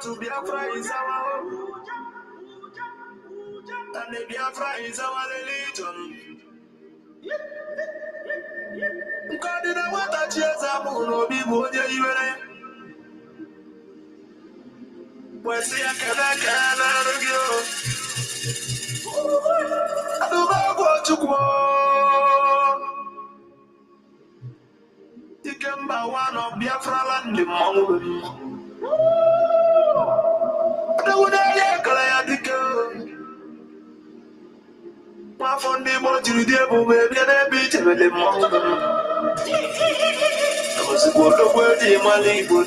To Biafra is our home, and the Biafra is our religion. God did not want that years up on be more than you and I. When see a can argue, I don't know what to go. You can buy one of Biafra land the mountain. I would like the girl. My phone name on to the devil, baby, and a beach with the mountain. I was a good word in my label.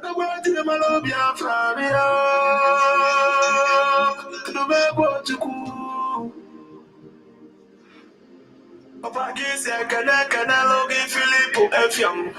I went to the Malobia Fabia. No matter what you cool. Papa Giz, I can log in Filippo F. Young.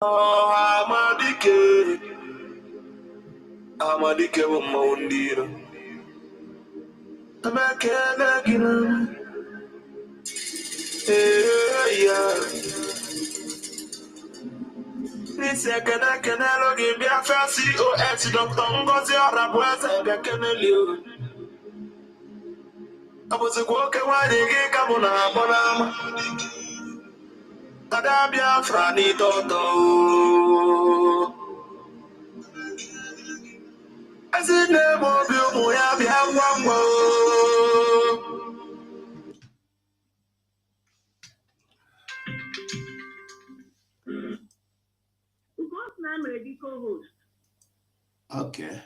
Oh, Amadike, Mondira. I'm a can yeah. This second, I can log in Biafra COS, Dr. Ngozi Arabueza, I can you. I was a walker while they gave Kabuna Bonam. Ada Biafra ni Toto. Okay.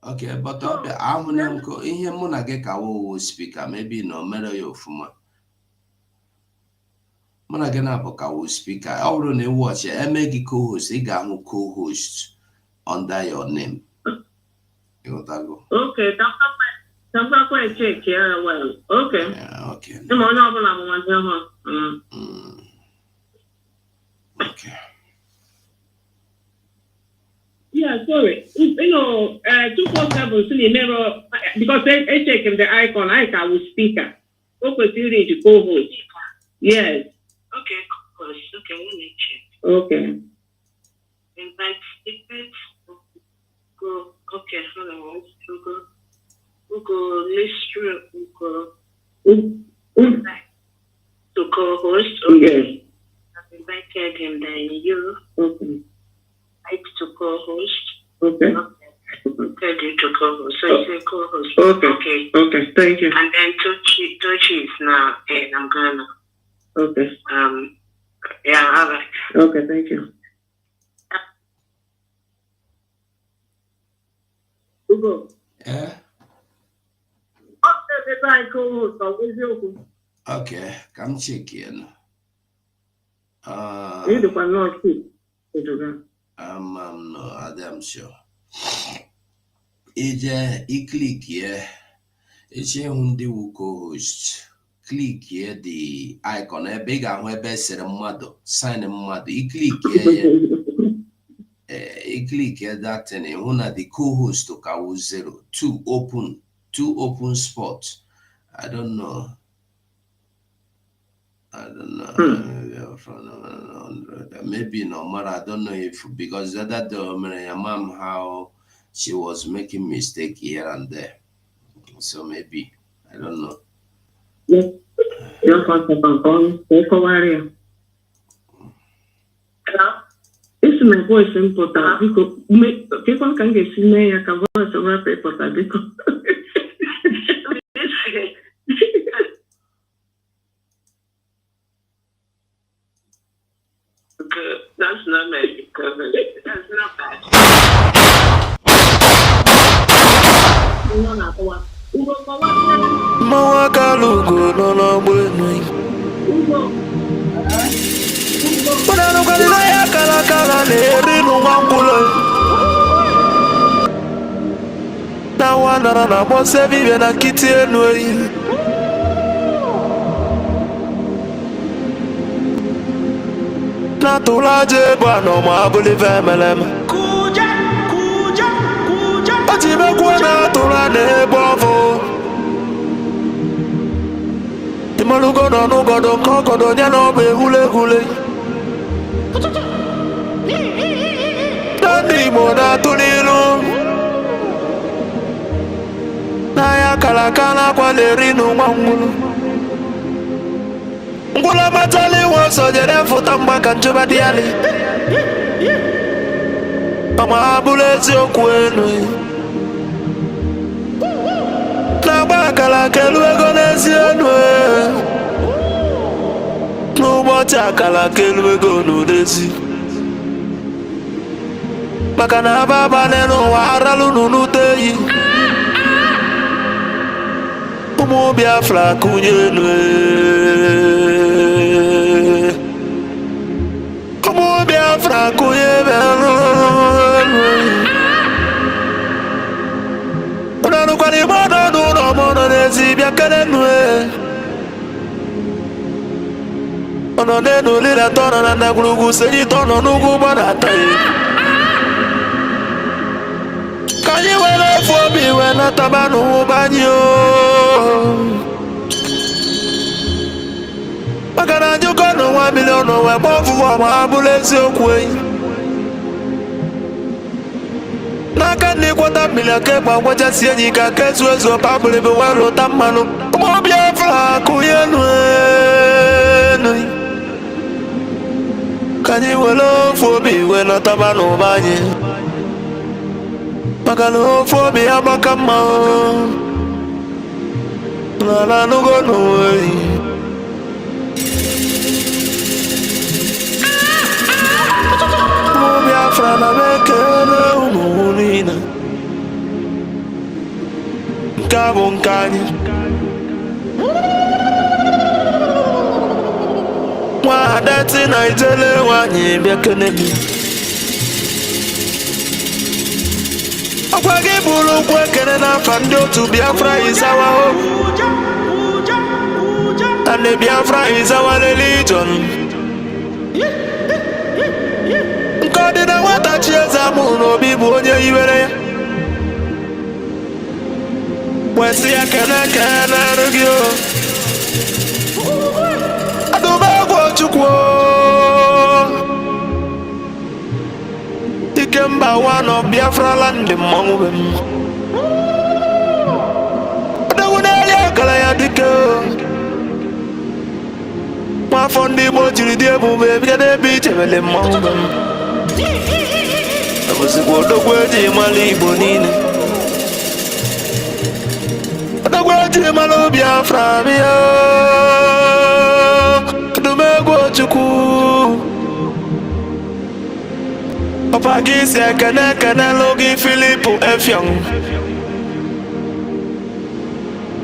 Okay, but I'm going ihe mụ na gị ka wo speaker, maybe no mere ya ofuma. Mụ na gị na-abụ ka wo speaker. Ọ bụrụ na ị watch eme gị co-host, ị ga-ahụ co-host under your name. Okay, that's check here. Well, okay. Yeah, okay. Okay. Yeah, sorry. 247 never because I check the icon. I will speaker. Opportunity to co-host. Yes. Okay, co-host. Okay, let me check. Okay. Invite speakers. Go. Okay, hold on. Google list to co-host. Okay. I've invited him. Then you. Okay. To co-host. Okay. Okay, to co-host. So you say co-host. Okay. Okay. Thank you. And then Tochi is now, and I'm gonna. Okay. Yeah. All right. Okay. Thank you. Google. Yeah. Okay. Come check in. No, I'm sure. Click here. It's here on the co-host. Click here the icon. A big and web mother. Sign a mother. Click here. Click here that and one of the co-host to Kawu 0. Two open spots. I don't know. Maybe no matter. I don't know if because that my mom how she was making mistake here and there. So maybe I don't know. Yes. It's my voice important because people can get see me. I can voice over paper because. That's not my cover. That's not bad. Mawakalugo no no bueno. Kuna nukalila ya kala neri nungangula. Na wana na bose vive na kiti enwe. Na tulaje bwana mabuli vemelem. Kuja. Atibe kuna tulane bovo. Imalugo no nugodo kokodo nyano be hule. Dani mona tulilu. Na ya kalakala kwa lerinu mangulu. Ngula matali wanso jere futa mbaka njuba diali. Mama abulezi okwenu. Na baka la kelu egonezi enwe. N'ụbọchị akala kelu ego n'odezi. Maka na ababa n'ụwa aralu n'unuteyi. Ụmụ Biafra kụnye nwe. Ụmụ Biafra kụnye bẹ̀rù. Ụnanụkwara ịgbọdọ n'ụlọ mọnọ n'ezi bịa kere nwe. Ọnọ n'enu lila tọnọ na ndagwurugwu senyi tọnọ n'ugwu gbadata ya. Ka anyị were efu obi wee nataba n'ụba anyị maka na njụkọ n'ụwa milion wee gba ọfụfụ ma ha bụrụ eziokwu enyi. N'aka ndị kwọta milion ka ịgba gwachasị enyi ka ka ezu ezu ọba abụrịbụ wee lụta mmanụ. Ụmụ Biafra kụnye enu. Ka anyị were ofu obi wee nataba n'ụba anyị. maka na ofu obi amaka mma n'ala anụgo n'onwe ụmụ Biafra na m ekele unu niile nke a bụ nke anyị nwa adeti na ijele nwanyị bịa kene gị ọkwa gị bụrụ ụkwụ ekene n'afa ndị otu Biafra Izawa and the Biafra is our religion nke ọ dị na nwata chi eze amụrụ n'obi bụ onye iwere ya wesị ya kene kene gị adụmegwu Chukwu ike mba one of Biafra land mmọnwụ be m ọdịwu na-eli akara ya dike nwafọ ndị Igbo jiri dị ebube bịa n'ebe ichebele mmọnwụ be m abụzikwa odogwu eji mara Igbo niile odogwu eji mara Biafra bịa adụmegwu Chukwu ọpa gị si ekene ekenelu gị Filipu Efiong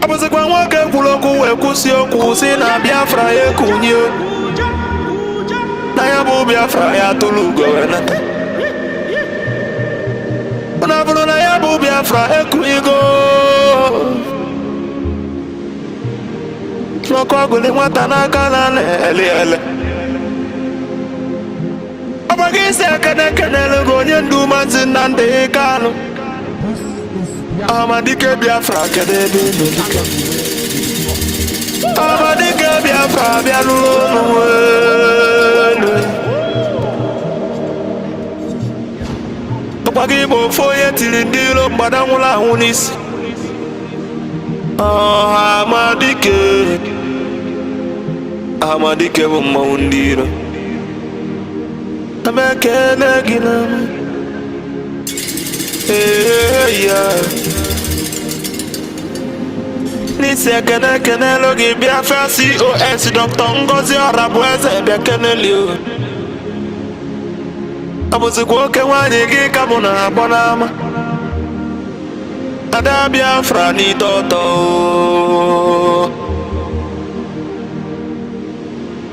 abụzikwa nwoke kwuru okwu wee kwụsị okwu si na Biafra ya ekunye na ya bụ Biafra ya tụrụ ugo wee nata na bụrụ na ya bụ Biafra ekunyigo n'ọkụ ọgụli nwata n'aka na ele ele ọba gị si ekene ekenelu gị onye ndu Maazị Nnamdi Kanu Amadike Biafra kedu ebe ị nọ Amadike Biafra bịa n'ụlọ elu ọkwa gị bụ ofu onye tiri ndị iro mgbada nwụrụ anwụ n'isi Amadike bụ mmanwụ ndị iro amekele gị na n'isi ekene ekenelu gị Biafra COS Dr. Ngozi Orabueze bịa keneli abụzikwa oke nwanyị gị ka mụ na-agbọ n'ama ada Biafra n'ite ọtọ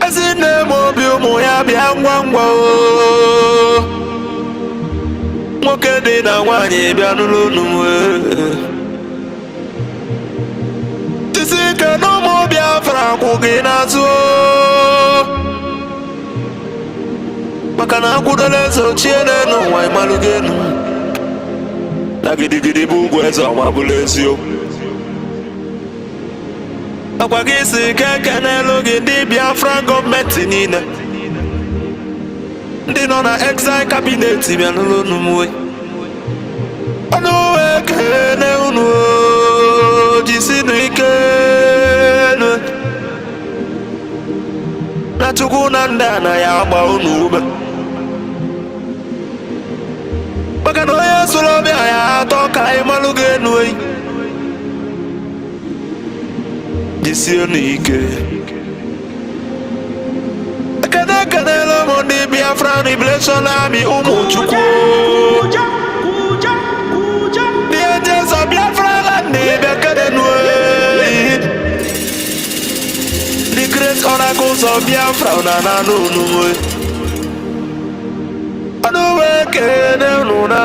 ezinne m obi ụmụ ya bịa ngwa ngwa nwoke dị na nwanyị bịa n'ụlọ unu isi ike n'ụmụ Biafra kwụ gị n'azụ maka na akwụdola eze ochie n'elu ụwa ịmalụ gị enu na gidigidi bụ ugwu eze ọma bụla eziokwu akwa gị si ike ekenelu gị ndị Biafra gọọmenti niile ndị nọ na exile cabinet bịa n'ụlọ unu mwe ọnụ ekene unu jisinu ike na Chukwu na ndị a na ya agba unu ube maka na onye soro ọbịa ya atọ ka anyị malụ gị enu jisienu ike ekene ekenelu m ndị Biafra Liberation Army ụmụ Chukwu ndị ejezo Biafra land bịa kenenu the great oracles of Biafra na nanu unu ọnụ wee kene unu na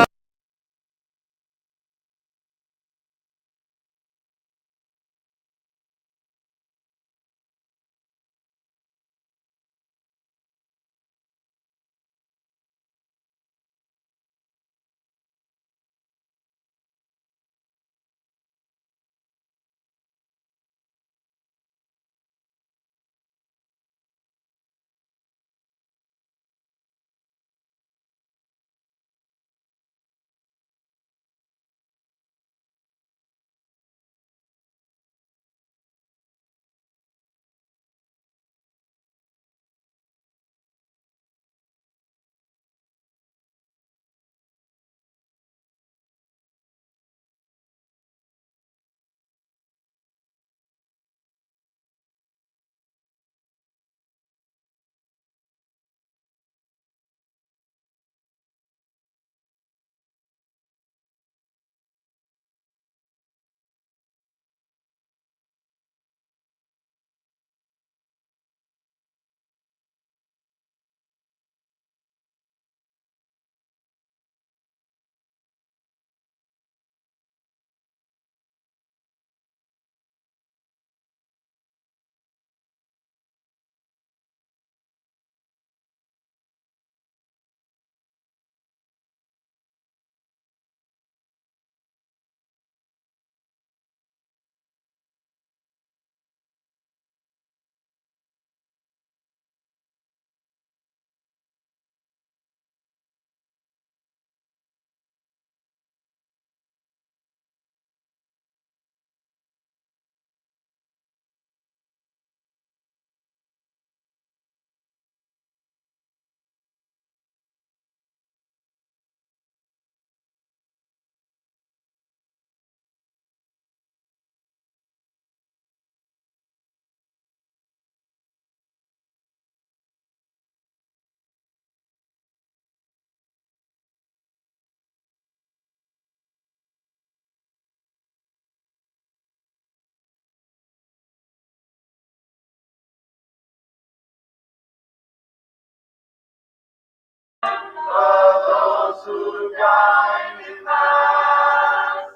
for those who died in mass.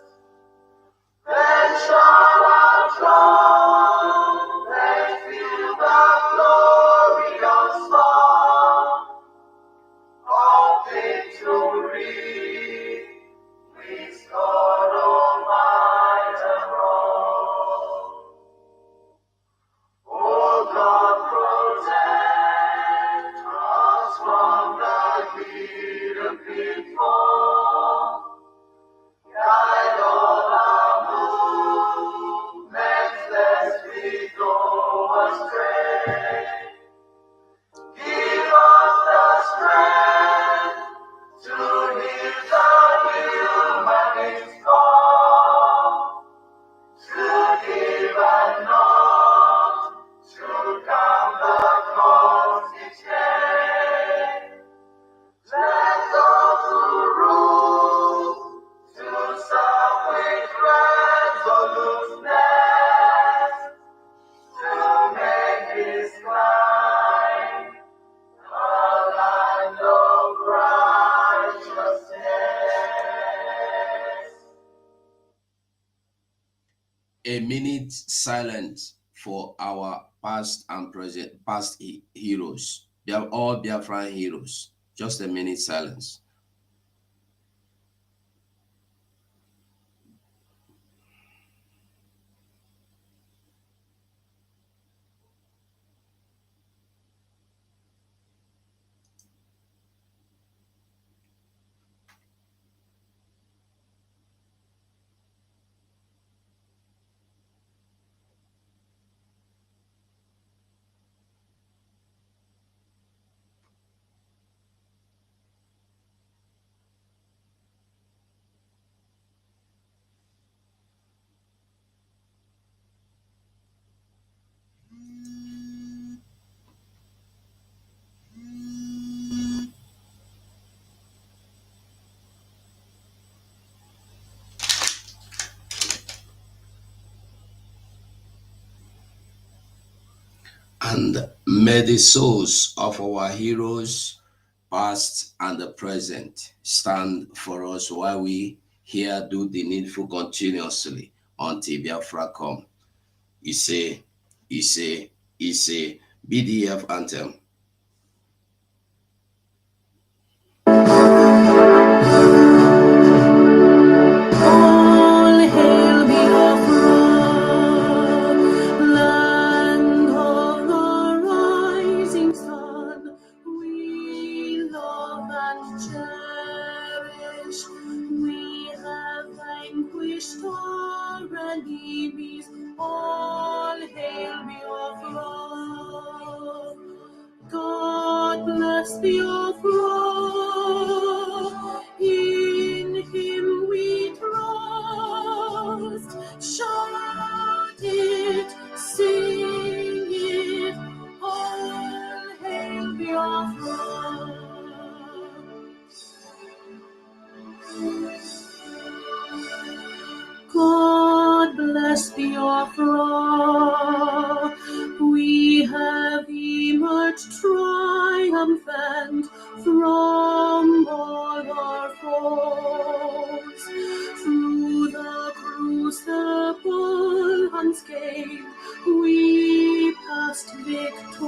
Then shall our trumpets fill the glorious song of victory. With God Almighty and wrong. O God, protect us from the hidden pitfall. Guide all our movements, lest we go astray. Give us the strength to hear the humanist call, to give and not to count the cost each day. Let those who rule to serve with resoluteness, to make this kind a land of righteousness. A minute silence for our past and present, heroes. They are all Biafran heroes. Just a minute silence. And may the souls of our heroes, past and the present, stand for us while we here do the needful continuously until Biafra come. Ise, BDF anthem. All hail Biafra, land of the rising sun. We love and cherish. We have vanquished our enemies. All hail Biafra. God bless Biafra. In Him we trust. Shout it, sing it, all hail Biafra. God bless Biafra. We have emerged triumphant from all our foes. Through the crucible unscathed, we passed victorious.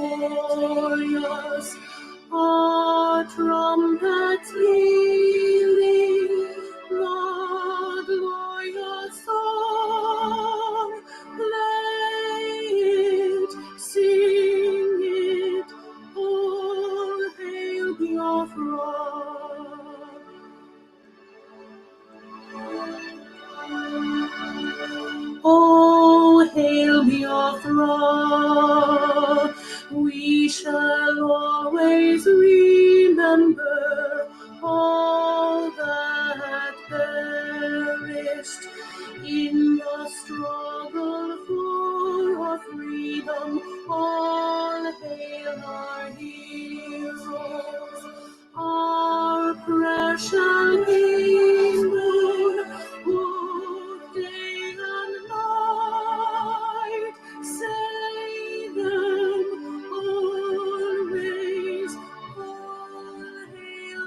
Our trumpets pealing, the glorious song, play it, sing it, all hail Biafra. Oh, hail Biafra, we shall always remember all that perished in the struggle for our freedom. All hail our heroes, our precious moon, day and night, say them always, all hail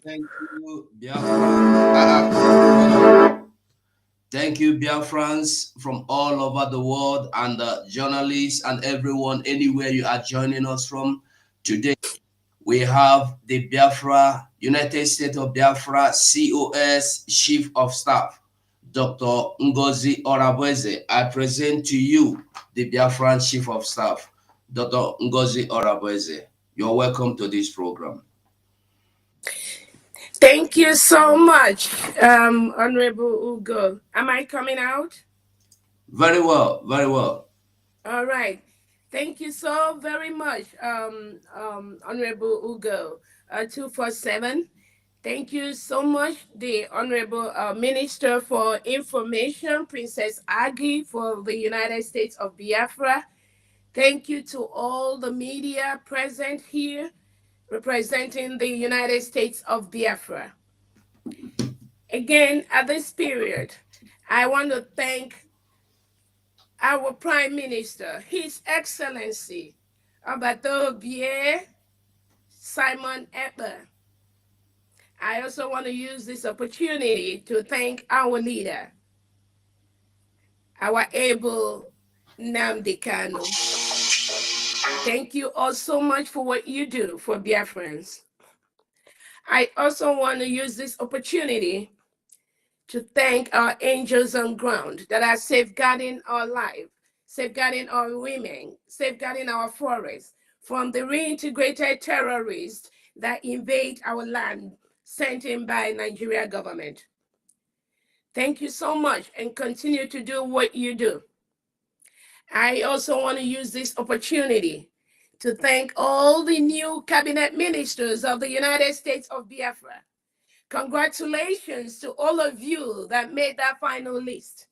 Thank you, Biafra. Thank you, Biafrans from all over the world, and journalists and everyone, anywhere you are joining us from. Today, we have the Biafra, United States of Biafra, COS Chief of Staff, Dr. Ngozi Orabweze. I present to you the Biafran Chief of Staff, Dr. Ngozi Orabweze. You're welcome to this program. Thank you so much, Honorable Ugo. Am I coming out? Very well, very well. All right. Thank you so very much, Honorable Ugo, 247. Thank you so much, the Honorable Minister for Information, Princess Agi, for the United States of Biafra. Thank you to all the media present here representing the United States of Biafra. Again, at this period, I want to thank our Prime Minister, His Excellency, Abatobie Simon Ekpa. I also want to use this opportunity to thank our leader, our able Nnamdi Kanu. Thank you all so much for what you do for Biafrans. I also want to use this opportunity to thank our angels on ground that are safeguarding our life, safeguarding our women, safeguarding our forests from the reintegrated terrorists that invade our land sent in by Nigeria government. Thank you so much and continue to do what you do. I also want to use this opportunity to thank all the new cabinet ministers of the United States of Biafra. Congratulations to all of you that made that final list.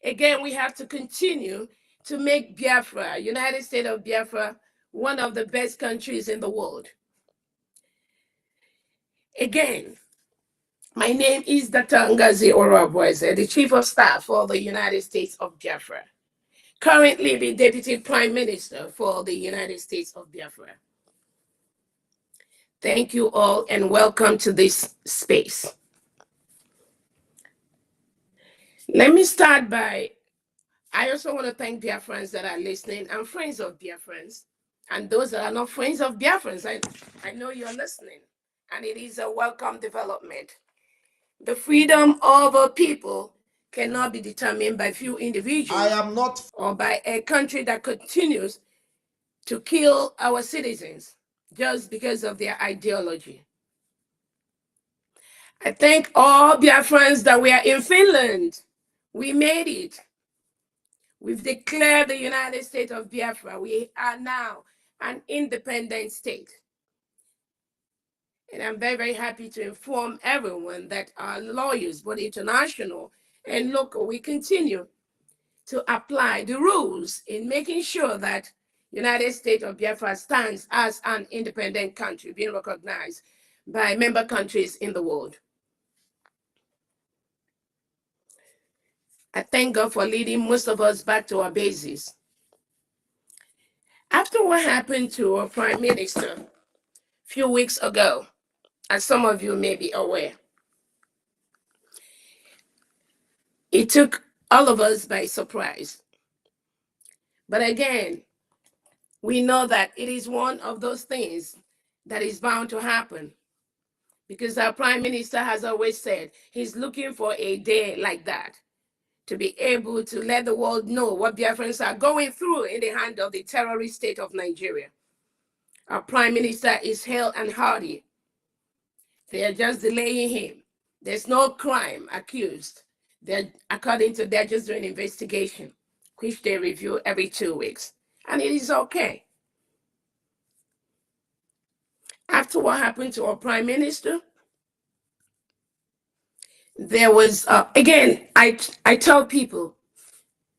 Again, we have to continue to make Biafra, United States of Biafra, one of the best countries in the world. Again, my name is Dr. Ngozi Orabweze, the Chief of Staff for the United States of Biafra, currently the Deputy Prime Minister for the United States of Biafra. Thank you all and welcome to this space. Let me start by, I also want to thank Biafrans that are listening and friends of Biafrans, and those that are not friends of Biafrans. I know you're listening, and it is a welcome development. The freedom of a people cannot be determined by few individuals or by a country that continues to kill our citizens just because of their ideology. I thank all Biafrans that we are in Finland. We made it. We've declared the United States of Biafra. We are now an independent state. And I'm very, very happy to inform everyone that our lawyers, both international and local, we continue to apply the rules in making sure that United States of Biafra stands as an independent country, being recognized by member countries in the world. I thank God for leading most of us back to our bases. After what happened to our Prime Minister a few weeks ago, as some of you may be aware, it took all of us by surprise. But again, we know that it is one of those things that is bound to happen, because our Prime Minister has always said he's looking for a day like that to be able to let the world know what Biafrans are going through in the hand of the terrorist state of Nigeria. Our Prime Minister is hale and hearty. They are just delaying him. There's no crime accused. According to, they're just doing investigation, which they review every 2 weeks. And it is okay. After what happened to our Prime Minister, there was, again, I tell people,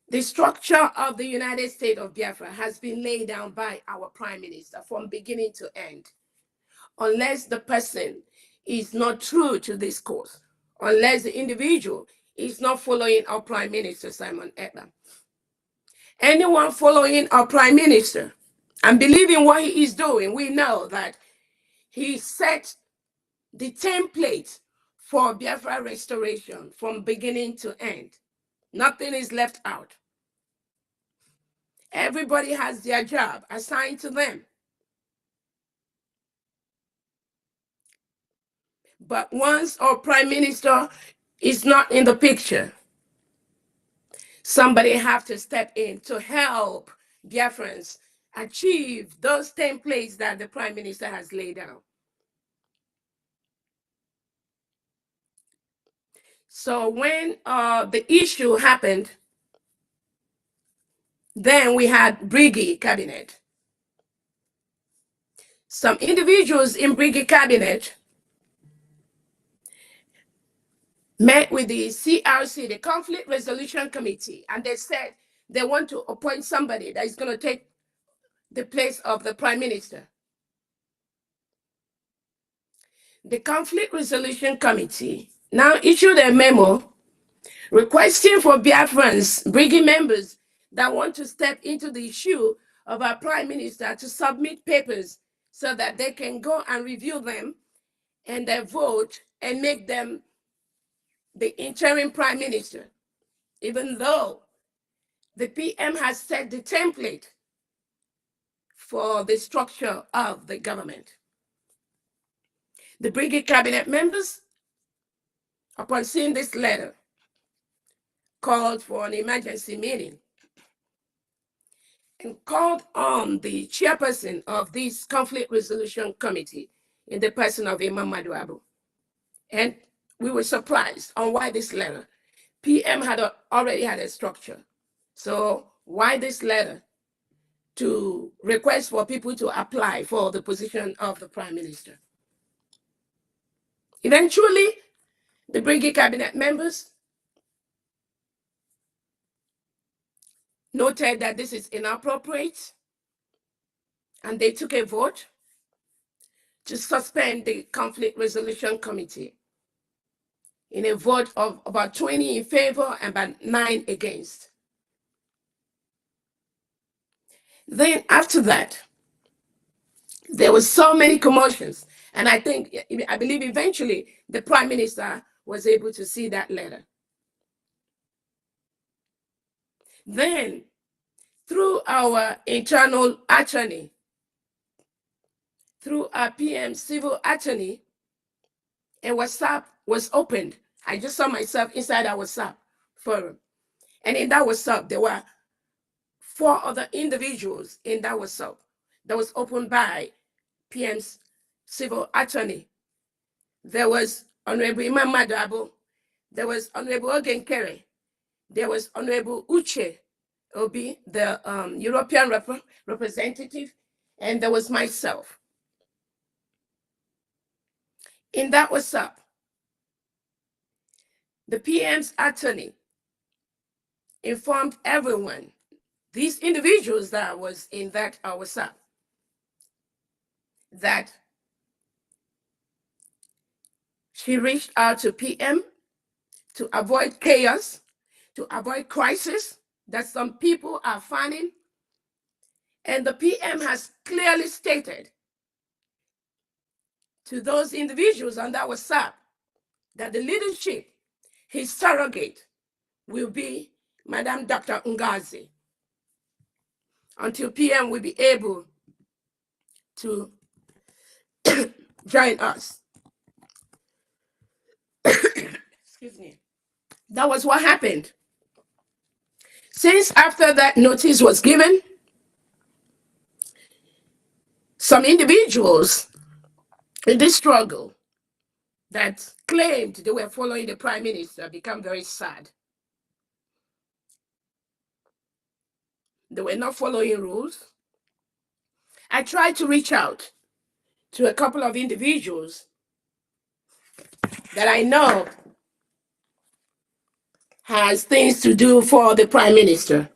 the structure of the United States of Biafra has been laid down by our Prime Minister from beginning to end. Unless the person is not true to this course, unless the individual is not following our Prime Minister, Simon Ekpa. Anyone following our Prime Minister and believing what he is doing, we know that he set the template for Biafra restoration from beginning to end. Nothing is left out. Everybody has their job assigned to them. But once our prime minister is not in the picture, somebody have to step in to help Biafrans achieve those templates that the prime minister has laid out. So when the issue happened, then we had Briggy cabinet. Some individuals in Briggy cabinet met with the CRC, the Conflict Resolution Committee, and they said they want to appoint somebody that is going to take the place of the prime minister. The Conflict Resolution Committee now issued a memo requesting for Biafrans, Briggy members that want to step into the issue of our prime minister to submit papers so that they can go and review them and they vote and make them the interim prime minister, even though the PM has set the template for the structure of the government. The Briggy cabinet members, upon seeing this letter, called for an emergency meeting and called on the chairperson of this conflict resolution committee in the person of Imam Maduabu. And we were surprised on why this letter. PM had already had a structure. So why this letter to request for people to apply for the position of the prime minister? Eventually, the Briggy cabinet members noted that this is inappropriate, and they took a vote to suspend the conflict resolution committee in a vote of about 20 in favor and about 9 against. Then after that, there was so many commotions, and I believe eventually the prime minister was able to see that letter. Then, through our internal attorney, through our PM civil attorney, a WhatsApp was opened. I just saw myself inside our WhatsApp forum. And in that WhatsApp, there were 4 other individuals in that WhatsApp that was opened by PM's civil attorney. There was Honorable Imam Madabo, there was Honorable Ogenkere, there was Honorable Uche Obi, the European representative, and there was myself. In that WhatsApp, the PM's attorney informed everyone, these individuals that was in that WhatsApp, that she reached out to PM to avoid chaos, to avoid crisis that some people are finding. And the PM has clearly stated to those individuals on that WhatsApp that the leadership, his surrogate, will be Madam Dr. Ngazi, until PM will be able to join us. Excuse me. That was what happened. Since after that notice was given, some individuals in this struggle that claimed they were following the prime minister became very sad. They were not following rules. I tried to reach out to a couple of individuals that I know has things to do for the prime minister.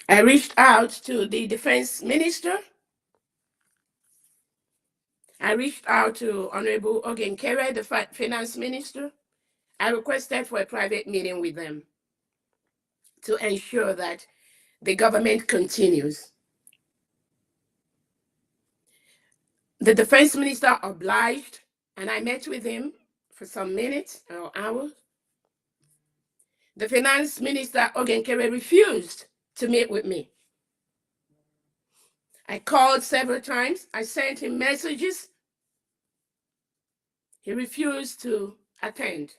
I reached out to the defense minister. I reached out to Honorable Ogenkere, the finance minister. I requested for a private meeting with them to ensure that the government continues. The defense minister obliged, and I met with him for some minutes or hours. The finance minister, Ogenkere, refused to meet with me. I called several times. I sent him messages. He refused to attend.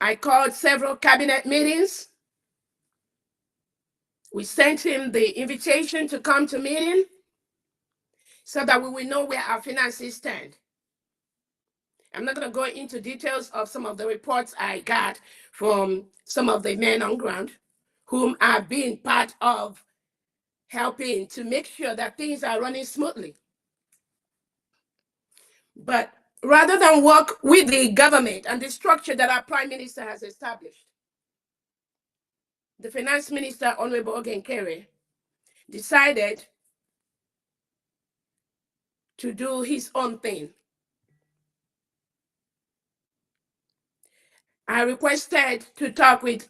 I called several cabinet meetings. We sent him the invitation to come to meeting so that we will know where our finances stand. I'm not going to go into details of some of the reports I got from some of the men on ground, whom I've been part of helping to make sure that things are running smoothly. But rather than work with the government and the structure that our prime minister has established, the finance minister, Honorable Ogenkere, decided to do his own thing. I requested to talk with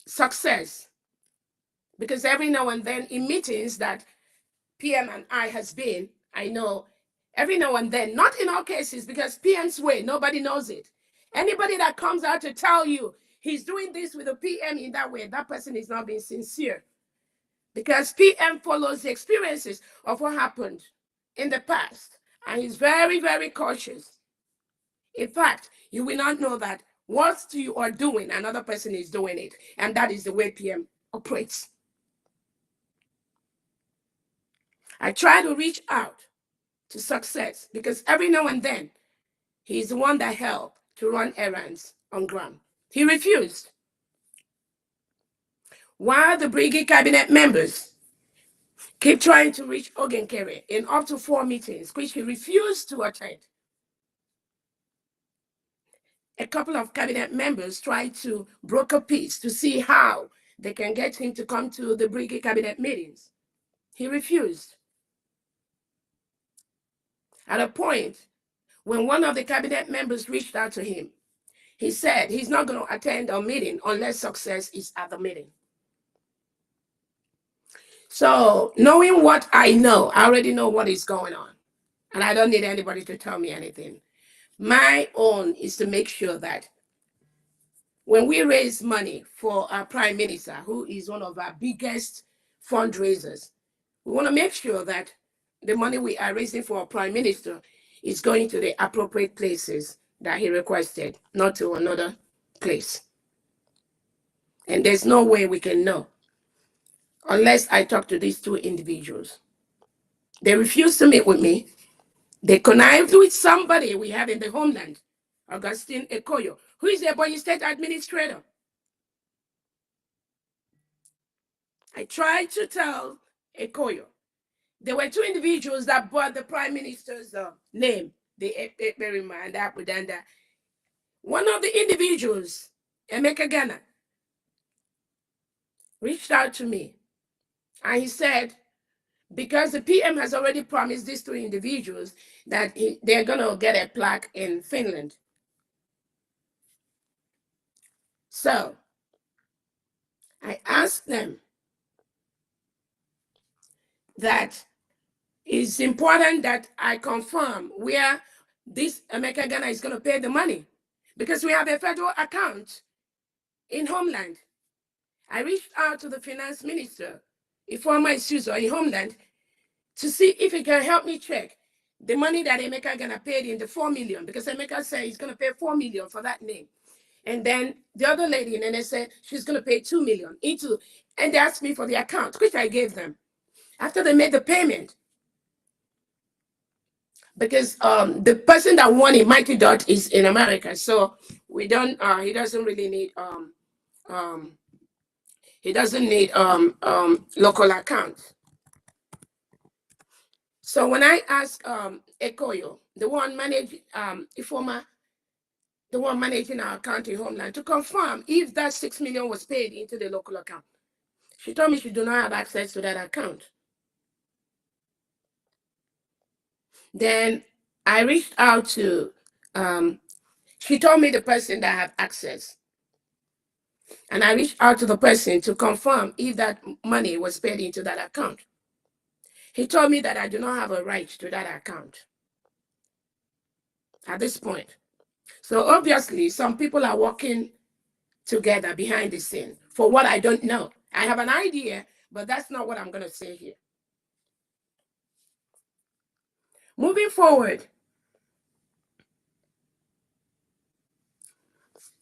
Success, because every now and then in meetings that PM and I has been, I know every now and then, not in all cases, because PM's way, nobody knows it. Anybody that comes out to tell you he's doing this with a PM in that way, that person is not being sincere. Because PM follows the experiences of what happened in the past, and he's very, very cautious. In fact, you will not know that what you are doing, another person is doing it, and that is the way PM operates. I try to reach out to Success because every now and then he's the one that helped to run errands on ground. He refused. While the brigade cabinet members keep trying to reach Ogenkere in up to 4 meetings, which he refused to attend. A couple of cabinet members tried to broker peace to see how they can get him to come to the brigade cabinet meetings. He refused. At a point, when one of the cabinet members reached out to him, he said he's not going to attend a meeting unless Success is at the meeting. So, knowing what I know, I already know what is going on, and I don't need anybody to tell me anything. My own is to make sure that when we raise money for our prime minister, who is one of our biggest fundraisers, we want to make sure that the money we are raising for our prime minister is going to the appropriate places that he requested, not to another place. And there's no way we can know unless I talk to these two individuals. They refused to meet with me. They connived with somebody we have in the homeland, Augustine Ekoyo, who is the Ebonyi State Administrator. I tried to tell Ekoyo. There were two individuals that bought the prime minister's name, the Ekperima and the Apudanda. One of the individuals, Emeka Ghana, reached out to me and he said, because the PM has already promised these two individuals that they're going to get a plaque in Finland. So I asked them that it's important that I confirm where this Emeka Ghana is going to pay the money, because we have a federal account in Homeland. I reached out to the finance minister, Ifeoma Isuzo in Homeland, to see if he can help me check the money that Emeka Ghana paid in the 4 million, because Emeka said he's going to pay 4 million for that name. And then the other lady in NS said she's going to pay 2 million into, and they asked me for the account, which I gave them. After they made the payment, because the person that won in Mighty Dot is in America, so we don't. He doesn't really need local accounts. So when I asked Ekoyo, the one managing the one managing our account in Homeland, to confirm if that 6 million was paid into the local account, she told me she do not have access to that account. Then I reached out to, she told me the person that had access. And I reached out to the person to confirm if that money was paid into that account. He told me that I do not have a right to that account at this point. So obviously, some people are working together behind the scene for what I don't know. I have an idea, but that's not what I'm going to say here. Moving forward,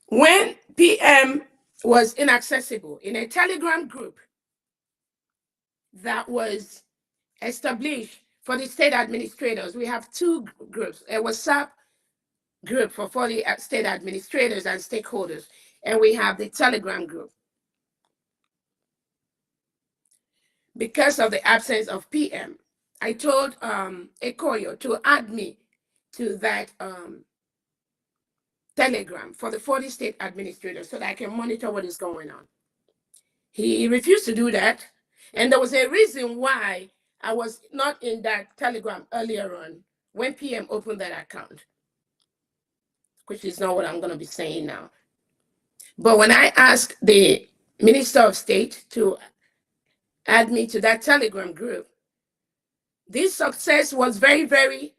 when PM was inaccessible in a Telegram group that was established for the state administrators, we have two groups, a WhatsApp group for the state administrators and stakeholders, and we have the Telegram group. Because of the absence of PM, I told Ekoyo to add me to that Telegram for the 40 state administrators so that I can monitor what is going on. He refused to do that. And there was a reason why I was not in that Telegram earlier on when PM opened that account, which is not what I'm going to be saying now. But when I asked the Minister of State to add me to that Telegram group, this success was very, very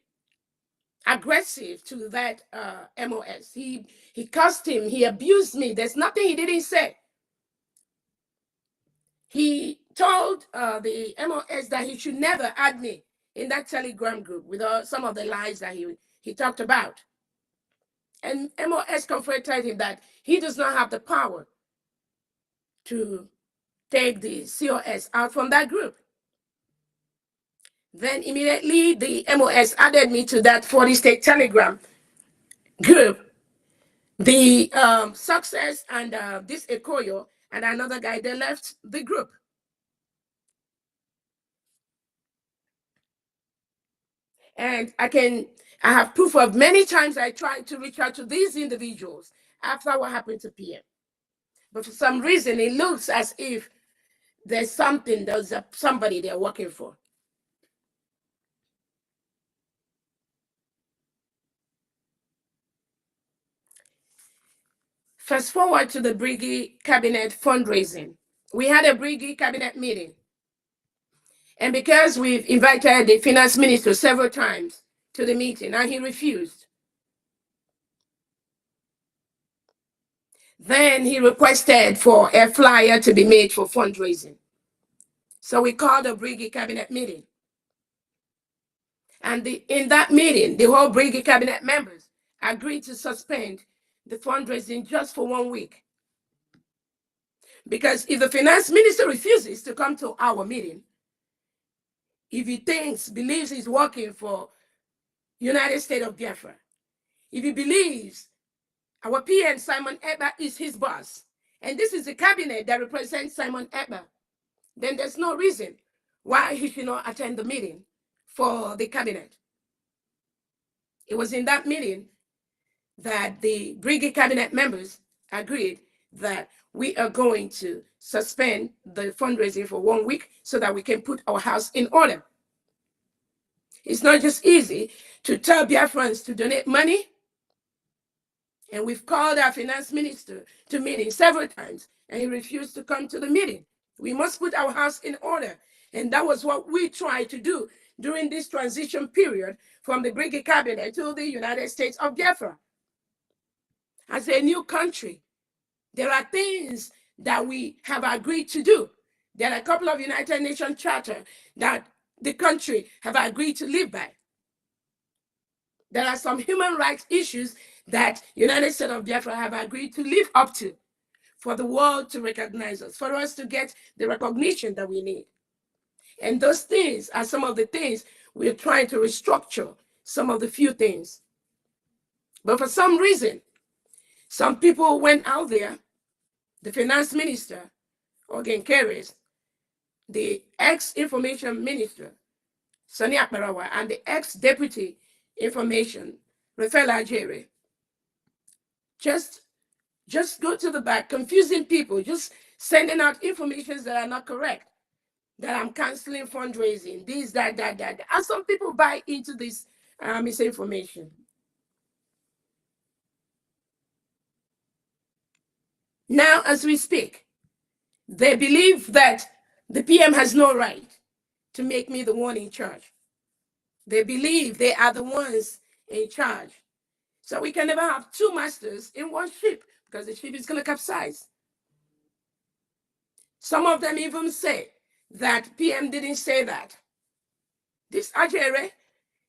aggressive to that MOS. He cursed him, he abused me. There's nothing he didn't say. He told the MOS that he should never add me in that Telegram group with some of the lies that he talked about. And MOS confronted him that he does not have the power to take the COS out from that group. Then immediately the MOS added me to that 40 state Telegram group. The Success and this Ekoyo and another guy, they left the group. And I have proof of many times I tried to reach out to these individuals after what happened to PM. But for some reason, it looks as if there's somebody they're working for. Fast forward to the Briggy Cabinet fundraising. We had a Briggy Cabinet meeting. And because we've invited the finance minister several times to the meeting, and he refused, then he requested for a flyer to be made for fundraising. So we called a Briggy Cabinet meeting. And in that meeting, the whole Briggy Cabinet members agreed to suspend the fundraising just for 1 week. Because if the finance minister refuses to come to our meeting, if he believes he's working for United States of Biafra, if he believes our PM, Simon Ekpa, is his boss, and this is the cabinet that represents Simon Ekpa, then there's no reason why he should not attend the meeting for the cabinet. It was in that meeting that the Brigade cabinet members agreed that we are going to suspend the fundraising for 1 week so that we can put our house in order. It's not just easy to tell Biafrans to donate money. And we've called our finance minister to meeting several times, and he refused to come to the meeting. We must put our house in order. And that was what we tried to do during this transition period from the Brigade cabinet to the United States of Biafra. As a new country, there are things that we have agreed to do. There are a couple of United Nations charters that the country have agreed to live by. There are some human rights issues that United States of Biafra have agreed to live up to for the world to recognize us, for us to get the recognition that we need. And those things are some of the things we're trying to restructure, some of the few things. But for some reason, some people went out there, the finance minister, Ogen Keres, the ex-information minister, Sonia Akbarawa, and the ex-deputy information, Rafael Ajere, just go to the back, confusing people, just sending out information that are not correct, that I'm canceling fundraising, this, that. And some people buy into this misinformation. Now, as we speak, they believe that the PM has no right to make me the one in charge. They believe they are the ones in charge. So we can never have two masters in one ship because the ship is going to capsize. Some of them even say that PM didn't say that. This Ajere,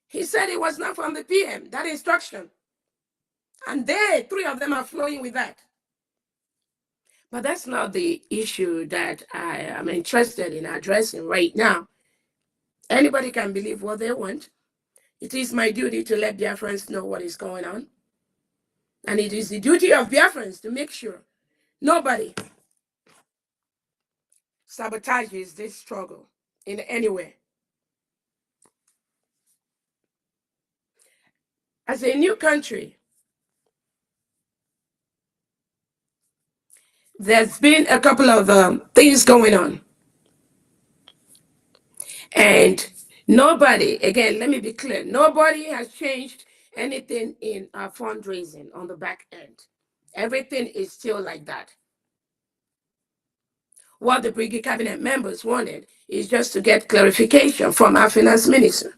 he said it was not from the PM, that instruction. And they, three of them are flowing with that. But that's not the issue that I am interested in addressing right now. Anybody can believe what they want. It is my duty to let Biafrans know what is going on. And it is the duty of Biafrans to make sure nobody sabotages this struggle in any way. As a new country, there's been a couple of things going on. And nobody, again, let me be clear, nobody has changed anything in our fundraising on the back end. Everything is still like that. What the Brigade Cabinet members wanted is just to get clarification from our finance minister.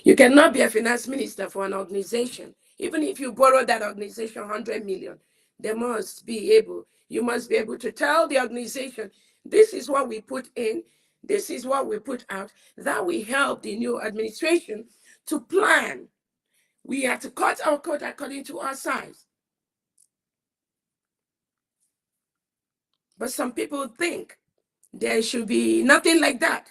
You cannot be a finance minister for an organization. Even if you borrow that organization 100 million, you must be able to tell the organization, this is what we put in, this is what we put out. That will help the new administration to plan. We have to cut our coat according to our size. But some people think there should be nothing like that.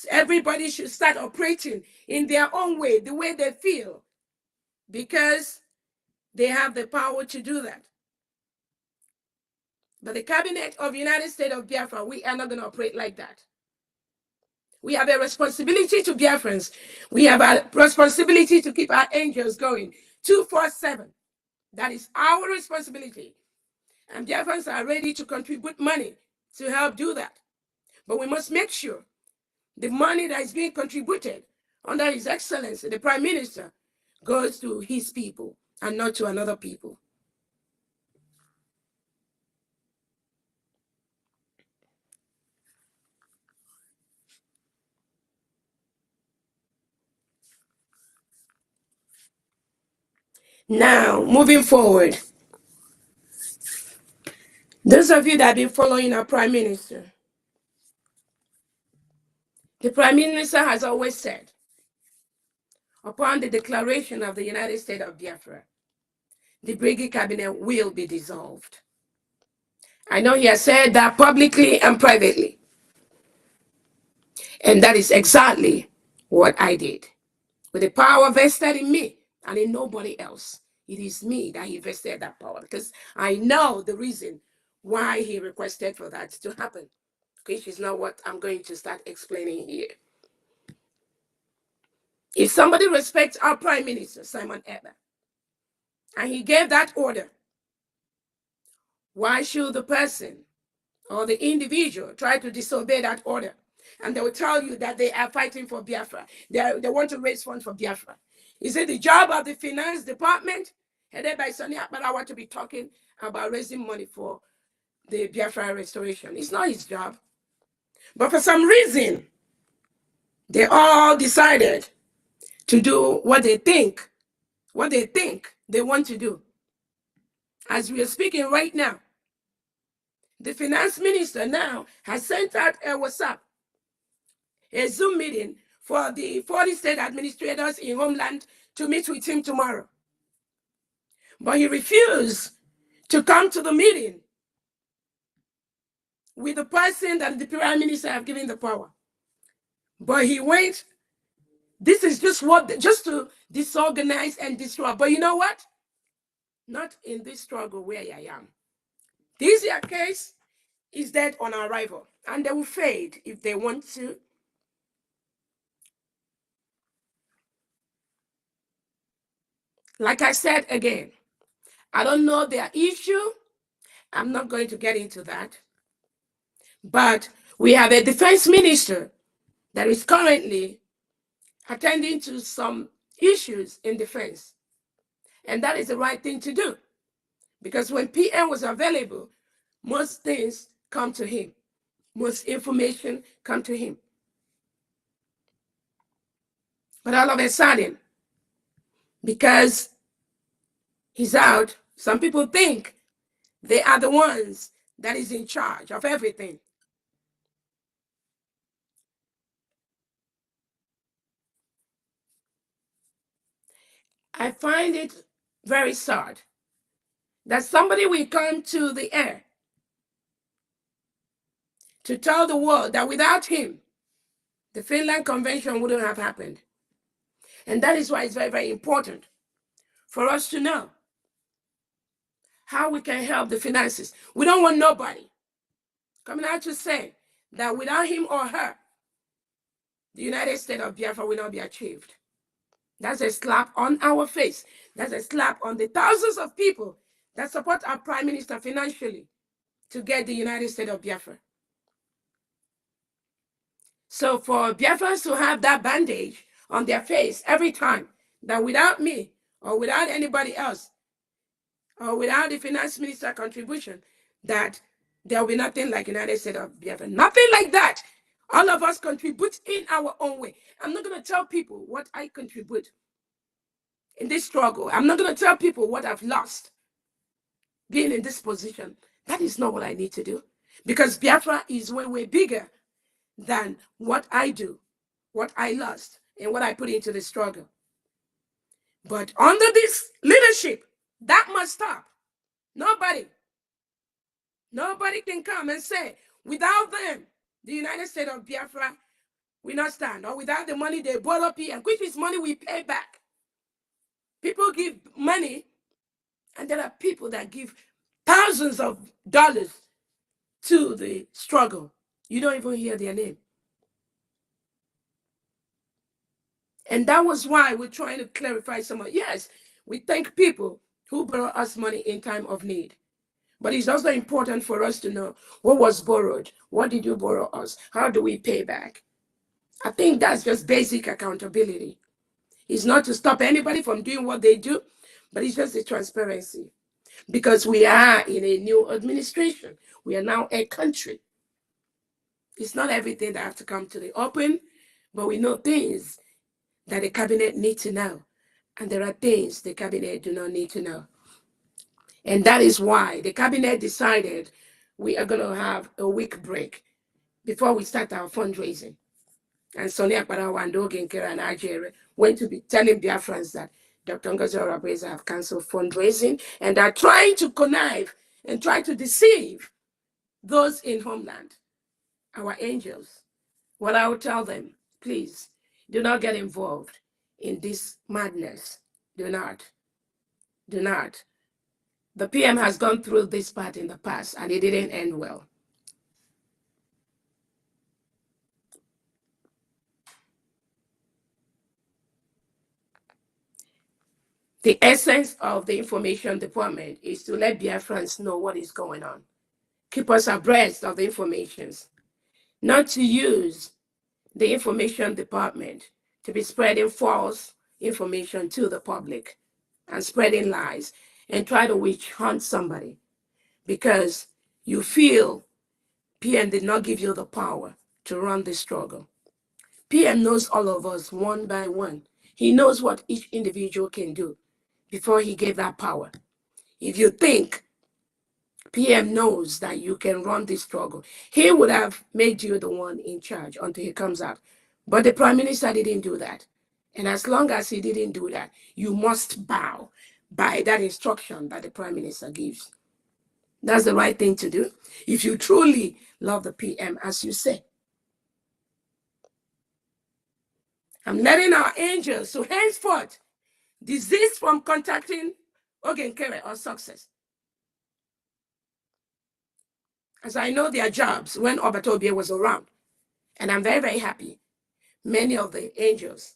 Everybody should start operating in their own way, the way they feel, because they have the power to do that. But the cabinet of the United States of Biafra, we are not going to operate like that. We have a responsibility to Biafrans. We have a responsibility to keep our angels going 24/7. That is our responsibility. And Biafrans are ready to contribute money to help do that. But we must make sure the money that is being contributed under His Excellency, the Prime Minister, goes to his people and not to another people. Now, moving forward, those of you that have been following our Prime Minister, the Prime Minister has always said, upon the declaration of the United States of Biafra, the Brigade Cabinet will be dissolved. I know he has said that publicly and privately. And that is exactly what I did. With the power vested in me and in nobody else. It is me that he vested that power, because I know the reason why he requested for that to happen, which is not what I'm going to start explaining here. If somebody respects our Prime Minister, Simon Eber, and he gave that order, why should the person or the individual try to disobey that order? And they will tell you that they are fighting for Biafra. They want to raise funds for Biafra. Is it the job of the finance department, headed by Sonny Akbarawa, to be talking about raising money for the Biafra restoration? It's not his job. But for some reason, they all decided to do what they think they want to do. As we are speaking right now, the finance minister now has sent out a WhatsApp, a Zoom meeting for the 40 state administrators in Homeland to meet with him tomorrow. But he refused to come to the meeting with the person that the Prime Minister have given the power. But he went, this is just to disorganize and destroy. But you know what? Not in this struggle where I am. This year case is dead on arrival, and they will fade if they want to. Like I said again, I don't know their issue. I'm not going to get into that. But we have a defense minister that is currently attending to some issues in defense. And that is the right thing to do. Because when PM was available, most things come to him. Most information come to him. But all of a sudden, because he's out, some people think they are the ones that is in charge of everything. I find it very sad that somebody will come to the air to tell the world that without him, the Finland Convention wouldn't have happened. And that is why it's very, very important for us to know how we can help the finances. We don't want nobody coming out to say that without him or her, the United States of Biafra will not be achieved. That's a slap on our face. That's a slap on the thousands of people that support our Prime Minister financially to get the United States of Biafra. So for Biafrans to have that bandage on their face every time that without me or without anybody else or without the finance minister contribution, that there will be nothing like United States of Biafra. Nothing like that. All of us contribute in our own way. I'm not going to tell people what I contribute in this struggle. I'm not going to tell people what I've lost being in this position. That is not what I need to do, because Biafra is way, way bigger than what I do, what I lost, and what I put into the struggle. But under this leadership, that must stop. Nobody can come and say, without them, the United States of Biafra will not stand, or without the money they borrow here, which is money we pay back. People give money, and there are people that give thousands of dollars to the struggle. You don't even hear their name. And that was why we're trying to clarify some of, yes, we thank people who borrow us money in time of need. But it's also important for us to know what was borrowed. What did you borrow us? How do we pay back? I think that's just basic accountability. It's not to stop anybody from doing what they do, but it's just the transparency. Because we are in a new administration. We are now a country. It's not everything that have to come to the open, but we know things that the cabinet needs to know. And there are things the cabinet do not need to know. And that is why the cabinet decided we are going to have a week break before we start our fundraising. And Sonia Akparawa and Ogenkere and Ajere went to be telling Biafrans that Dr. Ngozi Orabreza have canceled fundraising and are trying to connive and try to deceive those in homeland, our angels. Well, I will tell them, please, do not get involved in this madness. Do not. Do not. The PM has gone through this part in the past, and it didn't end well. The essence of the information department is to let Biafrans know what is going on. Keep us abreast of the informations, not to use the information department to be spreading false information to the public and spreading lies and try to witch hunt somebody because you feel PM did not give you the power to run this struggle. PM knows all of us one by one. He knows what each individual can do before he gave that power. If you think PM knows that you can run this struggle, he would have made you the one in charge until he comes out. But the Prime Minister didn't do that. And as long as he didn't do that, you must bow by that instruction that the Prime Minister gives. That's the right thing to do if you truly love the PM, as you say. I'm letting our angels to henceforth desist from contacting Ogenkere or Success, as I know their jobs when Obatobie was around. And I'm very, very happy. Many of the angels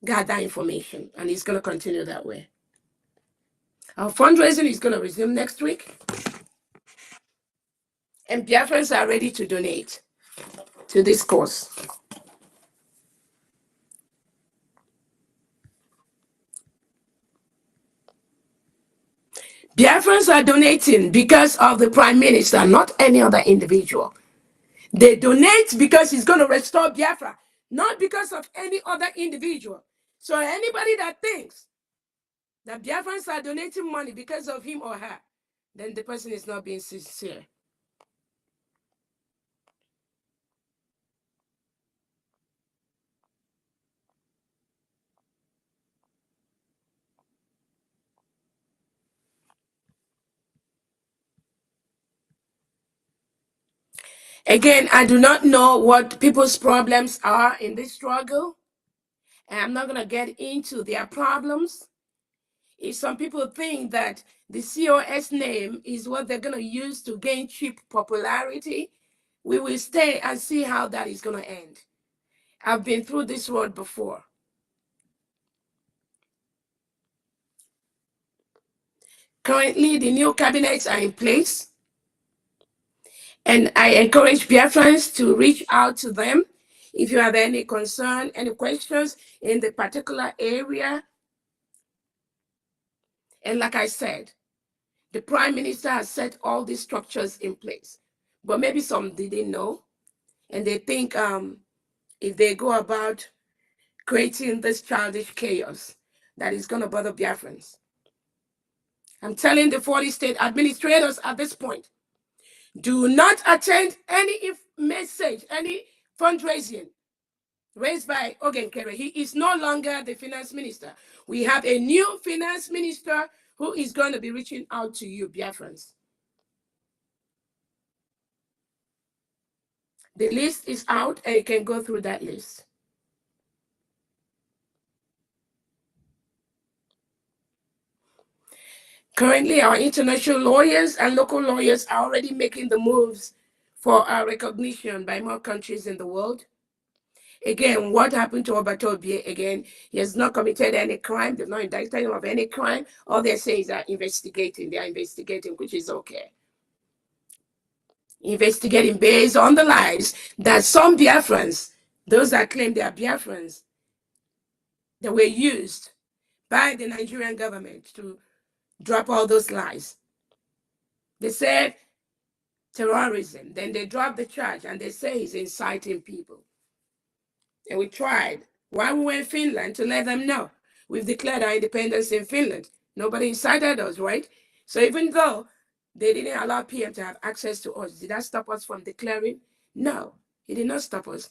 got that information, and it's going to continue that way. Our fundraising is going to resume next week. And Biafrans are ready to donate to this cause. Biafrans are donating because of the Prime Minister, not any other individual. They donate because he's going to restore Biafra not because of any other individual. So anybody that thinks that Biafrans are donating money because of him or her, then the person is not being sincere. Again, I do not know what people's problems are in this struggle, and I'm not going to get into their problems. If some people think that the COS name is what they're going to use to gain cheap popularity, we will stay and see how that is going to end. I've been through this road before. Currently, the new cabinets are in place, and I encourage Biafrans to reach out to them if you have any concern, any questions in the particular area. And like I said, the Prime Minister has set all these structures in place, but maybe some didn't know, and they think if they go about creating this childish chaos, that is going to bother Biafrans. I'm telling the 40 state administrators at this point, do not attend any message, any fundraising raised by Ogenkere. He is no longer the finance minister. We have a new finance minister who is going to be reaching out to you, Biafrans. The list is out, and you can go through that list. Currently, our international lawyers and local lawyers are already making the moves for our recognition by more countries in the world. Again, what happened to Obatobie? Again, he has not committed any crime. They've not indicted him of any crime. All they say is that investigating. They are investigating, which is okay. Investigating based on the lies that some Biafrans, those that claim they are Biafrans, that were used by the Nigerian government to drop all those lies. They said terrorism, then they dropped the charge and they say he's inciting people. And we tried, while we were in Finland, to let them know we've declared our independence in Finland. Nobody incited us, right? So even though they didn't allow PM to have access to us, did that stop us from declaring? No, it did not stop us.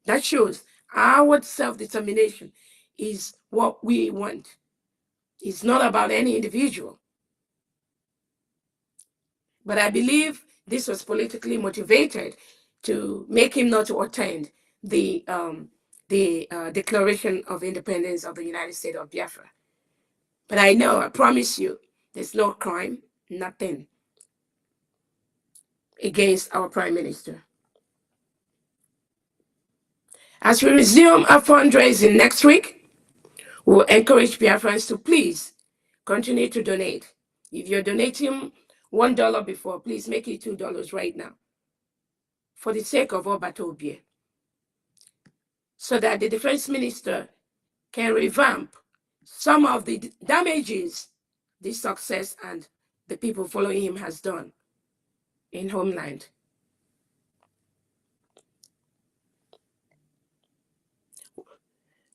That shows our self-determination is what we want. It's not about any individual. But I believe this was politically motivated to make him not to attend the Declaration of Independence of the United States of Biafra. But I know, I promise you, there's no crime, nothing against our Prime Minister. As we resume our fundraising next week, we'll encourage Biafrans to please continue to donate. If you're donating $1 before, please make it $2 right now, for the sake of Obatobie, so that the defense minister can revamp some of the damages this success and the people following him has done in homeland.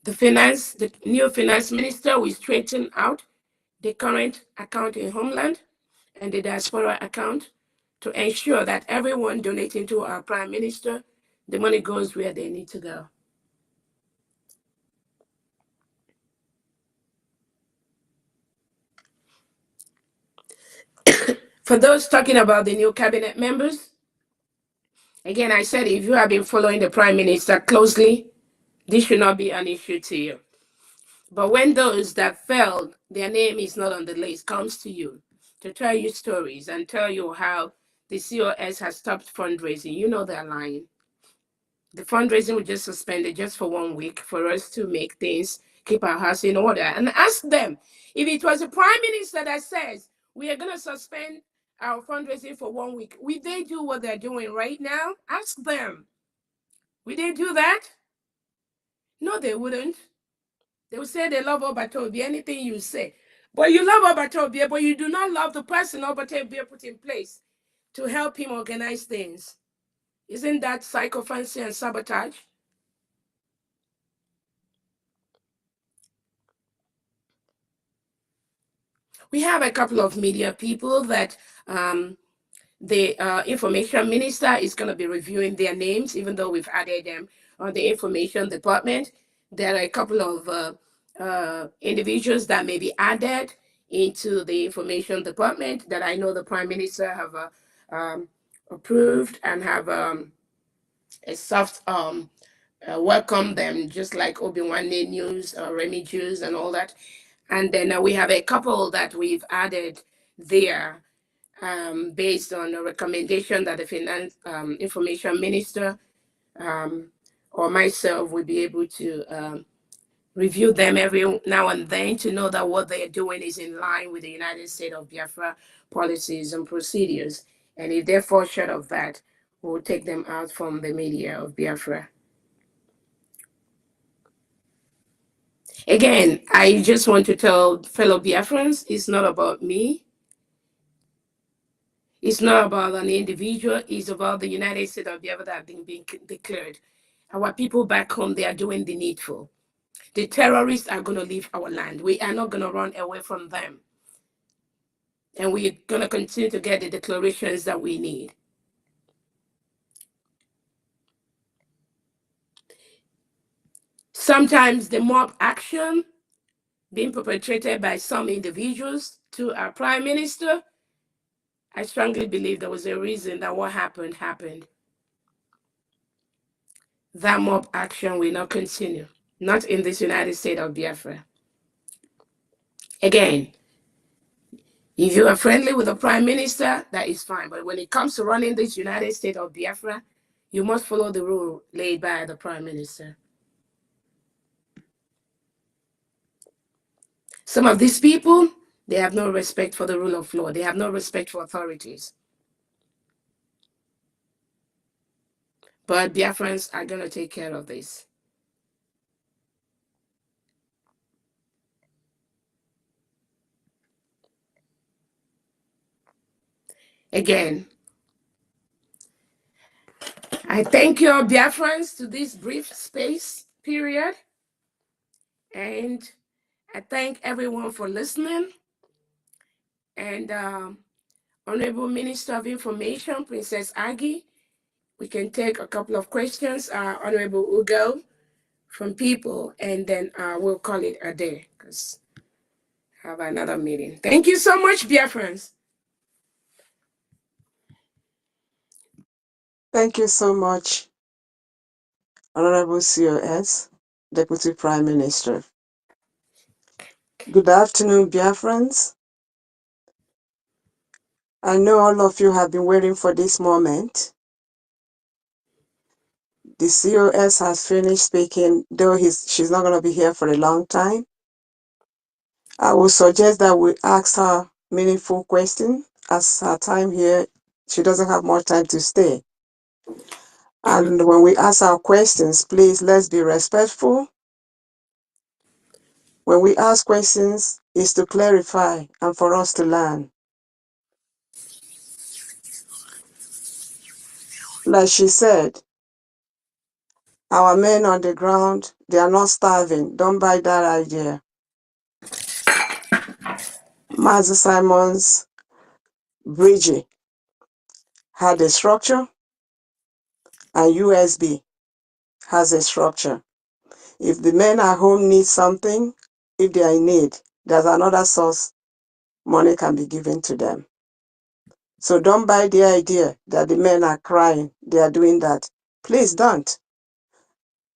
The new finance minister will straighten out the current account in homeland and the diaspora account to ensure that everyone donating to our prime minister, the money goes where they need to go. For those talking about the new cabinet members, again, I said if you have been following the prime minister closely, this should not be an issue to you. But when those that failed, their name is not on the list, comes to you to tell you stories and tell you how the COS has stopped fundraising, you know they're lying. The fundraising was just suspended just for 1 week for us to make things, keep our house in order. And ask them, if it was a prime minister that says, we are going to suspend our fundraising for 1 week, would they do what they're doing right now? Ask them. Would they do that? No, they wouldn't. They would say they love Obatobie, anything you say. But you love Obatobie, but you do not love the person Obatobie put in place to help him organize things. Isn't that sycophancy and sabotage? We have a couple of media people that the information minister is going to be reviewing their names, even though we've added them on the information department. There are a couple of individuals that may be added into the information department that I know the prime minister have approved and have a soft welcome them, just like Obi-Wan News, Remy Jews, and all that. And then we have a couple that we've added there based on a recommendation that the finance information minister or myself will be able to review them every now and then to know that what they are doing is in line with the United States of Biafra policies and procedures. And if they fall short of that, we'll take them out from the media of Biafra. Again, I just want to tell fellow Biafrans, it's not about me. It's not about an individual. It's about the United States of Biafra that have been declared. Our people back home, they are doing the needful. The terrorists are going to leave our land. We are not going to run away from them. And we're going to continue to get the declarations that we need. Sometimes the mob action being perpetrated by some individuals to our prime minister, I strongly believe there was a reason that what happened. That mob action will not continue, not in this United States of Biafra. Again, if you are friendly with the prime minister, that is fine. But when it comes to running this United States of Biafra, you must follow the rule laid by the prime minister. Some of these people, they have no respect for the rule of law. They have no respect for authorities. But Biafrans are going to take care of this. Again, I thank you all Biafrans to this brief space period. And I thank everyone for listening. And Honorable Minister of Information, Princess Aggie, we can take a couple of questions. Honorable Ugo from people, and then we'll call it a day because I have another meeting. Thank you so much, Biafrans. Thank you so much, Honorable COS, Deputy Prime Minister. Good afternoon, Biafrans. I know all of you have been waiting for this moment. The COS has finished speaking, though she's not going to be here for a long time. I would suggest that we ask her meaningful questions as her time here, she doesn't have more time to stay. And when we ask our questions, please, let's be respectful. When we ask questions, it's to clarify and for us to learn. Like she said, our men on the ground, they are not starving. Don't buy that idea. Master Simon's Bridgie had a structure, and USB has a structure. If the men at home need something, if they are in need, there's another source money can be given to them. So don't buy the idea that the men are crying, they are doing that. Please don't.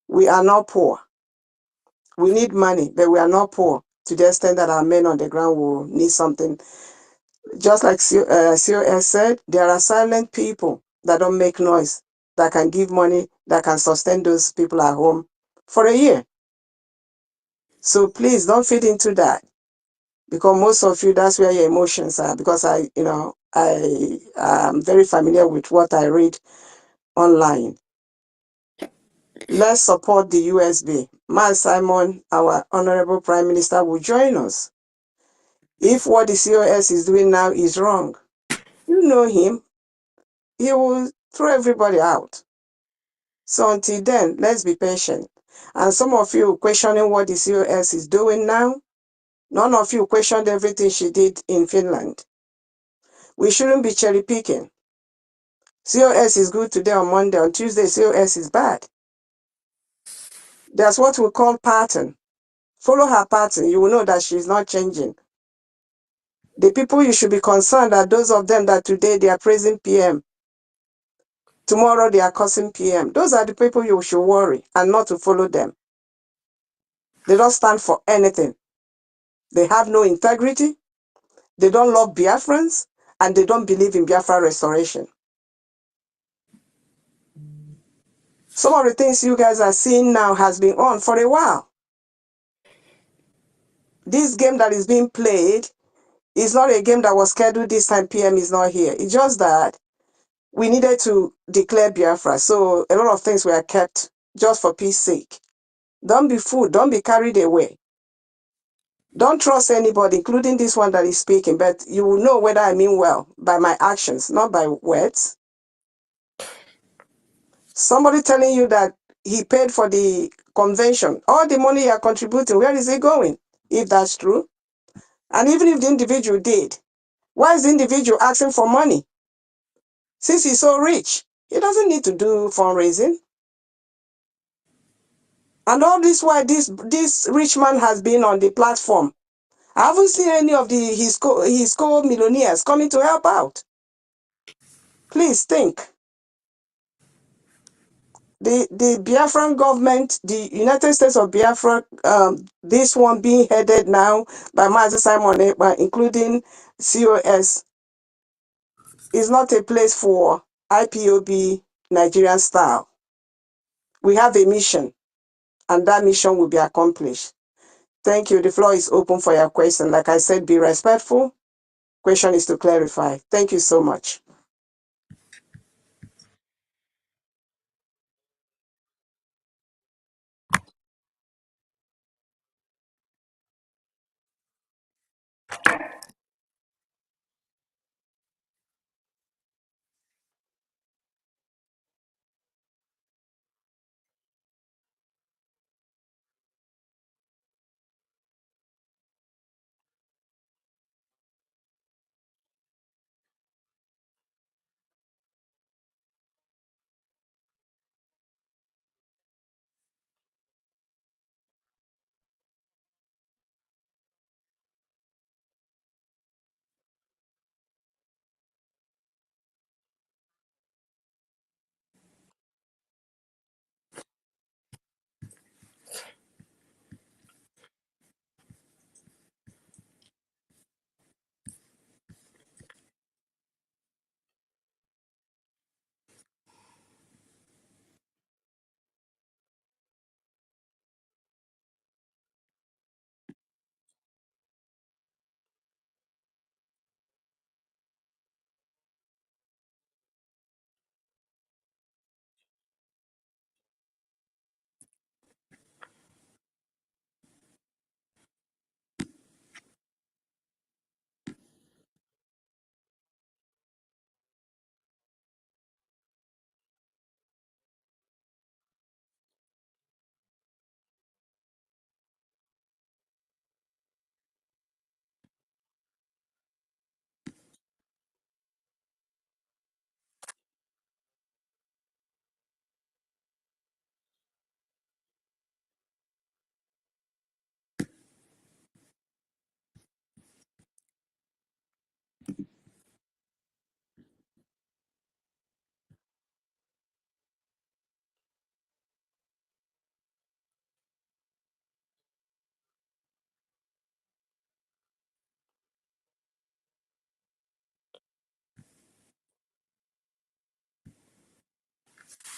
We are not poor. We need money, but we are not poor to the extent that our men on the ground will need something. Just like COS said, there are silent people that don't make noise, that can give money, that can sustain those people at home for a year. So please don't feed into that, because most of you, that's where your emotions are. Because I am very familiar with what I read online. Let's support the USB. Man Simon, our Honorable Prime Minister, will join us. If what the COS is doing now is wrong, you know him, he will throw everybody out. So until then, let's be patient. And some of you questioning what the COS is doing now, None of you questioned everything she did in Finland. We shouldn't be cherry picking. COS is good today on Monday. On Tuesday, COS is bad. That's what we call pattern. Follow her pattern. You will know that she's not changing. The people you should be concerned are those of them that today they are praising PM. Tomorrow they are cursing PM. Those are the people you should worry and not to follow them. They don't stand for anything. They have no integrity. They don't love Biafrans, and they don't believe in Biafra restoration. Some of the things you guys are seeing now has been on for a while. This game that is being played is not a game that was scheduled this time. PM is not here. It's just that we needed to declare Biafra. So a lot of things were kept just for peace sake. Don't be fooled. Don't be carried away. Don't trust anybody, including this one that is speaking, but you will know whether I mean well by my actions, not by words. Somebody telling you that he paid for the convention, all the money you are contributing, where is it going? If that's true. And even if the individual did, why is the individual asking for money? Since he's so rich, he doesn't need to do fundraising. And all this while this rich man has been on the platform. I haven't seen any of his co-millionaires coming to help out. Please think. The Biafran government, the United States of Biafra, this one being headed now by Mazi Simon Ekpa, including COS, is not a place for IPOB Nigerian style. We have a mission, and that mission will be accomplished. Thank you. The floor is open for your question. Like I said, be respectful. Question is to clarify. Thank you so much.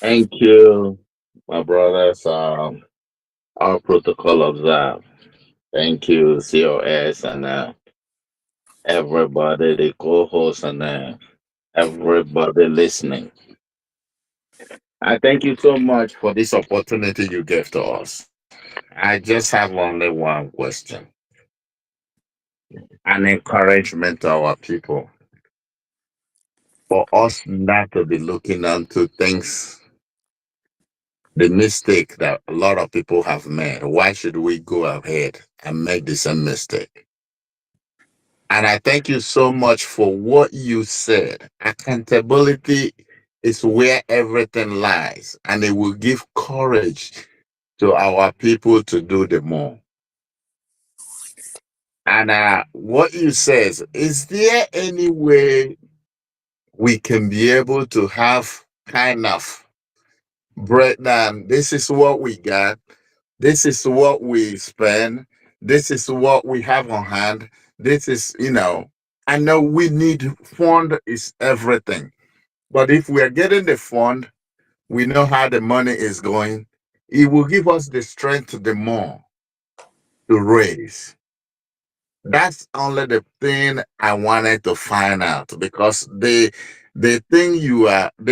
Thank you, my brothers. Our protocol observed. Thank you, COS, and everybody, the co-host, and everybody listening. I thank you so much for this opportunity you gave to us. I just have only one question, an encouragement to our people for us not to be looking into things, the mistake that a lot of people have made. Why should we go ahead and make the same mistake. And I thank you so much for what you said. Accountability is where everything lies, and it will give courage to our people to do the more. And what you says, is there any way we can be able to have kind of breakdown? This is what we got. This is what we spend. This is what we have on hand. This is, I know we need fund is everything. But if we are getting the fund, we know how the money is going. It will give us the strength the more to raise. That's only the thing I wanted to find out, because the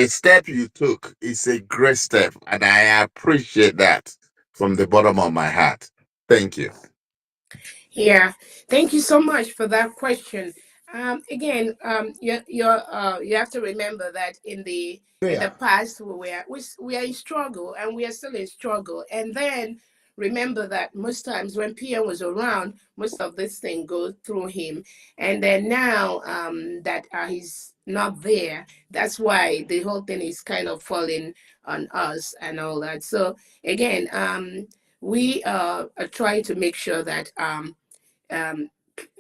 step you took is a great step, and I appreciate that from the bottom of my heart. Thank you. Yeah, thank you so much for that question. Again, you have to remember that in the past we are in struggle, and we are still in struggle. And then remember that most times when PM was around, most of this thing goes through him. And then now that he's not there, that's why the whole thing is kind of falling on us and all that. So again, we are trying to make sure that um,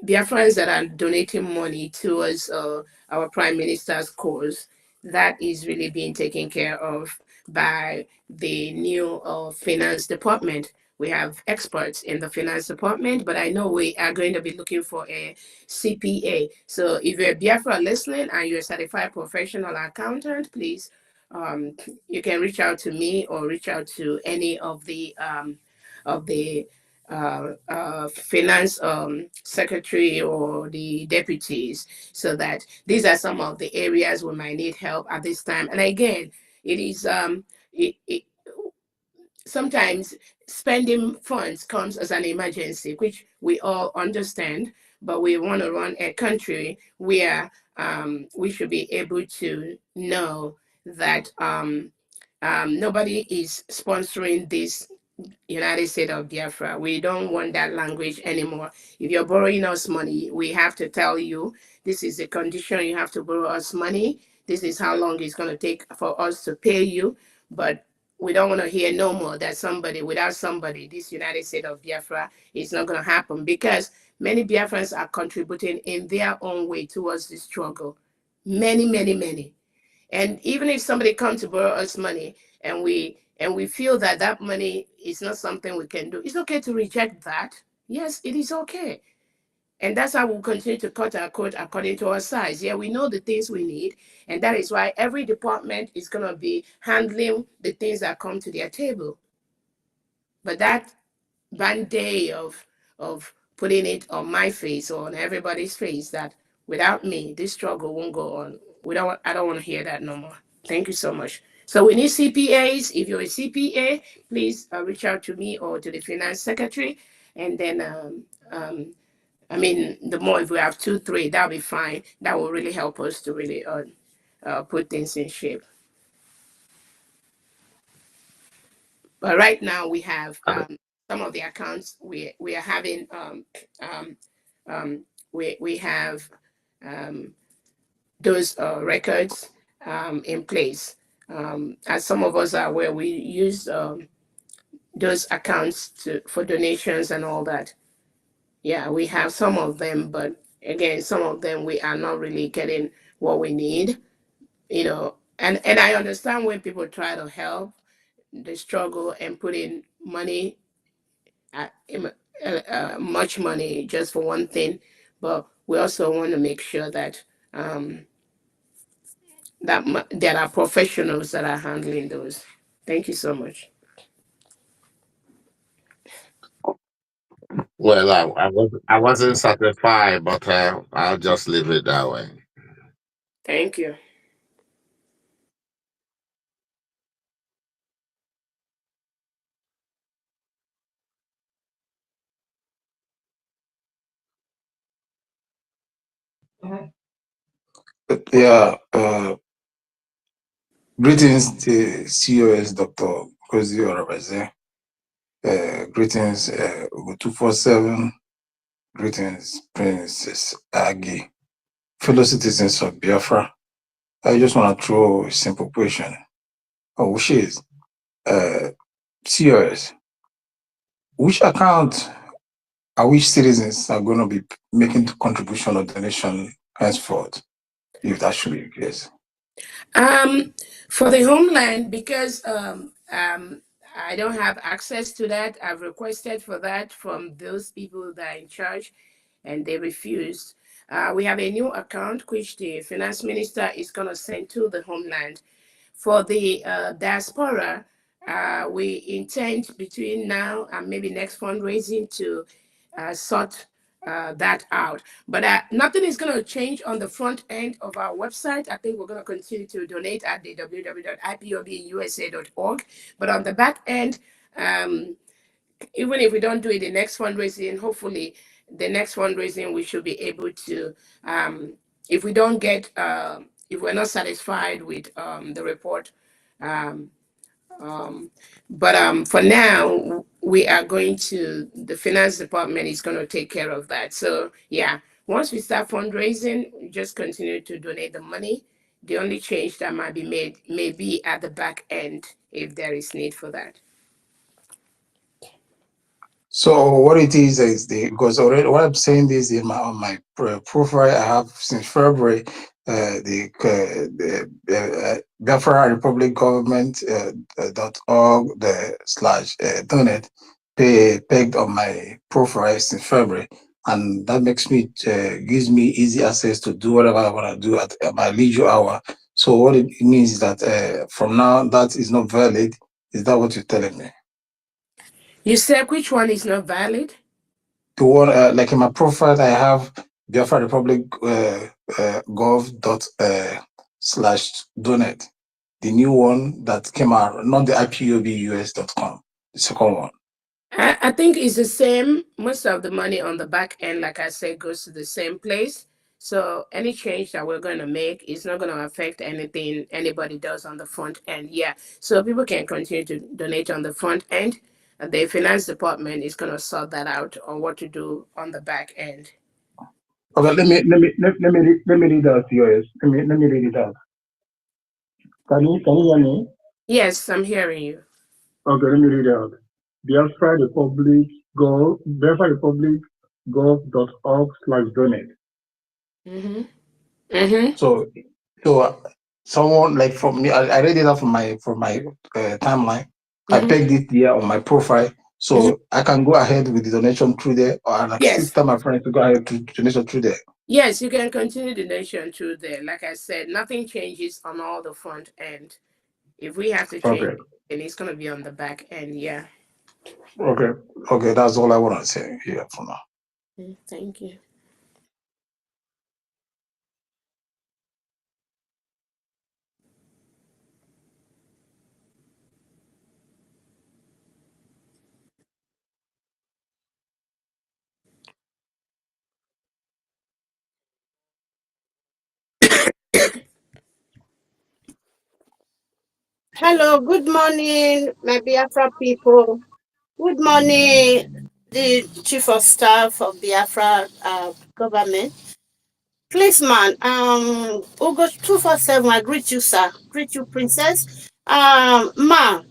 Biafrans that are donating money towards our Prime Minister's cause, that is really being taken care of by the new finance department. We have experts in the finance department, but I know we are going to be looking for a CPA. So if you're a Biafra listening and you're a certified professional accountant, please, um, you can reach out to me or reach out to any of the finance secretary or the deputies, so that these are some of the areas we might need help at this time. And again, it is it sometimes spending funds comes as an emergency, which we all understand, but we want to run a country where we should be able to know that nobody is sponsoring this United States of Biafra. We don't want that language anymore. If you're borrowing us money, we have to tell you this is the condition you have to borrow us money. This is how long it's going to take for us to pay you. But we don't want to hear no more that somebody, without somebody, this United States of Biafra is not going to happen, because many Biafrans are contributing in their own way towards the struggle. Many, many, many. And even if somebody comes to borrow us money, and we feel that that money is not something we can do, it's okay to reject that. Yes, it is okay. And that's how we'll continue to cut our coat according to our size. Yeah, we know the things we need. And that is why every department is going to be handling the things that come to their table. But that band-aid of putting it on my face or on everybody's face, that without me this struggle won't go on, I don't want to hear that no more. Thank you so much. So we need CPAs. If you're a CPA, please reach out to me or to the finance secretary. And then I mean, the more, if we have two, three, that'll be fine. That will really help us to really put things in shape. But right now we have some of the accounts we are having um, we have those records in place. As some of us are aware, we use those accounts for donations and all that. Yeah, we have some of them, but again, some of them we are not really getting what we need. And I understand when people try to help the struggle and put in money, uh, much money just for one thing, but we also want to make sure that um, there are professionals that are handling those. Thank you so much. Well, I wasn't satisfied, but I'll just leave it that way. Thank you. Yeah, greetings to COS Dr. Kozi Orabaze. Greetings, 247. Greetings, Princess Aggie. Fellow citizens of Biafra, I just want to throw a simple question. Oh, which is COS. Which account are which citizens are going to be making contribution or donation henceforth, if that should be the case? For the homeland, because I don't have access to that, I've requested for that from those people that are in charge, and they refused. We have a new account which the finance minister is going to send to the homeland. For the diaspora, we intend between now and maybe next fundraising to sort that out. But nothing is going to change on the front end of our website. I think we're going to continue to donate at the www.ipobusa.org. But on the back end, even if we don't do it the next fundraising, hopefully the next fundraising we should be able to, if we don't get, if we're not satisfied with the report, um, um, but for now, we are going to, the finance department is going to take care of that. So, yeah, once we start fundraising, we just continue to donate the money. The only change that might be made may be at the back end if there is need for that. So what it is the because already what I'm saying this in my on my profile I have since February the Biafra Republic Government .org the slash donate pegged on my profile since February, and that makes me gives me easy access to do whatever I want to do at my leisure hour. So what it means is that from now that is not valid. Is that what you're telling me? You said which one is not valid? The one like in my profile I have Biafra Republic gov dot slash donate, the new one that came out, not the IPOBUS.com, the second one. I think it's the same. Most of the money on the back end, like I said, goes to the same place. So any change that we're going to make is not going to affect anything anybody does on the front end. Yeah. So people can continue to donate on the front end. The finance department is going to sort that out on what to do on the back end. Okay, let me read out yours. Let me read it out. Can you hear me? Yes, I'm hearing you. Okay, let me read it out. Biafra Republic gov.org slash donate. Mm-hmm. Mm-hmm. So someone like from me, I read it out from my timeline. I Mm-hmm. pegged it there on my profile, so Mm-hmm. I can go ahead with the donation through there, or like Yes. tell my friends to go ahead to donation through there. Yes, you can continue donation through there. Like I said, nothing changes on all the front end. If we have to change, Okay, then it's going to be on the back end. Yeah. okay. That's all I want to say here for now. Thank you. Hello, good morning, my Biafra people. Good morning, the Chief of Staff of Biafra government. Please, man, Ugo 247, I greet you, sir. Greet you, princess. Ma,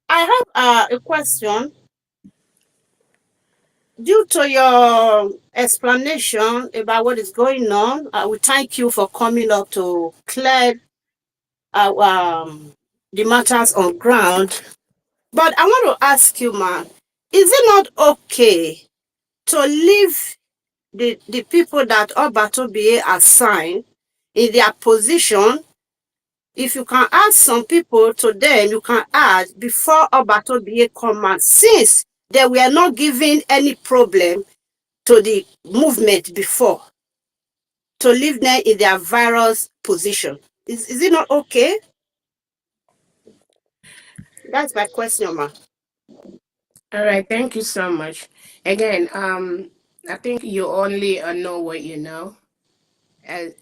I have a question. Due to your explanation about what is going on, we thank you for coming up to clear the matters on ground. But I want to ask you, man, is it not okay to leave the people that Obatobiye assigned in their position? If you can add some people to them, you can add before Obatobiye command, since they were not giving any problem to the movement before, to leave them in their virus position. Is it not okay? That's my question, ma. All right. Thank you so much. Again, I think you only know what you know. As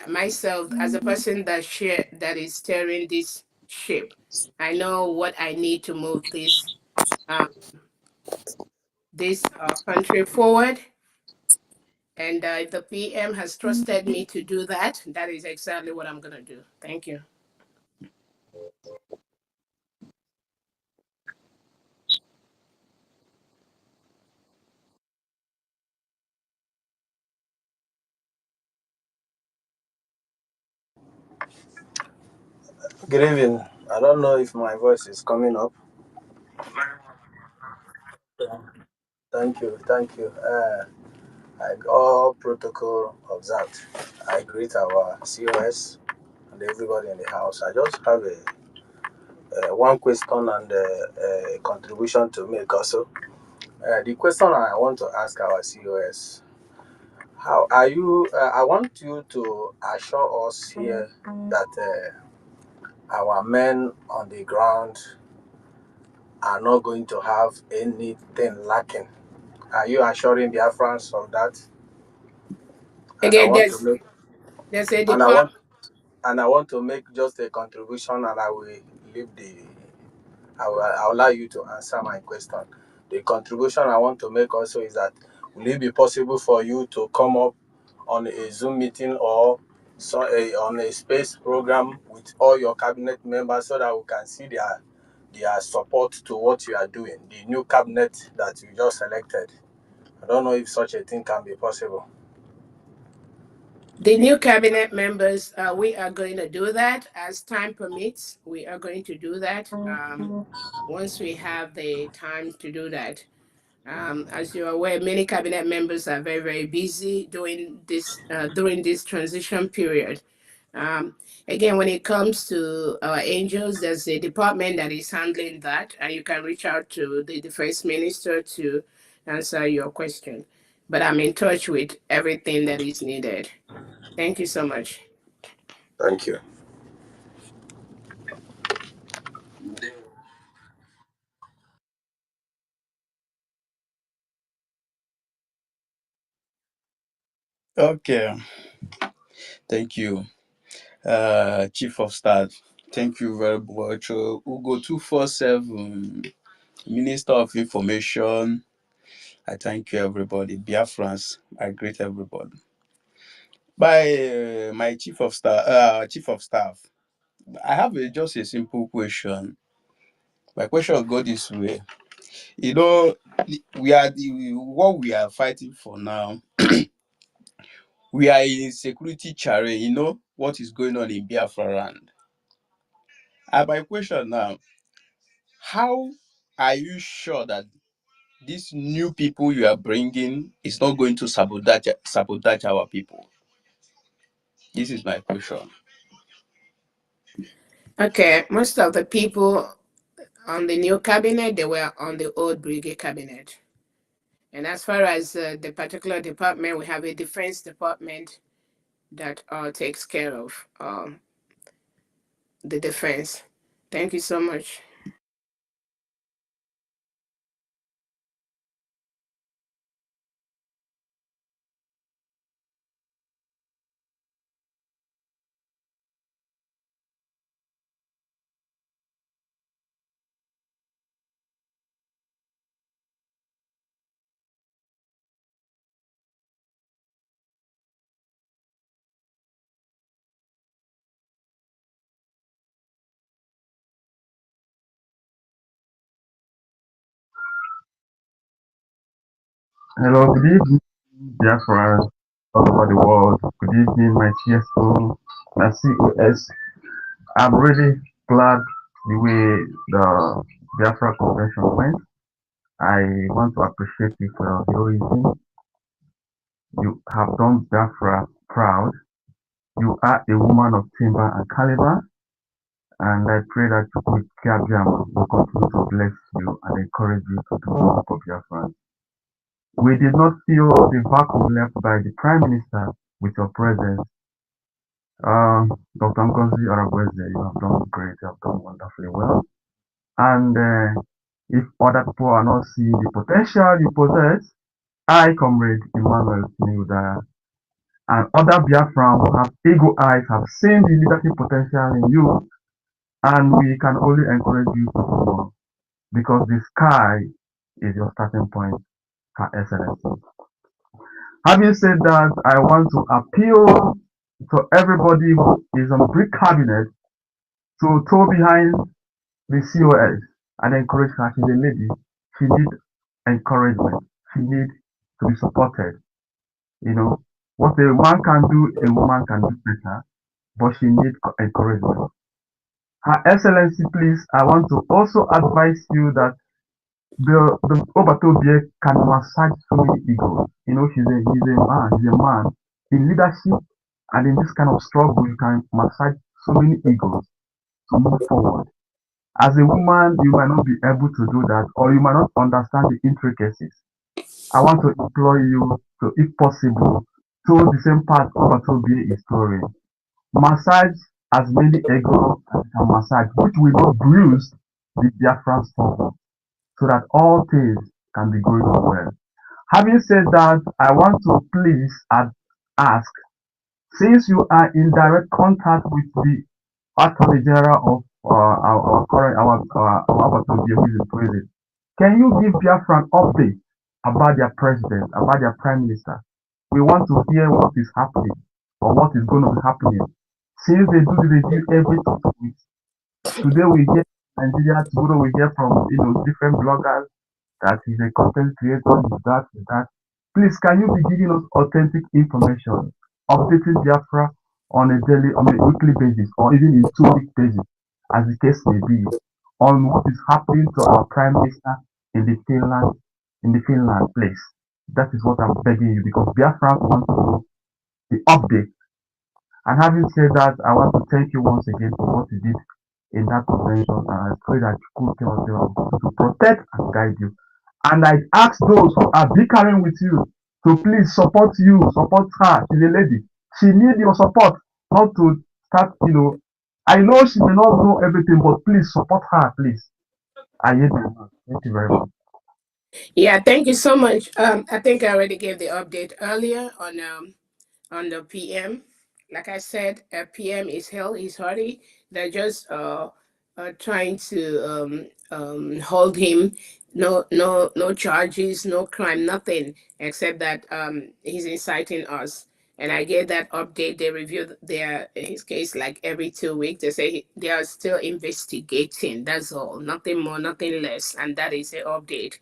myself, as a person that is steering this ship, I know what I need to move this um, this country forward. And if the PM has trusted me to do that, that is exactly what I'm going to do. Thank you. Good evening. I don't know if my voice is coming up. Thank you, thank you. All protocol observed. I greet our COS and everybody in the house. I just have a one question and a contribution to make also. The question I want to ask our COS: how are you? I want you to assure us here that our men on the ground are not going to have anything lacking. Are you assuring Biafrans of that? And I Again, want to make there's a and I depart. want and I want to make just a contribution, and I will leave the. I will allow you to answer my question. The contribution I want to make also is that will it be possible for you to come up on a Zoom meeting or on a space program with all your cabinet members so that we can see their support to what you are doing, the new cabinet that you just selected. I don't know if such a thing can be possible. The new cabinet members, we are going to do that as time permits. We are going to do that once we have the time to do that. As you're aware, many cabinet members are very, very busy doing this during this transition period. Um, Again, when it comes to our angels, there's a department that is handling that, and you can reach out to the First Minister to answer your question. But I'm in touch with everything that is needed. Thank you so much. Thank you. Okay, thank you, Chief of Staff. Thank you very much. Ugo 247, Minister of Information. I thank you, everybody. Biafrans, I greet everybody. By my Chief of Staff, I have just a simple question. My question will go this way. You know, what we are fighting for now. We are in security challenge. You know what is going on in Biafra land. And my question now: how are you sure that these new people you are bringing is not going to sabotage our people? This is my question. Okay, most of the people on the new cabinet, they were on the old brigade cabinet. And as far as the particular department, we have a defense department that takes care of the defense. Thank you so much. Hello, good evening, Biafra, all over the world. Good evening, my TSO, my COS. I'm really glad the way the Biafra convention went. I want to appreciate you for your heroism. You have done Biafra proud. You are a woman of timber and caliber, and I pray that Kiabiama will continue to bless you and encourage you to do more for Biafra. We did not feel the vacuum left by the Prime Minister with your presence. Dr. Ngozi Arabweze, you have done great, you have done wonderfully well. And if other people are not seeing the potential you possess, I, Comrade Emmanuel Tinuda, and other Biafrans who have ego eyes have seen the leadership potential in you, and we can only encourage you to do more. because the sky is your starting point, Her Excellency. Having said that, I want to appeal to everybody who is on brick cabinet to toe behind the COS and encourage her. She's a lady. She needs encouragement. She needs to be supported. You know, what a man can do, a woman can do better, but she needs encouragement. Her Excellency, please, I want to also advise you that the Obatobie can massage so many egos. You know, he's a man in leadership, and in this kind of struggle, you can massage so many egos to move forward. As a woman, you might not be able to do that, or you might not understand the intricacies. I want to implore you to, if possible, to the same path Obatobie is touring. Massage as many egos as you can massage, which will not bruise the Biafran struggle, so that all things can be going on well. Having said that, I want to please ask, since you are in direct contact with the Attorney General of our current our who is in prison, can you give Biafra an update about their president, about their prime minister? We want to hear what is happening or what is going to be happening. Since they do the review every 2 weeks, today we hear Nigeria, tomorrow we hear from different bloggers that he's a content creator, he's that. Please, can you be giving us authentic information, updating Biafra on a daily, on a weekly basis, or even in 2 week basis, as the case may be, on what is happening to our Prime Minister in the Finland place? That is what I'm begging you, because Biafra wants to know the update. And having said that, I want to thank you once again for what you did in that convention. And I pray that you could tell us to protect and guide you. And I ask those who are bickering with you to please support you, support her. She's a lady. She needs your support, not to start. I know she may not know everything, but please support her, please. I need you. Thank you very much. Yeah, thank you so much. I think I already gave the update earlier on the PM. Like I said, PM is hell, is hardy. They're just trying to hold him. No charges, no crime, nothing except that he's inciting us. And I get that update. They review his case like every 2 weeks. They say they are still investigating. That's all. Nothing more, nothing less. And that is the update.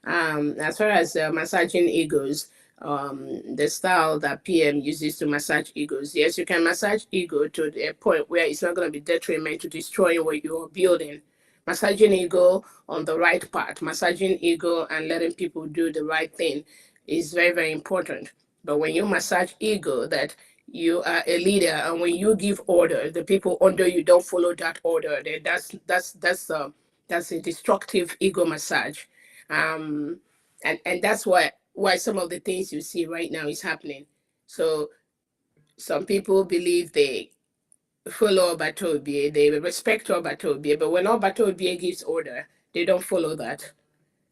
As far as massaging egos, the style that PM uses to massage egos, yes, you can massage ego to the point where it's not going to be detriment to destroying what you're building. Massaging ego on the right part, massaging ego and letting people do the right thing is very, very important. But when you massage ego, that you are a leader, and when you give order, the people under you don't follow that order, then that's a destructive ego massage. Um, and that's why some of the things you see right now is happening. So some people believe they follow Obatobie, they respect Obatobie, but when Obatobie gives order, they don't follow that.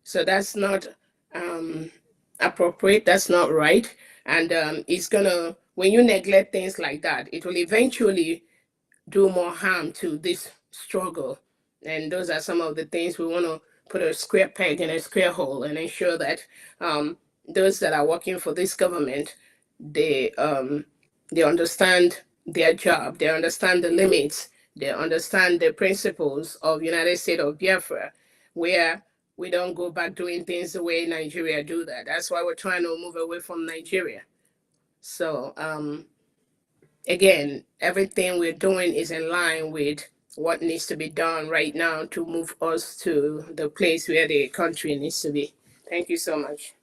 So that's not um, appropriate. That's not right, and it's gonna when you neglect things like that, it will eventually do more harm to this struggle. And those are some of the things we want to put a square peg in a square hole and ensure that those that are working for this government, they understand their job, they understand the limits, they understand the principles of United States of Biafra, where we don't go back doing things the way Nigeria do that. That's why we're trying to move away from Nigeria. So again, everything we're doing is in line with what needs to be done right now to move us to the place where the country needs to be. Thank you so much.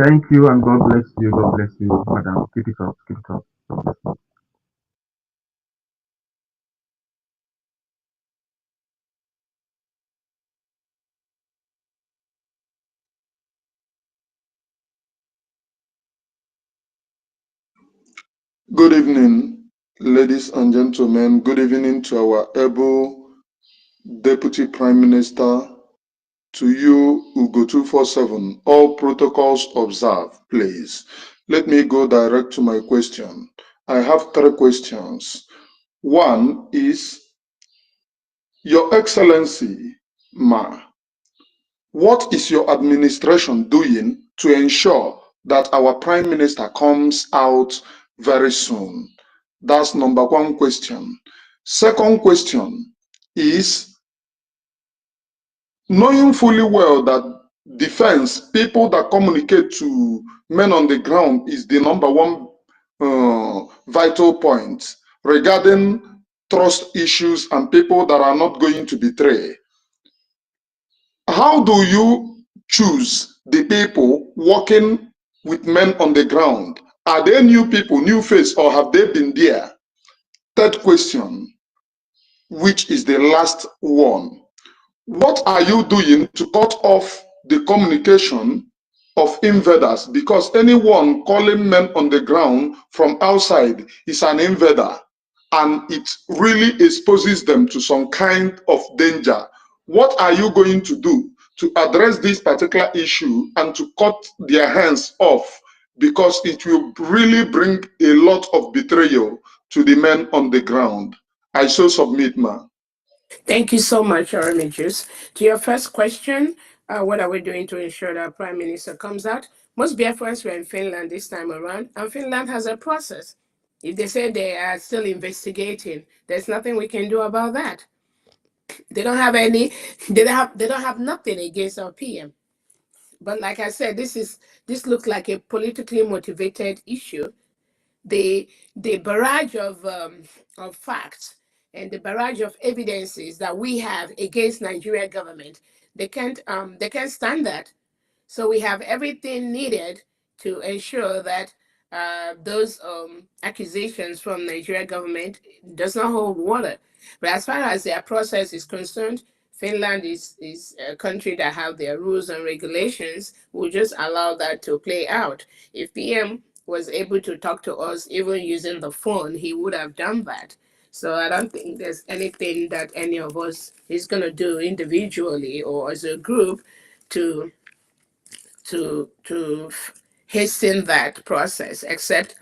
Thank you, and God bless you. God bless you, madam. Keep it up. Keep it up. God bless you. Good evening, ladies and gentlemen. Good evening to our able Deputy Prime Minister, to you, Ugo 247. All protocols observed, please. Let me go direct to my question. I have 3 questions. One is, Your Excellency, Ma, what is your administration doing to ensure that our Prime Minister comes out very soon? That's number one question. Second question is, knowing fully well that defense, people that communicate to men on the ground is the number one vital point regarding trust issues and people that are not going to betray. How do you choose the people working with men on the ground? Are they new people, new face, or have they been there? Third question, which is the last one. What are you doing to cut off the communication of invaders? Because anyone calling men on the ground from outside is an invader, and it really exposes them to some kind of danger. What are you going to do to address this particular issue and to cut their hands off? Because it will really bring a lot of betrayal to the men on the ground. I so submit, ma. Thank you so much, Remigius. To your first question, what are we doing to ensure that Prime Minister comes out? Most Biafrans were in Finland this time around, and Finland has a process. If they say they are still investigating, there's nothing we can do about that. They don't have any. They don't have nothing against our PM. But like I said, this looks like a politically motivated issue. The barrage of facts and the barrage of evidences that we have against Nigeria government, they can't stand that. So we have everything needed to ensure that those accusations from Nigeria government does not hold water. But as far as their process is concerned, Finland is a country that have their rules and regulations. We'll just allow that to play out. If PM was able to talk to us even using the phone, he would have done that. So I don't think there's anything that any of us is going to do individually or as a group to to hasten that process, except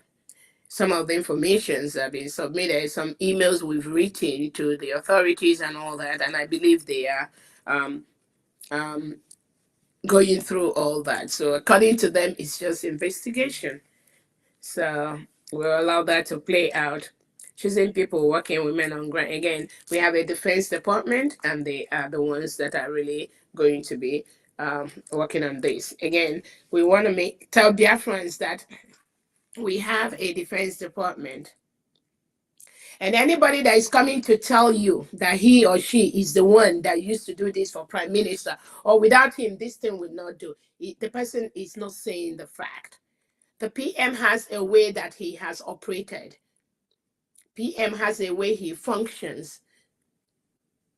some of the informations that have been submitted, some emails we've written to the authorities and all that, and I believe they are um, um, going through all that. So according to them, it's just investigation. So we'll allow that to play out. Choosing people working with men on ground. Again, we have a defense department, and they are the ones that are really going to be working on this. Again, we want to tell Biafrans that we have a defense department. And anybody that is coming to tell you that he or she is the one that used to do this for prime minister, or without him, this thing would not do, the person is not saying the fact. The PM has a way that he has operated. PM has a way he functions.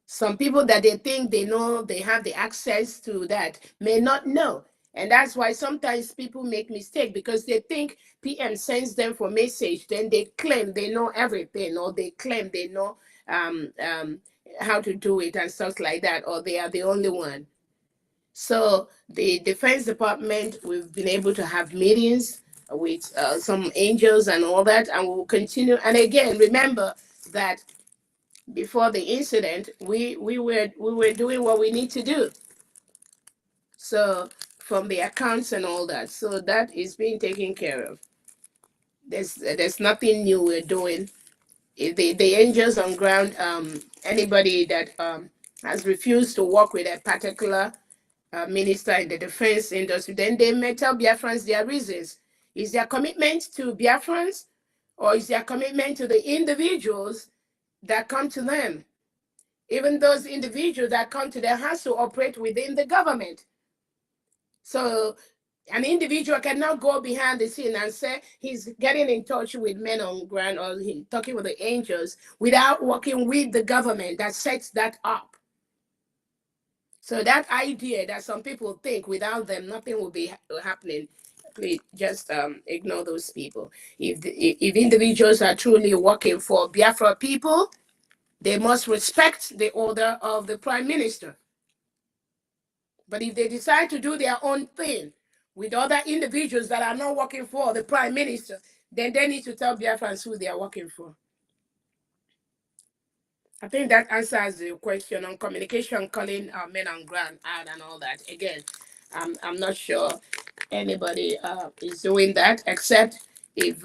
Some people that they think they know, they have the access to that, may not know. And that's why sometimes people make mistake, because they think PM sends them for message, then they claim they know everything, or they claim they know um, um, how to do it and stuff like that, or they are the only one. So the Defense Department, we've been able to have meetings with some angels and all that, and we'll continue. And again, remember that before the incident, we were doing what we need to do. So from the accounts and all that, so that is being taken care of. There's nothing new we're doing. If the angels on ground, anybody that has refused to work with a particular minister in the defense industry, then they may tell Biafrans their reasons. Is their commitment to Biafrans, or is their commitment to the individuals that come to them? Even those individuals that come to them has to operate within the government. So an individual cannot go behind the scene and say he's getting in touch with men on ground, or he talking with the angels, without working with the government that sets that up. So that idea that some people think without them nothing will be happening, please just ignore those people. If individuals are truly working for Biafra people, they must respect the order of the prime minister. But if they decide to do their own thing with other individuals that are not working for the prime minister, then they need to tell Biafrans who they are working for. I think that answers the question on communication, calling men on ground out and all that. Again, I'm not sure anybody is doing that except if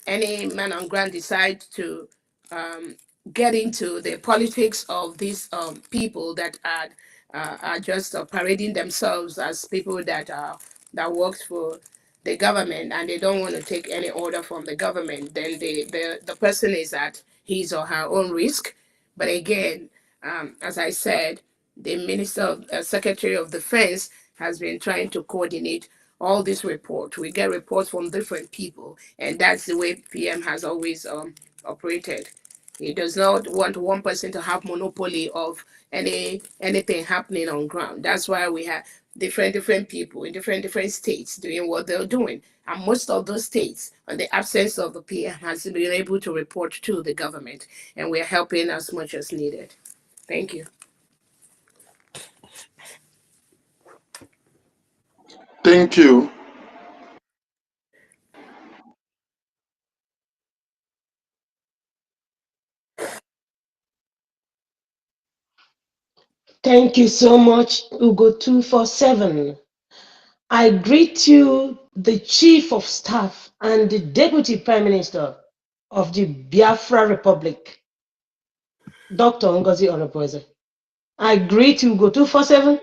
any man on ground decides to um, get into the politics of these people that are just parading themselves as people that works for the government and they don't want to take any order from the government. Then the person is at his or her own risk. But again, as I said, the Minister of Secretary of Defense has been trying to coordinate all these reports. We get reports from different people, and that's the way PM has always operated. He does not want one person to have monopoly of anything happening on ground. That's why we have different people in different states doing what they're doing. And most of those states, in the absence of the PM, has been able to report to the government, and we're helping as much as needed. Thank you. Thank you. Thank you so much, Ugo247. I greet you, the Chief of Staff and the Deputy Prime Minister of the Biafra Republic, Dr. Ngozi Onopoeze. I greet you, Ugo247,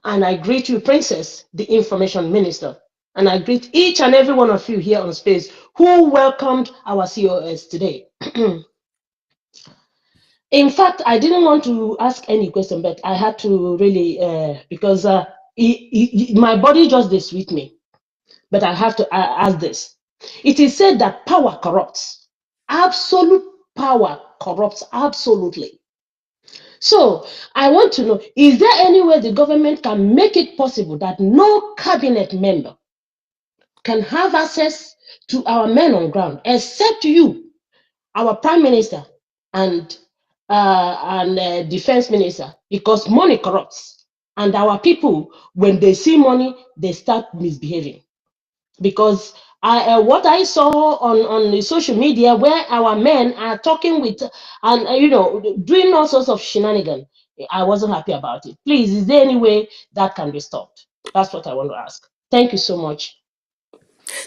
and I greet you, Princess, the Information Minister. And I greet each and every one of you here on space who welcomed our COS today. In fact, I didn't want to ask any question, but I had to really, because my body just this with me, but I have to ask this. It is said that power corrupts. Absolute power corrupts absolutely. So I want to know, is there any way the government can make it possible that no cabinet member can have access to our men on ground except you, our prime minister, and defense minister, because money corrupts, and our people, when they see money, they start misbehaving. Because what I saw on the social media, where our men are talking with and doing all sorts of shenanigans, I wasn't happy about it. Please, is there any way that can be stopped? That's what I want to ask. Thank you so much,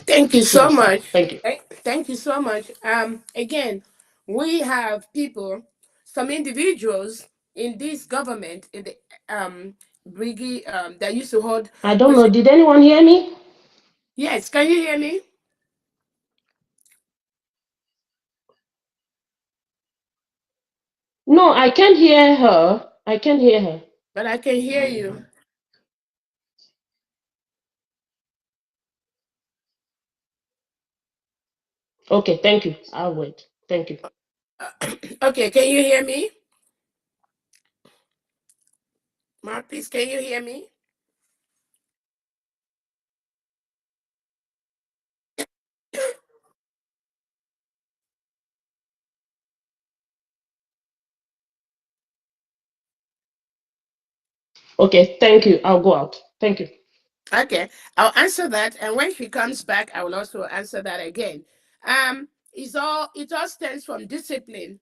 Thank you Chief so of Staff. much. Thank you. Thank you so much. Again, we have people, some individuals in this government, in the brigade that used to hold. I don't know. Did anyone hear me? Yes, can you hear me? No, I can't hear her. I can't hear her. But I can hear you. Okay, thank you. I'll wait. Thank you. Okay, can you hear me? Marcus, can you hear me? Okay, thank you. I'll go out. Thank you. Okay, I'll answer that, and when she comes back, I will also answer that again. It all stems from discipline.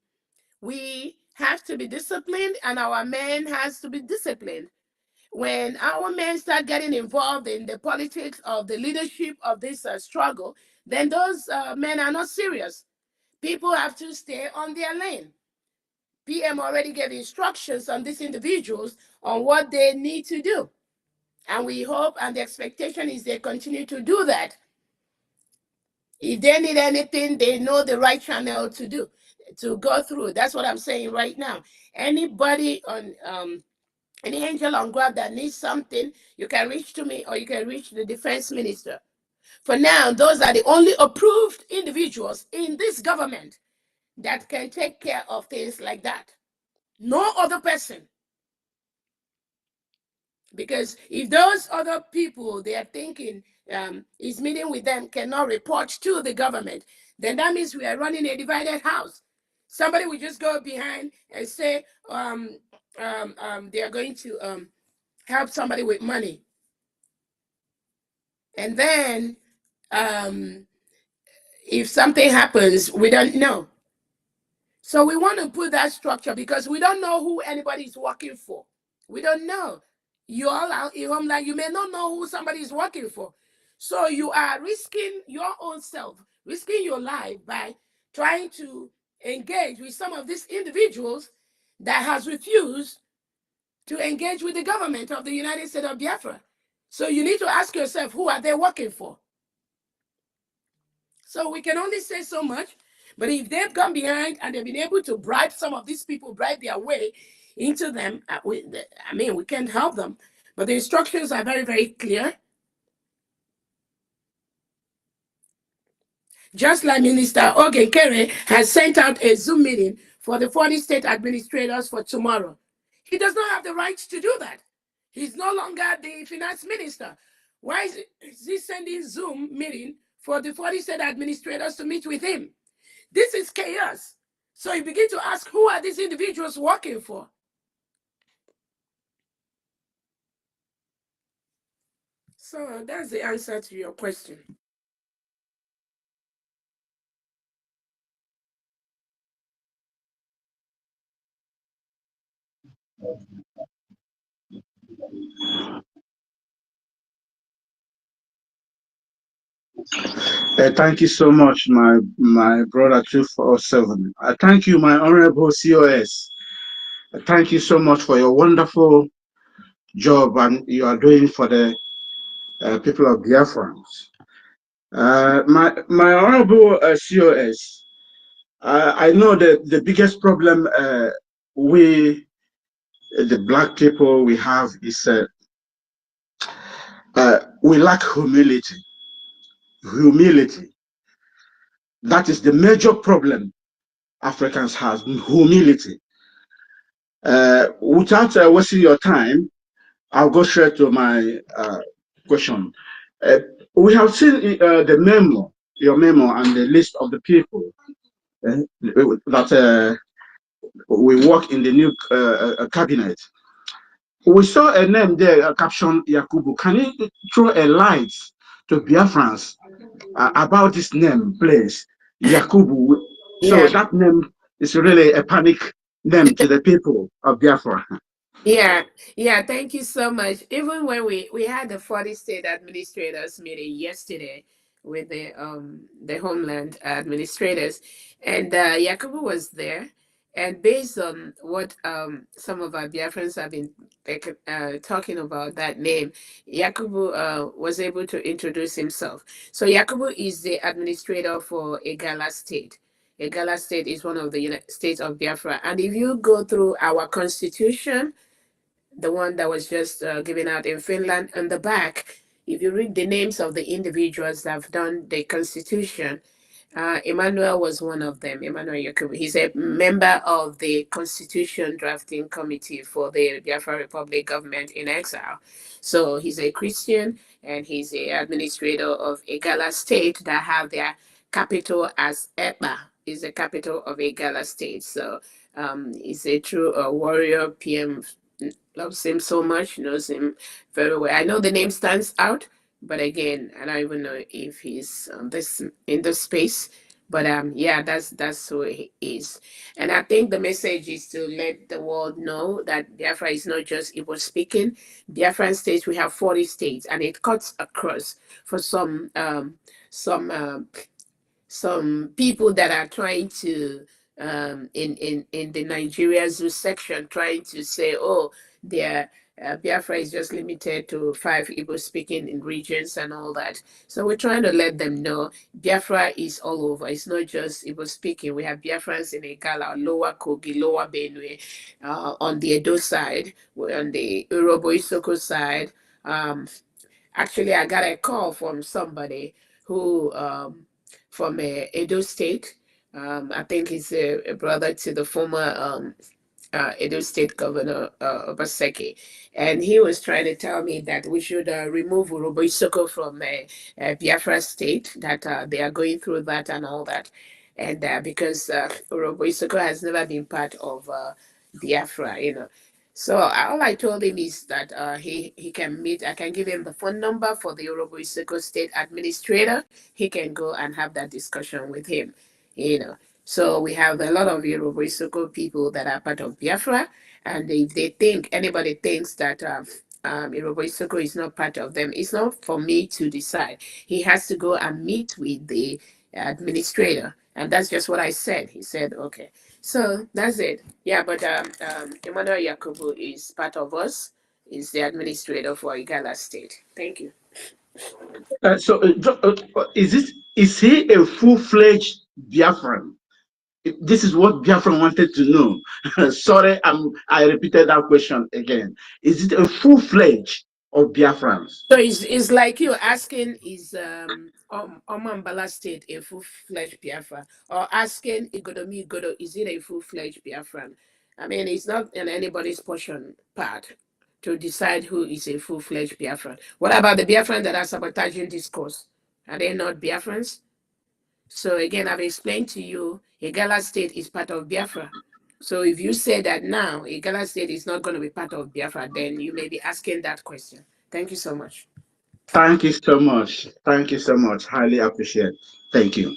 We have to be disciplined, and our men has to be disciplined. When our men start getting involved in the politics of the leadership of this struggle, then those men are not serious. People have to stay on their lane. PM already gave instructions on these individuals on what they need to do. And we hope and the expectation is they continue to do that. If they need anything, they know the right channel to do, to go through. That's what I'm saying right now. Anybody on any angel on ground that needs something, you can reach to me or you can reach the defense minister. For now, those are the only approved individuals in this government that can take care of things like that. No other person. Because if those other people they are thinking is meeting with them cannot report to the government, then that means we are running a divided house. Somebody will just go behind and say they are going to help somebody with money. And then if something happens, we don't know. So we want to put that structure because we don't know who anybody's working for. We don't know. You all are in homeland, you may not know who somebody is working for. So you are risking your own self, risking your life by trying to engage with some of these individuals that has refused to engage with the government of the United States of Biafra. So you need to ask yourself, who are they working for? So we can only say so much. But if they've gone behind and they've been able to bribe some of these people, bribe their way into them, we can't help them. But the instructions are very, very clear. Just like Minister Ogenkere has sent out a Zoom meeting for the 40 state administrators for tomorrow. He does not have the right to do that. He's no longer the finance minister. Why is he sending Zoom meeting for the 40 state administrators to meet with him? This is chaos. So you begin to ask, who are these individuals working for? So that's the answer to your question. Thank you so much, my brother 247. I thank you, my honorable COS. Thank you so much for your wonderful job and you are doing for the people of Biafra. My honorable COS, I know that the biggest problem we, the black people, we have is we lack humility. Humility. That is the major problem Africans have, humility. Without wasting your time, I'll go straight to my question. Uh, we have seen the memo, your memo, and the list of the people that we work in the new cabinet. We saw a name there, caption Yakubu. Can you throw a light to Biafrans about this name, please? Yakubu. So Yeah. that name is really a panic name to the people of Biafra. Yeah, thank you so much. Even when we had the 40 state administrators meeting yesterday with the homeland administrators, and Yakubu was there, and based on what some of our Biafrans have been talking about that name, Yakubu was able to introduce himself. So Yakubu is the administrator for Igala State. Igala State is one of the states of Biafra, and if you go through our constitution, the one that was just given out in Finland, on the back, if you read the names of the individuals that have done the constitution, Emmanuel was one of them. Emmanuel Yakubu. He's a member of the Constitution Drafting Committee for the Biafra Republic government in exile. So he's a Christian and he's the administrator of Igala State that have their capital as Eba, is the capital of Igala State. So he's a true warrior. PM loves him so much, knows him very well. I know the name stands out, but again, I don't even know if he's this in the space. But yeah, that's who he is, and I think the message is to let the world know that Biafra is not just Igbo speaking. Biafran states, we have 40 states, and it cuts across for some some people that are trying to in the Nigeria Zoo section trying to say, oh, their Biafra is just limited to 5 Igbo speaking in regions and all that. So we're trying to let them know Biafra is all over. It's not just Igbo speaking. We have Biafrans in Igala, Lower Kogi, Lower Benue, on the Edo side, we're on the Urobo Isoko side. Um, Actually, I got a call from somebody who from Edo State. I think he's a brother to the former Edo State Governor Obaseki, and he was trying to tell me that we should remove Urobo Isoko from Biafra State. That they are going through that and all that, and because Urobo Isoko has never been part of Biafra, you know. So all I told him is that he can meet. I can give him the phone number for the Urobo Isoko State Administrator. He can go and have that discussion with him, you know. So we have a lot of Yoruba Isoko people that are part of Biafra, and if they think anybody thinks that Yoruba Isoko is not part of them, it's not for me to decide. He has to go and meet with the administrator, and that's just what I said. He said, "Okay." So that's it. Yeah, but Emmanuel Yakubu is part of us. Is the administrator for Igala State. Thank you. Is he a full-fledged Biafran? This is what Biafran wanted to know. Sorry, I repeated that question again. Is it a full-fledged of Biafrans? So it's like you asking, is Omambala State a full-fledged Biafra, or asking Igodomi Igodo, is it a full-fledged Biafran? I mean, it's not in anybody's portion part to decide who is a full-fledged Biafran. What about the Biafran that are sabotaging this course? Are they not Biafrans? So again, I've explained to you, Igala State is part of Biafra. So if you say that now Igala State is not going to be part of Biafra, then you may be asking that question. Thank you so much. Thank you so much. Thank you so much. Highly appreciate. Thank you.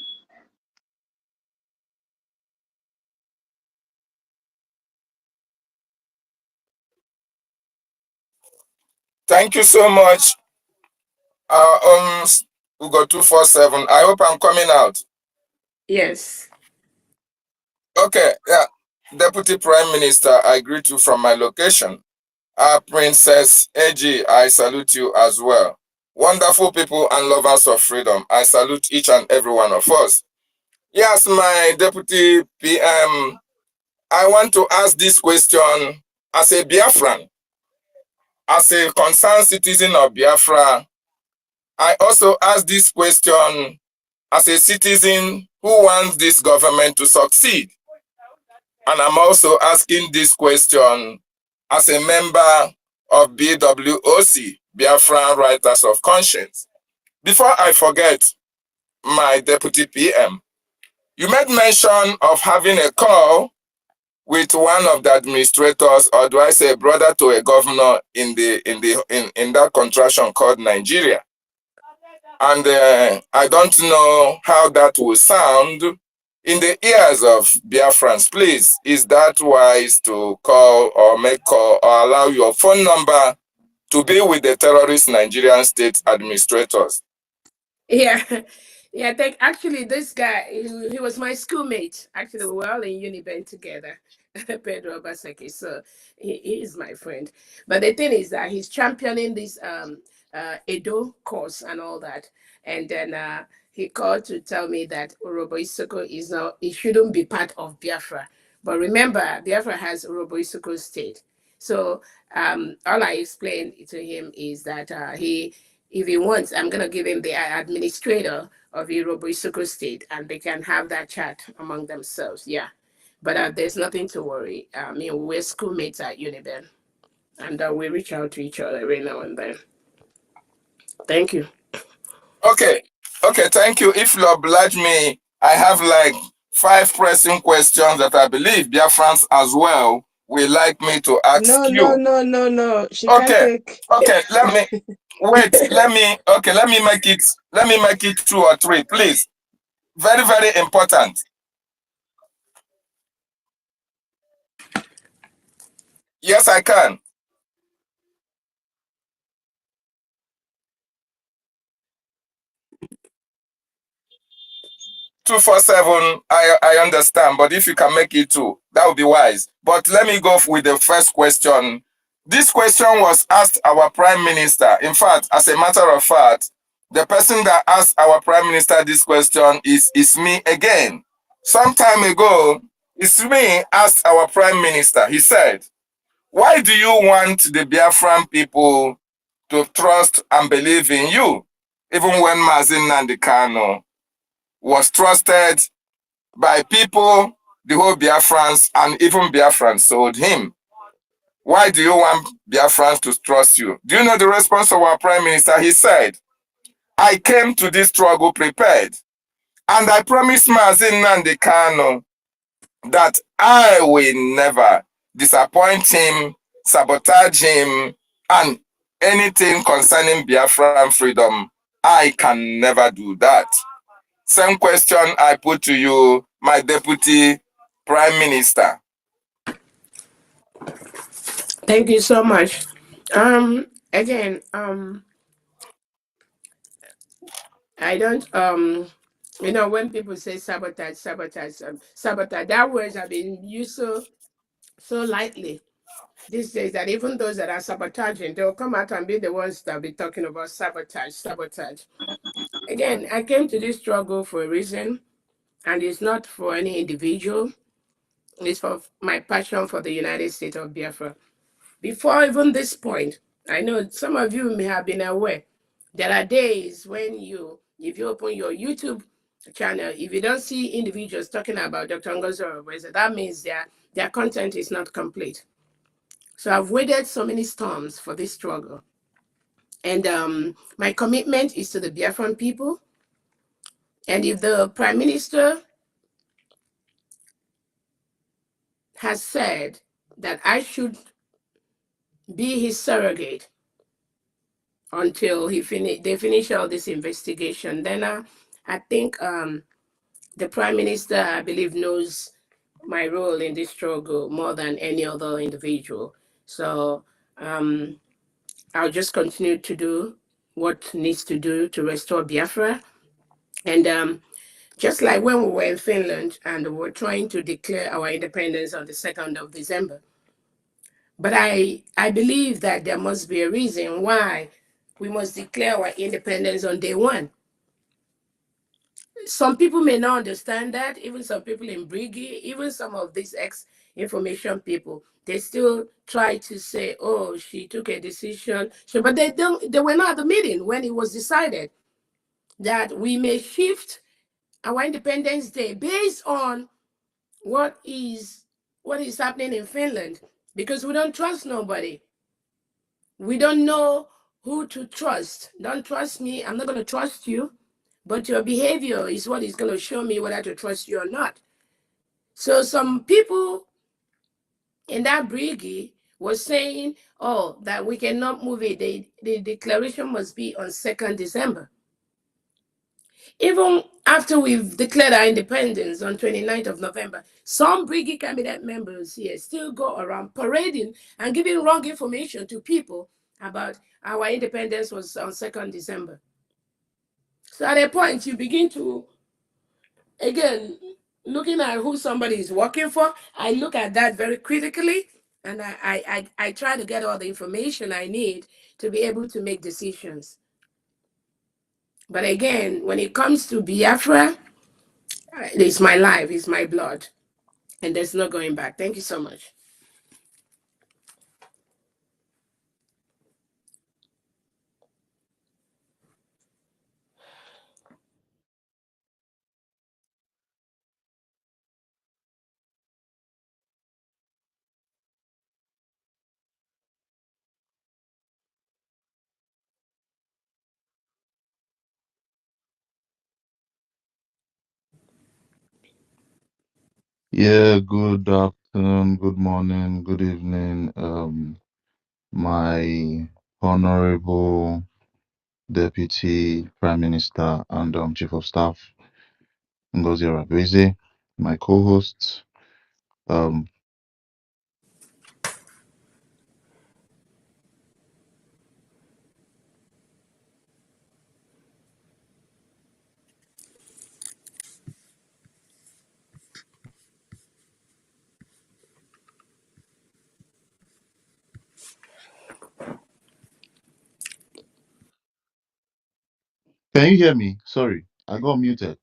Thank you so much. We got 247. I hope I'm coming out. Yes. Okay, yeah. Deputy Prime Minister, I greet you from my location. Princess AG, I salute you as well. Wonderful people and lovers of freedom, I salute each and every one of us. Yes, my Deputy PM, I want to ask this question as a Biafran, as a concerned citizen of Biafra. I also ask this question as a citizen who wants this government to succeed. And I'm also asking this question as a member of BWOC, Biafran Writers of Conscience. Before I forget, my Deputy PM, you made mention of having a call with one of the administrators, or do I say brother to a governor in that contraction called Nigeria. And I don't know how that will sound in the ears of Biafrans. Please, is that wise to call or make call or allow your phone number to be with the terrorist Nigerian state administrators? Yeah. Yeah, actually this guy, he was my schoolmate. Actually, we were all in Uniben together. Pedro Obaseki. So he is my friend. But the thing is that he's championing this Edo course and all that. And then he called to tell me that Orobo Isoko is not, it shouldn't be part of Biafra. But remember, Biafra has Orobo Isoko state. So all I explained to him is that if he wants, I'm going to give him the administrator of Yoruba Isoko State, and they can have that chat among themselves. Yeah. But there's nothing to worry. I mean, we're schoolmates at Uniben, and we reach out to each other every now and then. Thank you. Okay, thank you. If you oblige me, I have like 5 pressing questions that I believe Biafrans as well will like me to ask you. No. She can't Okay, take. let me wait. Let me make it 2 or 3, please. Very, very important. Yes, I can. 247, I understand, but if you can make it 2, that would be wise. But let me go with the first question. This question was asked our Prime Minister. In fact, as a matter of fact, the person that asked our Prime Minister this question is me again. Some time ago, it's me asked our Prime Minister. He said, why do you want the Biafran people to trust and believe in you? Even when Mazin Nandekano was trusted by people, the whole Biafrans, and even Biafrans sold him. Why do you want Biafrans to trust you? Do you know the response of our Prime Minister? He said, I came to this struggle prepared, and I promised Mazin Nandekano that I will never disappoint him, sabotage him, and anything concerning Biafran freedom, I can never do that. Same question I put to you, my deputy prime minister. Thank you so much. Again, I don't when people say sabotage, sabotage, sabotage, that words have been used so lightly these days that even those that are sabotaging, they'll come out and be the ones that be talking about sabotage, sabotage. Again, I came to this struggle for a reason, and it's not for any individual. It's for my passion for the United States of Biafra. Before even this point, I know some of you may have been aware. There are days when if you open your YouTube channel, if you don't see individuals talking about Dr. Ngozo Reza, that means their content is not complete. So I've waded so many storms for this struggle. And my commitment is to the Biafran people. And if the Prime Minister has said that I should be his surrogate until they finish all this investigation, then I think the Prime Minister, I believe, knows my role in this struggle more than any other individual. So I'll just continue to do what needs to do to restore Biafra. And just like when we were in Finland and we were trying to declare our independence on the 2nd of December. But I believe that there must be a reason why we must declare our independence on day one. Some people may not understand that, even some people in Brigi, even some of these ex-information people, they still try to say, oh, she took a decision. But they were not at the meeting when it was decided that we may shift our Independence Day based on what is happening in Finland, because we don't trust nobody. We don't know who to trust. Don't trust me. I'm not going to trust you. But your behavior is what is going to show me whether to trust you or not. So some people in that brigade was saying, oh, that we cannot move it. The declaration must be on 2nd December. Even after we've declared our independence on 29th of November, some brigade cabinet members here still go around parading and giving wrong information to people about our independence was on 2nd December. So at a point, you begin to, again, looking at who somebody is working for, I look at that very critically, and I try to get all the information I need to be able to make decisions. But again, when it comes to Biafra, it's my life, it's my blood, and there's no going back. Thank you so much. Yeah, good afternoon, good morning, good evening. My honorable Deputy Prime Minister and Chief of Staff, Ngozi Orebeze, my co-hosts. Um, can you hear me? Sorry, I got muted.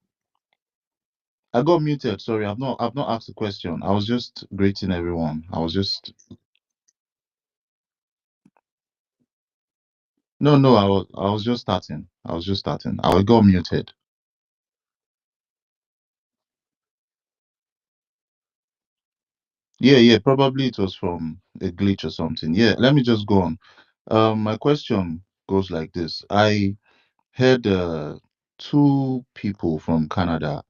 I got muted. Sorry, I've not asked a question. I was just greeting everyone. No, I was just starting. I got muted. Yeah, probably it was from a glitch or something. Yeah, let me just go on. My question goes like this. I heard two people from Canada,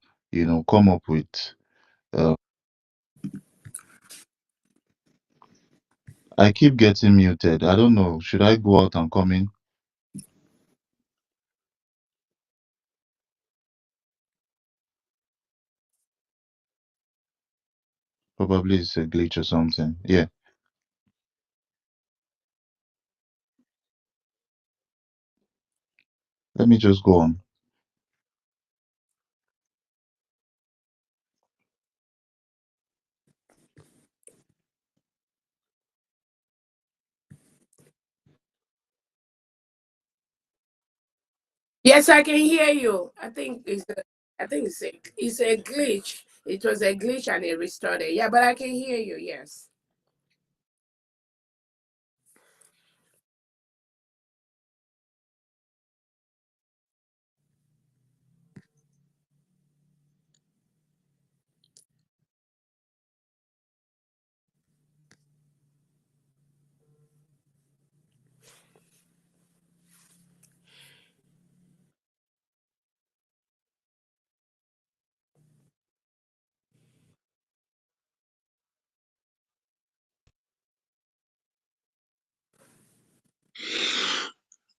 come up with uh, I keep getting muted. I don't know. Should I go out and come in? Probably it's a glitch or something. Yeah. Let me just go on. Yes, I can hear you. I think it's a glitch. It was a glitch and it restored it. Yeah, but I can hear you. Yes.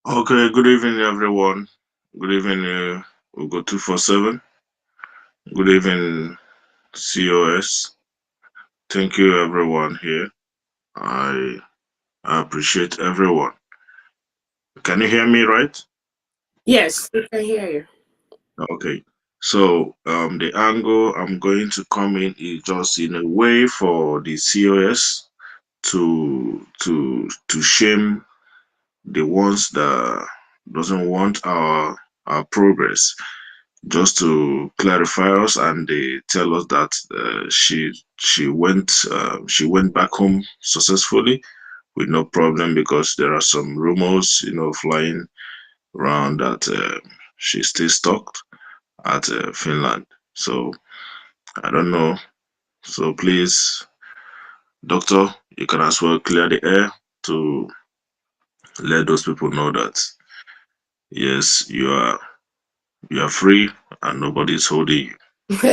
Okay, good evening, everyone. Good evening, Ugo 247. Good evening, COS. Thank you, everyone here. I appreciate everyone. Can you hear me right? Yes, I can hear you. Okay. So, the angle I'm going to come in is just in a way for the COS to shame the ones that doesn't want our progress, just to clarify us, and they tell us that she went back home successfully with no problem, because there are some rumors, flying around that she's still stuck at Finland. So I don't know. So please, doctor, you can as well clear the air to let those people know that yes, you are free and nobody's holding you.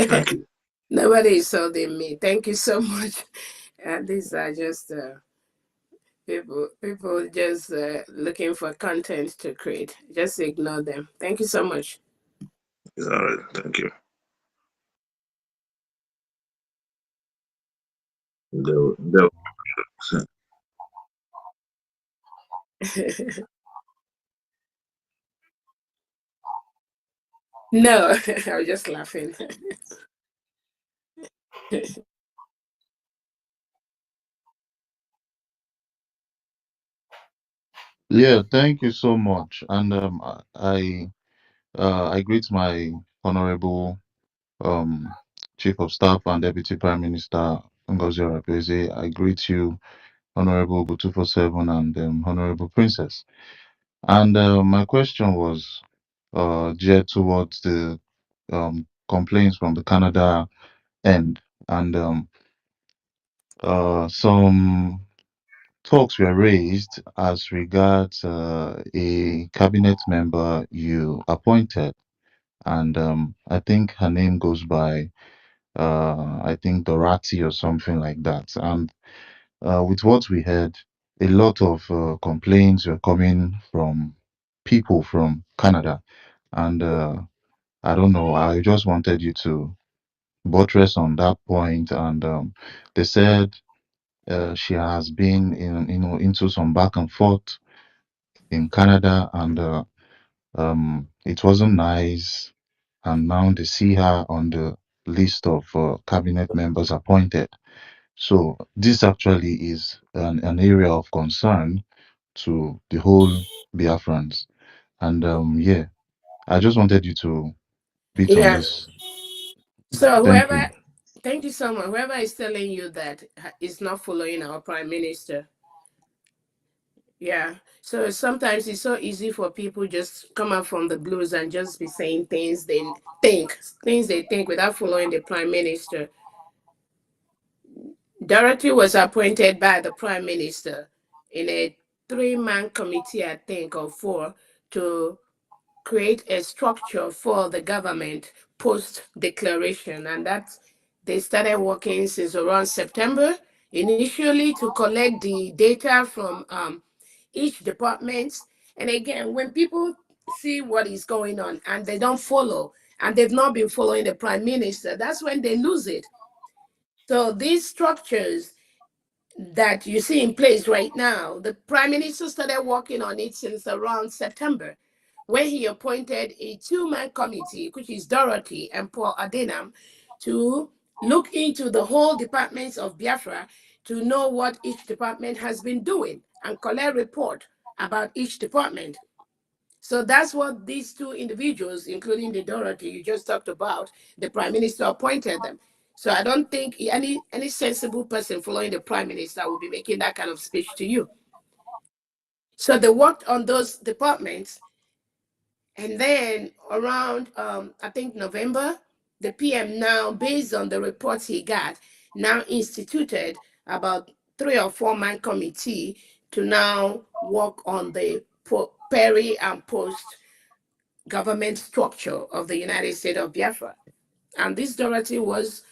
Thank you. Nobody is holding me. Thank you so much. These are just people just looking for content to create. Just ignore them. Thank you so much. It's all right. Thank you. They'll No, I was just laughing. Yeah, thank you so much. And I greet my honorable um Chief of Staff and Deputy Prime Minister Ngozi Orebeze. I greet you, Honorable Ugo 247, and Honorable Princess. And my question was geared towards the complaints from the Canada end, and some talks were raised as regards a cabinet member you appointed, and I think her name goes by I think Dorati or something like that. And with what we heard, a lot of complaints were coming from people from Canada, and I don't know. I just wanted you to buttress on that point, and they said she has been in, into some back and forth in Canada, and it wasn't nice. And now they see her on the list of cabinet members appointed. So this actually is an area of concern to the whole Biafrans. And yeah, I just wanted you to beat on Yeah. this. So Thank you. thank you so much. Whoever is telling you that is not following our prime minister. Yeah. So sometimes it's so easy for people just come up from the blues and just be saying things they think without following the prime minister. Dorothy was appointed by the prime minister in a three-man committee, I think, or four, to create a structure for the government post declaration, and that they started working since around September, initially to collect the data from each department. And again, when people see what is going on and they don't follow, and they've not been following the prime minister, that's when they lose it. So these structures that you see in place right now, the Prime Minister started working on it since around September, when he appointed a two-man committee, which is Dorothy and Paul Adenam, to look into the whole departments of Biafra to know what each department has been doing and collect report about each department. So that's what these two individuals, including the Dorothy you just talked about, the Prime Minister appointed them. So I don't think any sensible person following the Prime Minister will be making that kind of speech to you. So they worked on those departments, and then around I think November, the PM now, based on the reports he got, now instituted about 3 or 4 man committee to now work on the peri and post government structure of the United States of Biafra. And this Dorothy was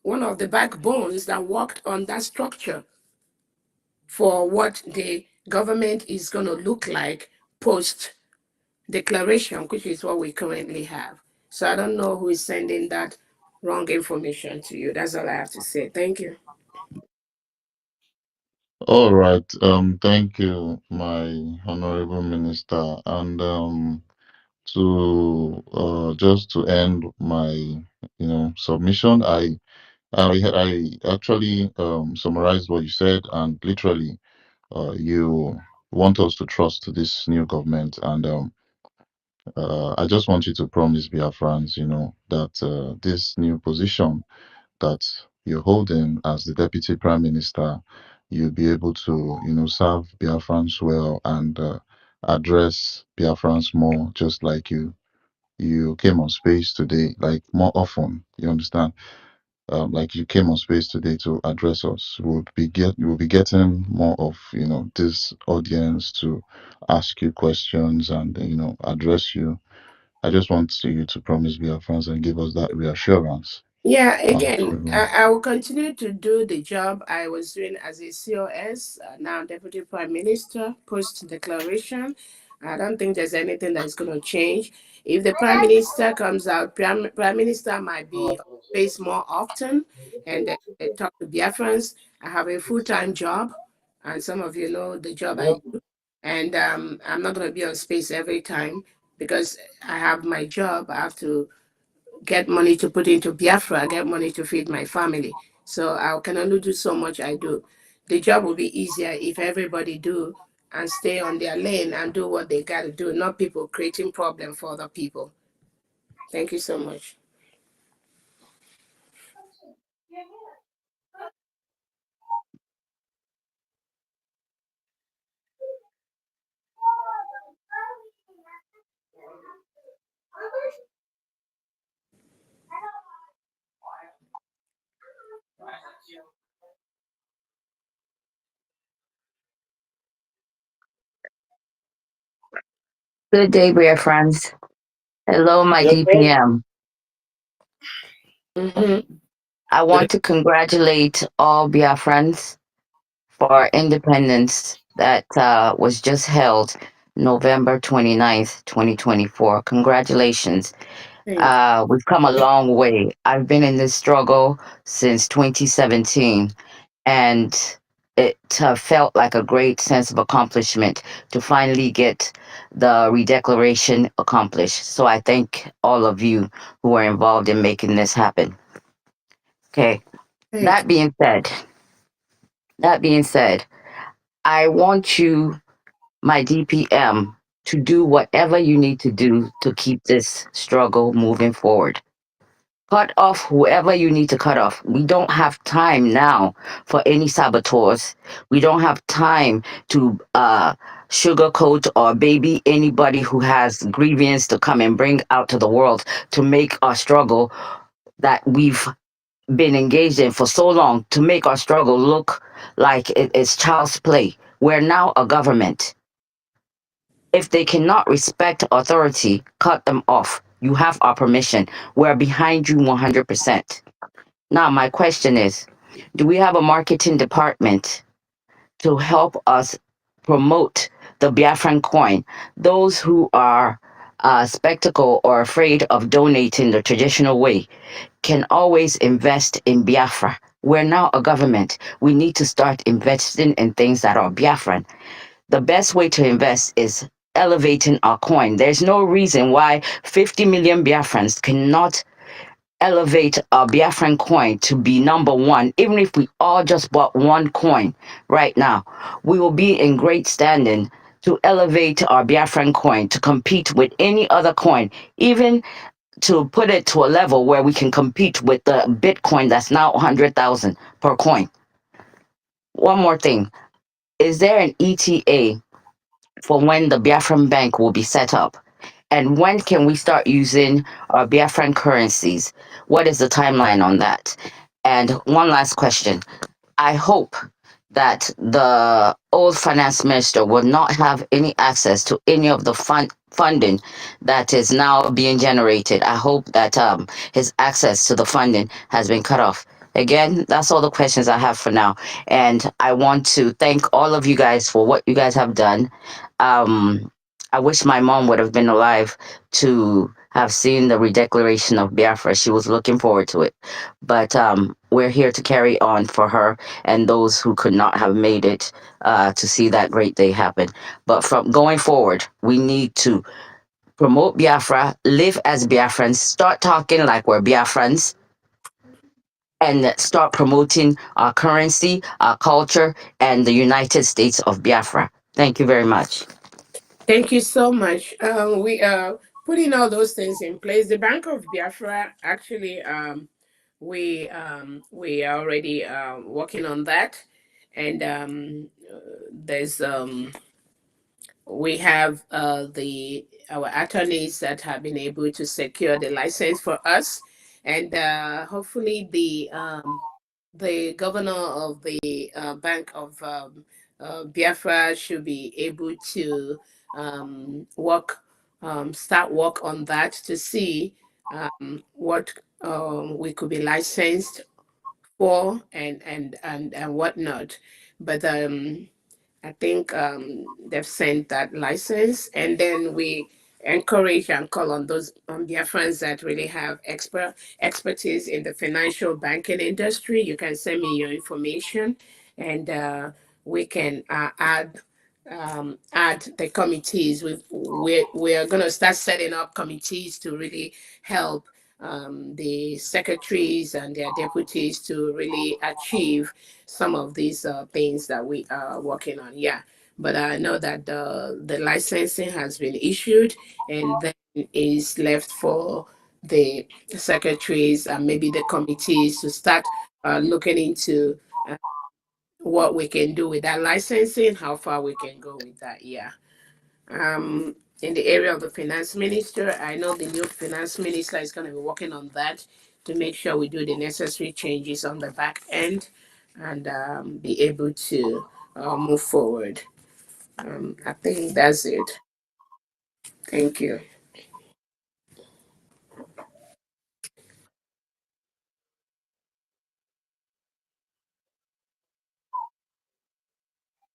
one of the backbones that worked on that structure for what the government is going to look like post declaration, which is what we currently have. So I don't know who is sending that wrong information to you. That's all I have to say. Thank you. All right. Thank you, my honorable minister. And to just to end my submission, I actually summarized what you said, and literally you want us to trust this new government, and I just want you to promise Biafrans, that this new position that you're holding as the deputy prime minister, you'll be able to, serve Biafrans well, and address Biafrans more, just like you came on space today, like more often. You understand? Like you came on space today to address us. We'll be getting more of this audience to ask you questions and address you. I just want you to promise Biafrans and give us that reassurance. Yeah, So again, we will. I will continue to do the job I was doing as a COS, now Deputy Prime Minister, post declaration. I don't think there's anything that's going to change. If the Prime Minister comes out, Prime Minister might be on space more often and talk to Biafrans. I have a full-time job, and some of you know the job I do. And I'm not going to be on space every time because I have my job. I have to get money to put into Biafra, get money to feed my family. So I can only do so much I do. The job will be easier if everybody do and stay on their lane and do what they got to do, not people creating problem for other people. Thank you so much. Good day, dear friends. Hello, my Yes, sir. DPM. Mm-hmm. I want to congratulate all Biafrans for independence that was just held November 29th, 2024. Congratulations. Thank We've come a long way. I've been in this struggle since 2017, and it felt like a great sense of accomplishment to finally get the redeclaration accomplished. So I thank all of you who were involved in making this happen. Okay. thank That being said, that being said, I want you, my DPM, to do whatever you need to do to keep this struggle moving forward. Cut off whoever you need to cut off. We don't have time now for any saboteurs. We don't have time to sugarcoat or baby anybody who has grievance to come and bring out to the world to make our struggle that we've been engaged in for so long, to make our struggle look like it's child's play. We're now a government. If they cannot respect authority, cut them off. You have our permission. We're behind you 100%. Now, my question is, do we have a marketing department to help us promote the Biafran coin? Those who are skeptical or afraid of donating the traditional way can always invest in Biafra. We're now a government. We need to start investing in things that are Biafran. The best way to invest is elevating our coin. There's no reason why 50 million Biafrans cannot elevate our Biafran coin to be number one, even if we all just bought one coin right now. We will be in great standing to elevate our Biafran coin to compete with any other coin, even to put it to a level where we can compete with the Bitcoin that's now 100,000 per coin. One more thing. Is there an ETA for when the Biafran Bank will be set up? And when can we start using our Biafran currencies? What is the timeline on that? And one last question. I hope that the old finance minister will not have any access to any of the funding that is now being generated. I hope that his access to the funding has been cut off. Again, that's all the questions I have for now. And I want to thank all of you guys for what you guys have done. I wish my mom would have been alive to have seen the redeclaration of Biafra. She was looking forward to it. But we're here to carry on for her and those who could not have made it to see that great day happen. But from going forward, we need to promote Biafra, live as Biafrans, start talking like we're Biafrans, and start promoting our currency, our culture, and the United States of Biafra. Thank you very much. Thank you so much. We are putting all those things in place. The Bank of Biafra actually, we are already working on that, and there's we have the our attorneys that have been able to secure the license for us, and hopefully the governor of the Bank of Biafra should be able to start work on that to see what we could be licensed for and whatnot. But I think they've sent that license, and then we encourage and call on those their friends that really have expertise in the financial banking industry. You can send me your information, and we can add the committees. We are going to start setting up committees to really help the secretaries and their deputies to really achieve some of these things that we are working on. Yeah, but I know that the licensing has been issued, and then is left for the secretaries and maybe the committees to start looking into what we can do with that licensing, how far we can go with that. Yeah. In the area of the finance minister, I know the new finance minister is going to be working on that to make sure we do the necessary changes on the back end and be able to move forward. I think that's it. Thank you.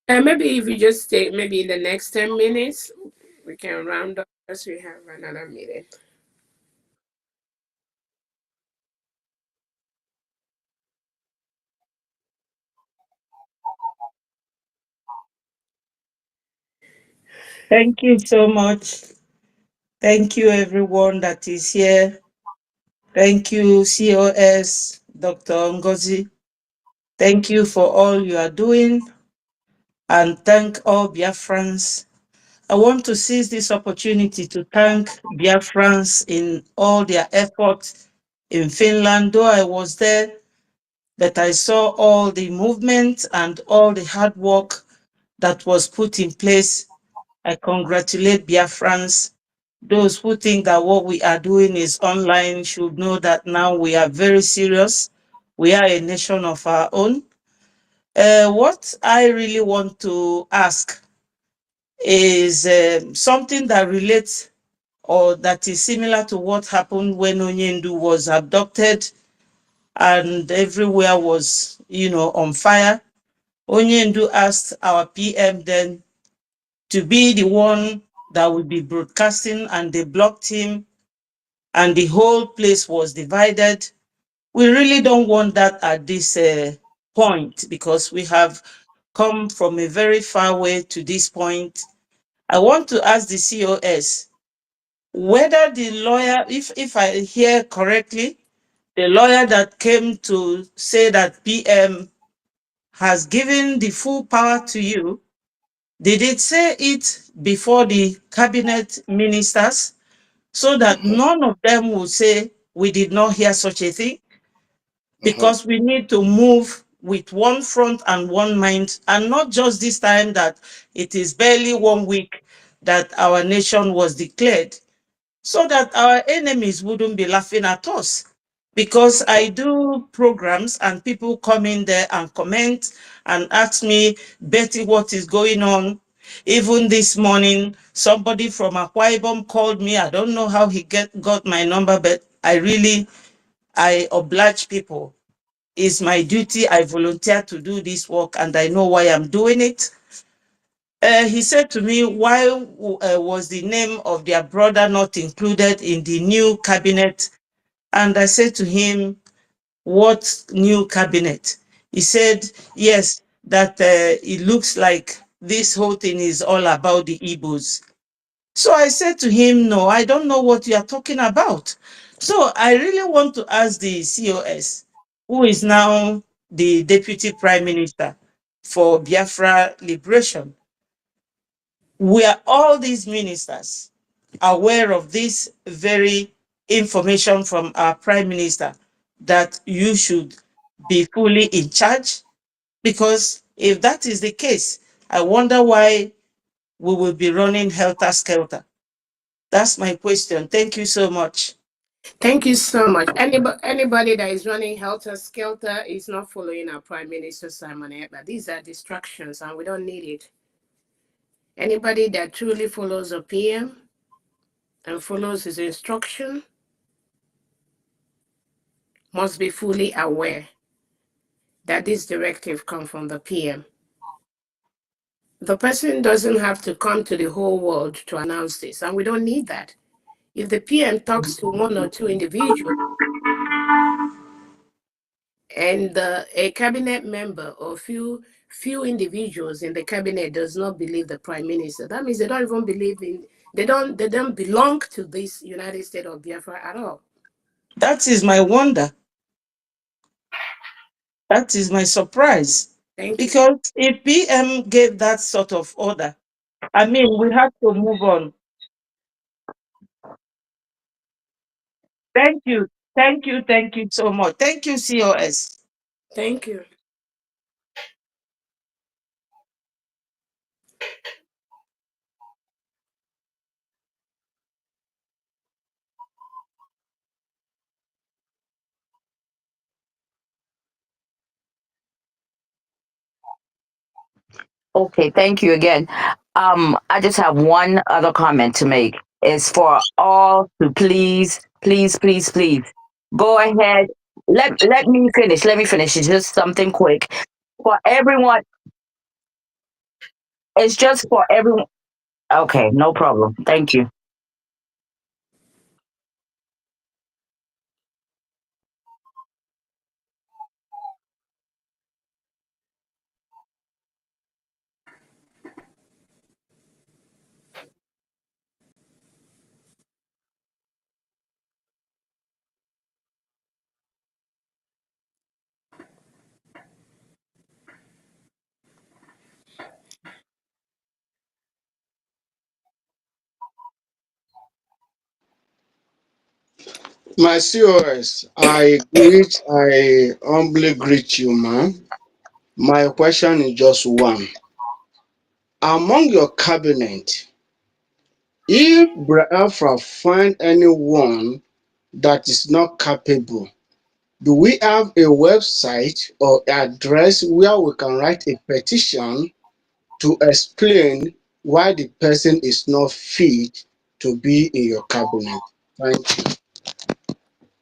And maybe if you just stay, maybe in the next 10 minutes, we can round up as we have another meeting. Thank you so much. Thank you, everyone that is here. Thank you, COS, Dr. Ngozi. Thank you for all you are doing. And thank all Biafrans. I want to seize this opportunity to thank Biafrans in all their efforts in Finland. Though I was there, but I saw all the movement and all the hard work that was put in place. I congratulate Biafrans. Those who think that what we are doing is online should know that now we are very serious. We are a nation of our own. What I really want to ask is something that relates or that is similar to what happened when Onyendu was abducted and everywhere was, on fire. Onyendu asked our PM then to be the one that would be broadcasting, and they blocked him, and the whole place was divided. We really don't want that at this point, because we have come from a very far way to this point. I want to ask the COS whether the lawyer, if I hear correctly, the lawyer that came to say that PM has given the full power to you, did it say it before the cabinet ministers so that none of them will say we did not hear such a thing? Because we need to move with one front and one mind, and not just this time that it is barely 1 week that our nation was declared, so that our enemies wouldn't be laughing at us. Because I do programs and people come in there and comment and ask me, Betty, what is going on? Even this morning, somebody from Akwa Ibom called me. I don't know how he got my number, but I oblige people. It's my duty. I volunteer to do this work and I know why I'm doing it. He said to me, why was the name of their brother not included in the new cabinet? And I said to him, what new cabinet? He said, yes, that it looks like this whole thing is all about the Igbos. So I said to him, no, I don't know what you are talking about. So I really want to ask the COS, who is now the Deputy Prime Minister for Biafra Liberation, were all these ministers aware of this very information from our Prime Minister that you should be fully in charge? Because if that is the case, I wonder why we will be running helter-skelter. That's my question. Thank you so much. Thank you so much. Anybody that is running helter skelter is not following our Prime Minister Simon Ekpa. These are distractions and we don't need it. Anybody that truly follows a PM and follows his instruction must be fully aware that this directive comes from the PM. The person doesn't have to come to the whole world to announce this, and we don't need that. If the PM talks to one or two individuals and a cabinet member or few individuals in the cabinet does not believe the prime minister, that means they don't even believe in, they don't belong to this United States of Biafra at all. That is my wonder. That is my surprise. Thank you. Because if PM gave that sort of order, I mean, we have to move on. Thank you. Thank you. Thank you so much. Thank you, COS. Thank you. Okay, thank you again. I just have one other comment to make. It's for all to please, please, please, please go ahead. Let me finish. Let me finish. It's just something quick for everyone. It's just for everyone. Okay, no problem. Thank you. My COS, I humbly greet you, man. My question is just one. Among your cabinet, if Biafra find anyone that is not capable, do we have a website or address where we can write a petition to explain why the person is not fit to be in your cabinet? Thank you.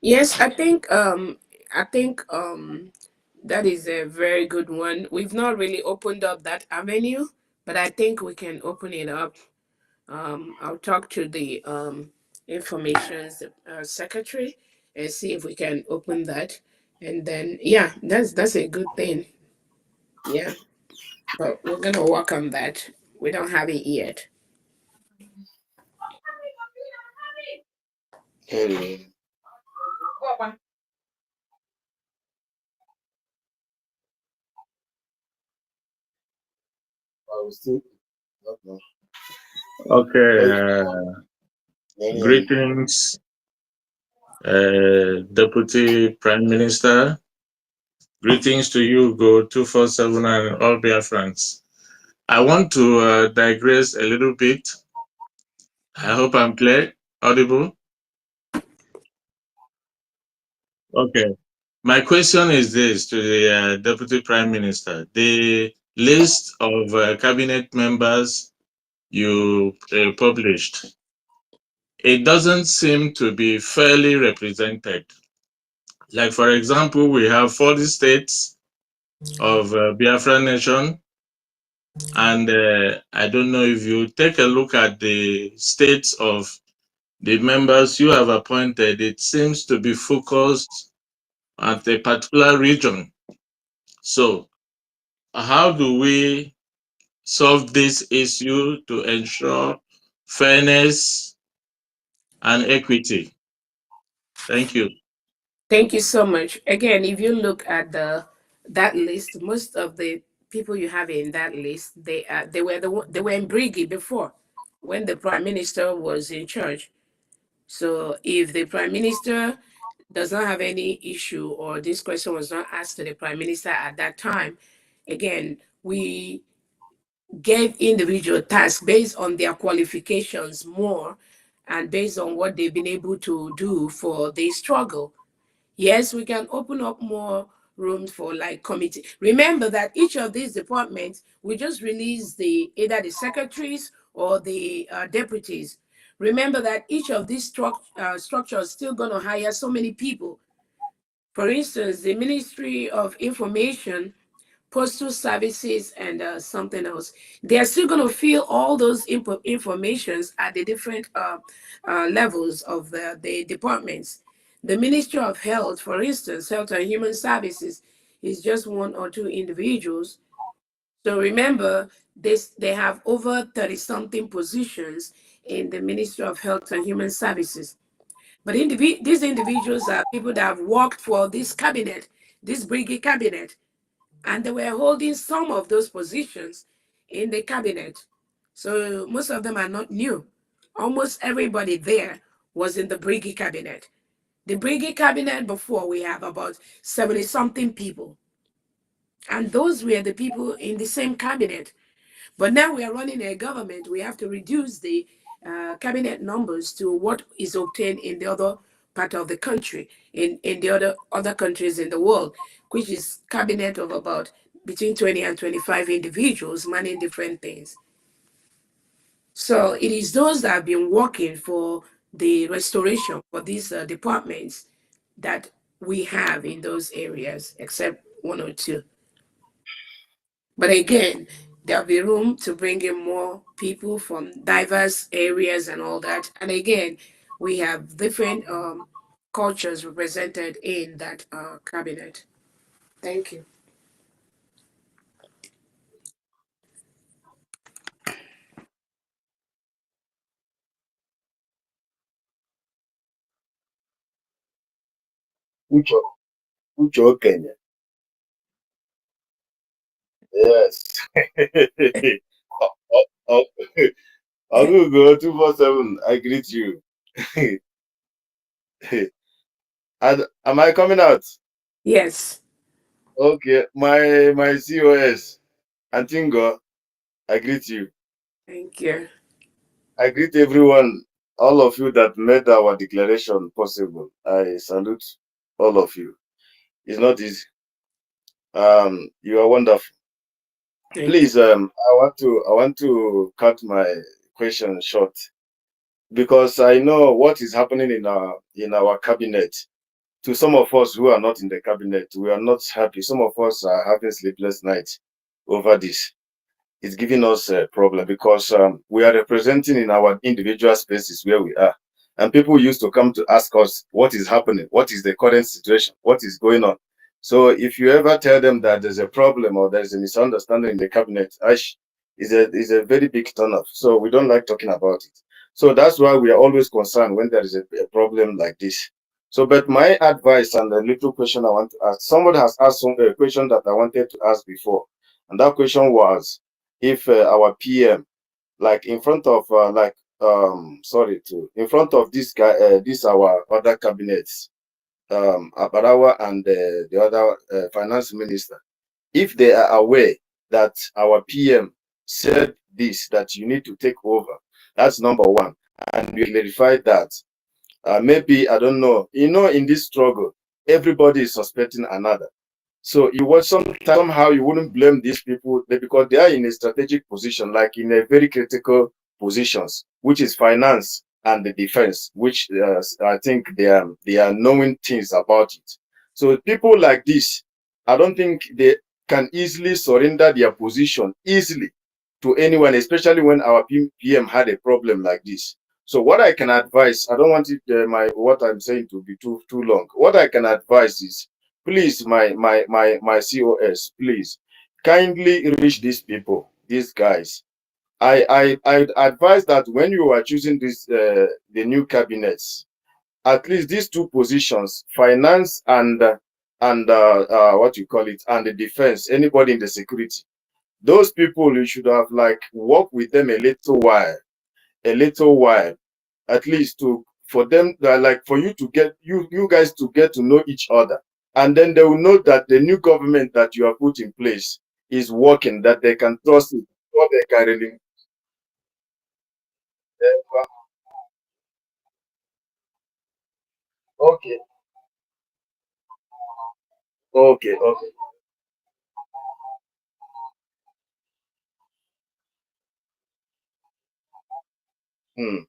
Yes, I think that is a very good one. We've not really opened up that avenue, but I think we can open it up. I'll talk to the information secretary and see if we can open that. And then yeah, that's a good thing. Yeah, but we're gonna work on that. We don't have it yet. Anyway, I will still not know. Okay, Thank you. greetings, Deputy Prime Minister. Greetings to you, Go 247 and all Biafrans. I want to digress a little bit. I hope I'm clear, audible. Okay. My question is this to the Deputy Prime Minister. The list of cabinet members you published, it doesn't seem to be fairly represented. Like, for example, we have 40 states of Biafra Nation, and I don't know if you take a look at the states of the members you have appointed, it seems to be focused at a particular region. So, how do we solve this issue to ensure fairness and equity? Thank you. Thank you so much. Again, if you look at that list, most of the people you have in that list, they were in Brigi before, when the prime minister was in charge. So if the prime minister does not have any issue, or this question was not asked to the prime minister at that time, again, we gave individual tasks based on their qualifications more, and based on what they've been able to do for the struggle. Yes, we can open up more rooms for like committee. Remember that each of these departments, we just release the either the secretaries or the deputies. Remember that each of these structures still going to hire so many people. For instance, the Ministry of Information, Postal Services, and something else. They are still going to fill all those informations at the different levels of the departments. The Ministry of Health, for instance, Health and Human Services, is just one or two individuals. So remember, they have over 30 something positions in the Ministry of Health and Human Services. But these individuals are people that have worked for this cabinet, this brigade cabinet, and they were holding some of those positions in the cabinet. So most of them are not new. Almost everybody there was in the brigade cabinet. The brigade cabinet before, we have about 70 something people. And those were the people in the same cabinet. But now we are running a government. We have to reduce the cabinet numbers to what is obtained in the other part of the country, in the other countries in the world, which is cabinet of about between 20 and 25 individuals manning different things. So it is those that have been working for the restoration for these departments that we have in those areas, except one or two. But again, there'll be room to bring in more people from diverse areas and all that. And again, we have different cultures represented in that cabinet. Thank you. Uche, Uche Okenye. Yes. Oh, I'll go 247. I greet you. Am I coming out? Yes. Okay. My COS. Antingo, I greet you. Thank you. I greet everyone, all of you that made our declaration possible. I salute all of you. It's not easy. You are wonderful. Thank you. Please, I want to cut my question short because I know what is happening in our cabinet. To some of us who are not in the cabinet, we are not happy. Some of us are having sleepless nights over this. It's giving us a problem because we are representing in our individual spaces where we are. And people used to come to ask us what is happening, what is the current situation, what is going on. So if you ever tell them that there's a problem or there's a misunderstanding in the cabinet, Ash is a very big turnoff. So we don't like talking about it. So that's why we are always concerned when there is a problem like this. So, but my advice and the little question I want to ask, somebody has asked a question that I wanted to ask before, and that question was if our PM, like in front of in front of this guy, this our other cabinets, Abarawa and the other finance minister, if they are aware that our PM said this, that you need to take over, that's number one. And we clarify that. Maybe, I don't know, in this struggle, everybody is suspecting another. So you want somehow you wouldn't blame these people because they are in a strategic position, like in a very critical positions, which is finance and the defense, which I think they are knowing things about it. So people like this, I don't think they can easily surrender their position easily to anyone, especially when our PM had a problem like this. So what I can advise, I don't want it what I'm saying to be too long. What I can advise is, please, my COS, please kindly reach these people, these guys. I advise that when you are choosing this the new cabinets, at least these two positions, finance and what you call it, and the defense, anybody in the security, those people you should have like worked with them a little while, at least to for them like for you to get you guys to get to know each other, and then they will know that the new government that you have put in place is working, that they can trust it, what they can really. Okay, okay. Hmm.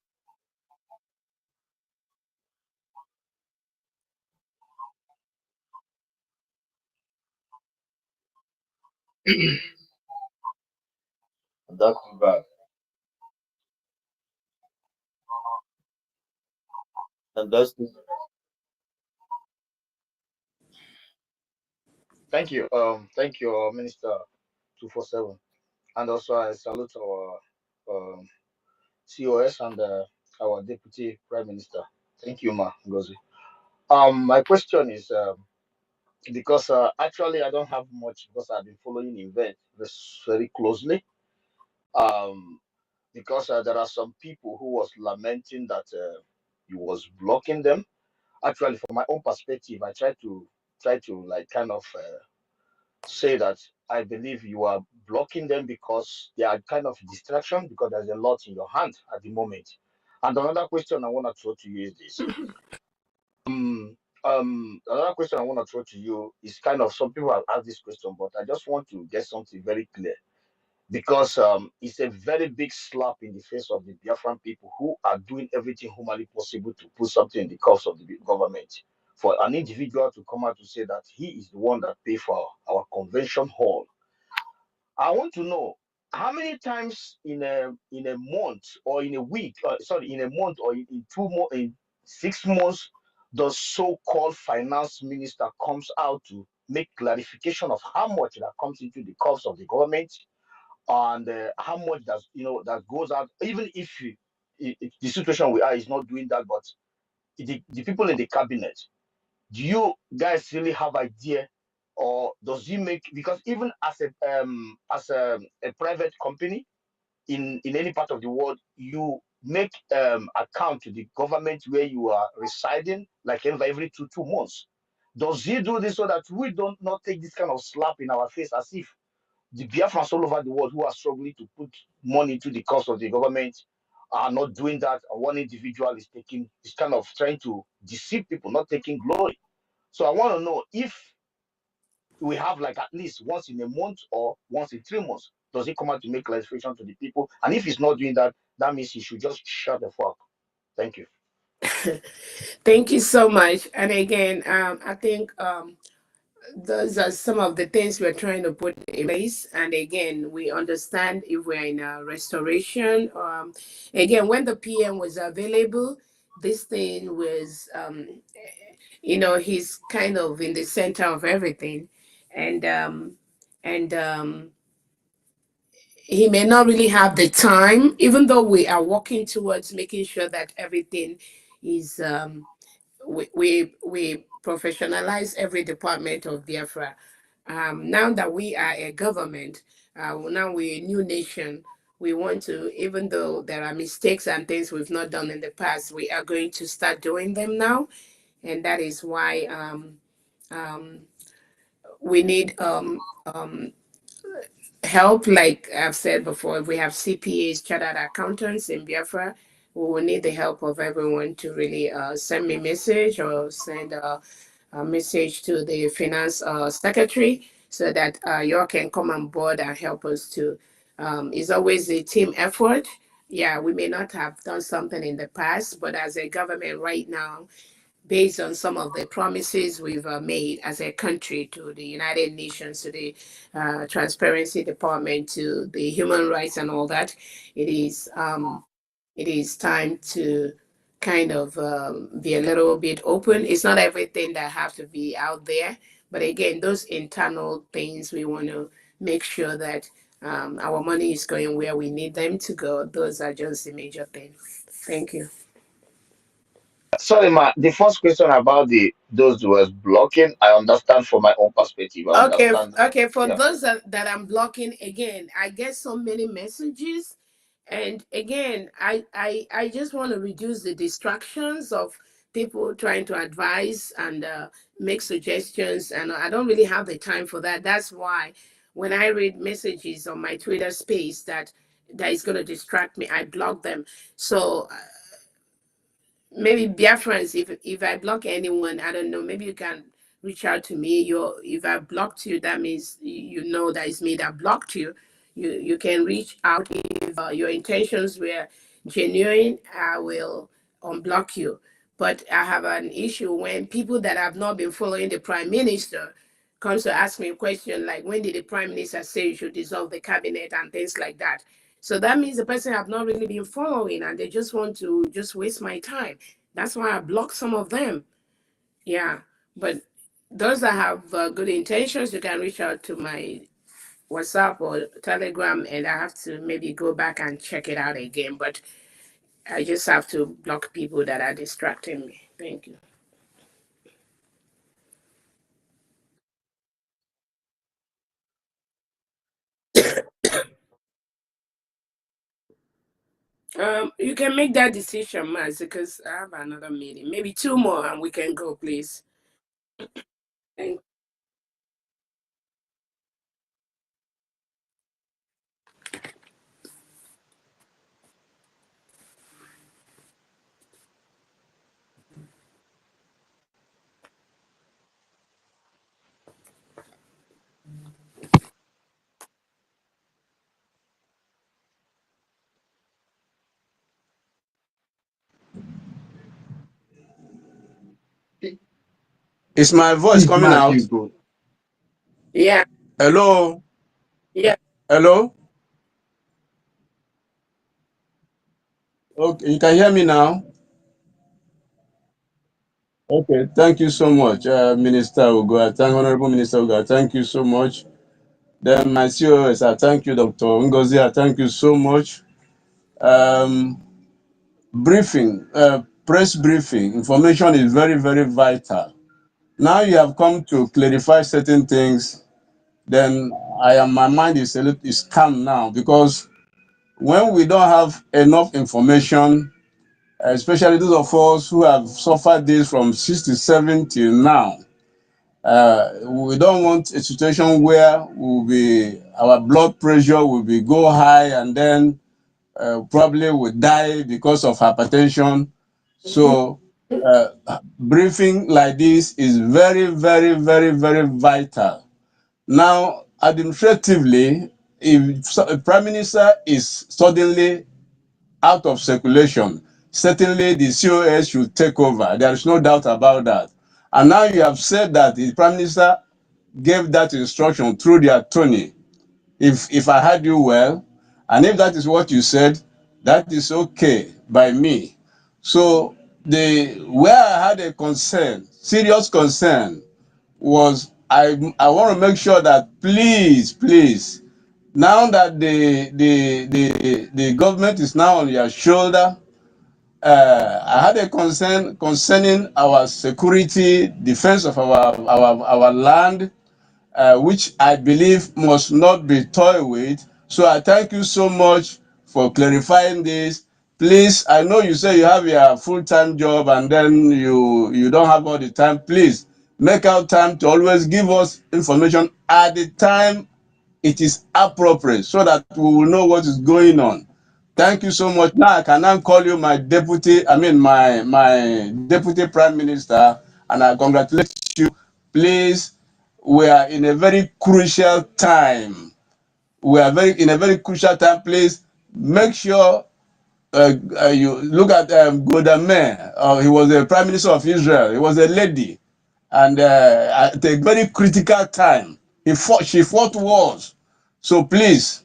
That's too bad. And that's too Thank you, Minister 247. And also, I salute our COS and our Deputy Prime Minister. Thank you, Ma Ngozi. My question is because actually I don't have much because I've been following event this very closely. Um, because there are some people who was lamenting that you was blocking them. Actually, from my own perspective, I try to like kind of say that I believe you are blocking them because they are kind of distraction because there's a lot in your hand at the moment. And another question I want to throw to you is this. Another question I want to throw to you is kind of some people have asked this question, but I just want to get something very clear because it's a very big slap in the face of the Biafran people who are doing everything humanly possible to put something in the cost of the government. For an individual to come out to say that he is the one that paid for our convention hall, I want to know how many times in a month or in a week, sorry, in a month or in 2 months, in 6 months, the so-called finance minister comes out to make clarification of how much that comes into the cost of the government and how much that that goes out, even if the situation we are is not doing that, but the people in the cabinet, do you guys really have idea, or does he make, because even as a private company in any part of the world, you make account to the government where you are residing, like every two months. Does he do this so that we don't not take this kind of slap in our face as if the Biafrans all over the world who are struggling to put money into the cost of the government are not doing that, and one individual is kind of trying to deceive people, not taking glory. So I want to know if we have like at least once in a month or once in 3 months, does he come out to make clarification to the people? And if he's not doing that, that means he should just shut the fuck. Thank you. Thank you so much. And again, I think those are some of the things we're trying to put in place. And again, we understand if we're in a restoration. Again, when the PM was available, this thing was, he's kind of in the center of everything, and and he may not really have the time, even though we are working towards making sure that everything is, we professionalize every department of Biafra. Now that we are a government, now we're a new nation. We want to, even though there are mistakes and things we've not done in the past, we are going to start doing them now, and that is why um, we need help. Like I've said before, we have CPAs, chartered accountants in Biafra. We will need the help of everyone to really send me a message or send a message to the finance secretary so that y'all can come on board and help us to. It's always a team effort. Yeah, we may not have done something in the past, but as a government right now, based on some of the promises we've made as a country to the United Nations, to the Transparency Department, to the human rights and all that, it is it is time to kind of be a little bit open. It's not everything that have to be out there, but again, those internal things we want to make sure that our money is going where we need them to go. Those are just the major things. Thank you. Sorry, ma. The first question about the those was blocking. I understand from my own perspective. I Okay, understand. okay. For Yeah. those that I'm blocking, again, I get so many messages, and again, I just want to reduce the distractions of people trying to advise and make suggestions, and I don't really have the time for that. That's why when I read messages on my Twitter space that is going to distract me, I block them. So maybe Biafrans, if I block anyone, I don't know, maybe you can reach out to me. If I blocked you, that means you know that it's me that blocked you. You can reach out if your intentions were genuine. I will unblock you. But I have an issue when people that have not been following the prime minister comes to ask me a question like, when did the prime minister say you should dissolve the cabinet and things like that? So that means the person have not really been following and they just want to just waste my time. That's why I block some of them. Yeah. But those that have good intentions, you can reach out to my WhatsApp or Telegram, and I have to maybe go back and check it out again. But I just have to block people that are distracting me. Thank you. You can make that decision, Maz, because I have another meeting. Maybe two more, and we can go, please. Thank Is my voice Please, coming Mark, out? you go. Yeah, Hello? yeah. Hello? Okay, you can hear me now? Okay, thank you so much, Minister Ugo. I thank Honorable Minister Ugo. I thank you so much. Then my COS, I thank you, Dr. Ngozi. I thank you so much. Um, Briefing, press briefing, information is very, very vital. Now you have come to clarify certain things, then my mind is is calm now, because when we don't have enough information, especially those of us who have suffered this from 67 till now, we don't want a situation where our blood pressure will be go high and then probably will die because of hypertension. So briefing like this is very, very, very, very vital. Now, administratively, if a prime minister is suddenly out of circulation, certainly the COS should take over. There is no doubt about that. And now you have said that the prime minister gave that instruction through the attorney. If I heard you well, and if that is what you said, that is okay by me. So the where I had a concern, serious concern, was I want to make sure that please, now that the government is now on your shoulder, I had a concern concerning our security, defense of our land, which I believe must not be toyed with. So I thank you so much for clarifying this. Please, I know you say you have your full-time job and then you don't have all the time. Please make out time to always give us information at the time it is appropriate so that we will know what is going on. Thank you so much. Now I can now call you my deputy, my deputy prime minister, and I congratulate you. Please, we are in a very crucial time. We are in a very crucial time. Please make sure you look at Golda Meir. He was the prime minister of Israel. He was a lady, and at a very critical time, she fought wars. So please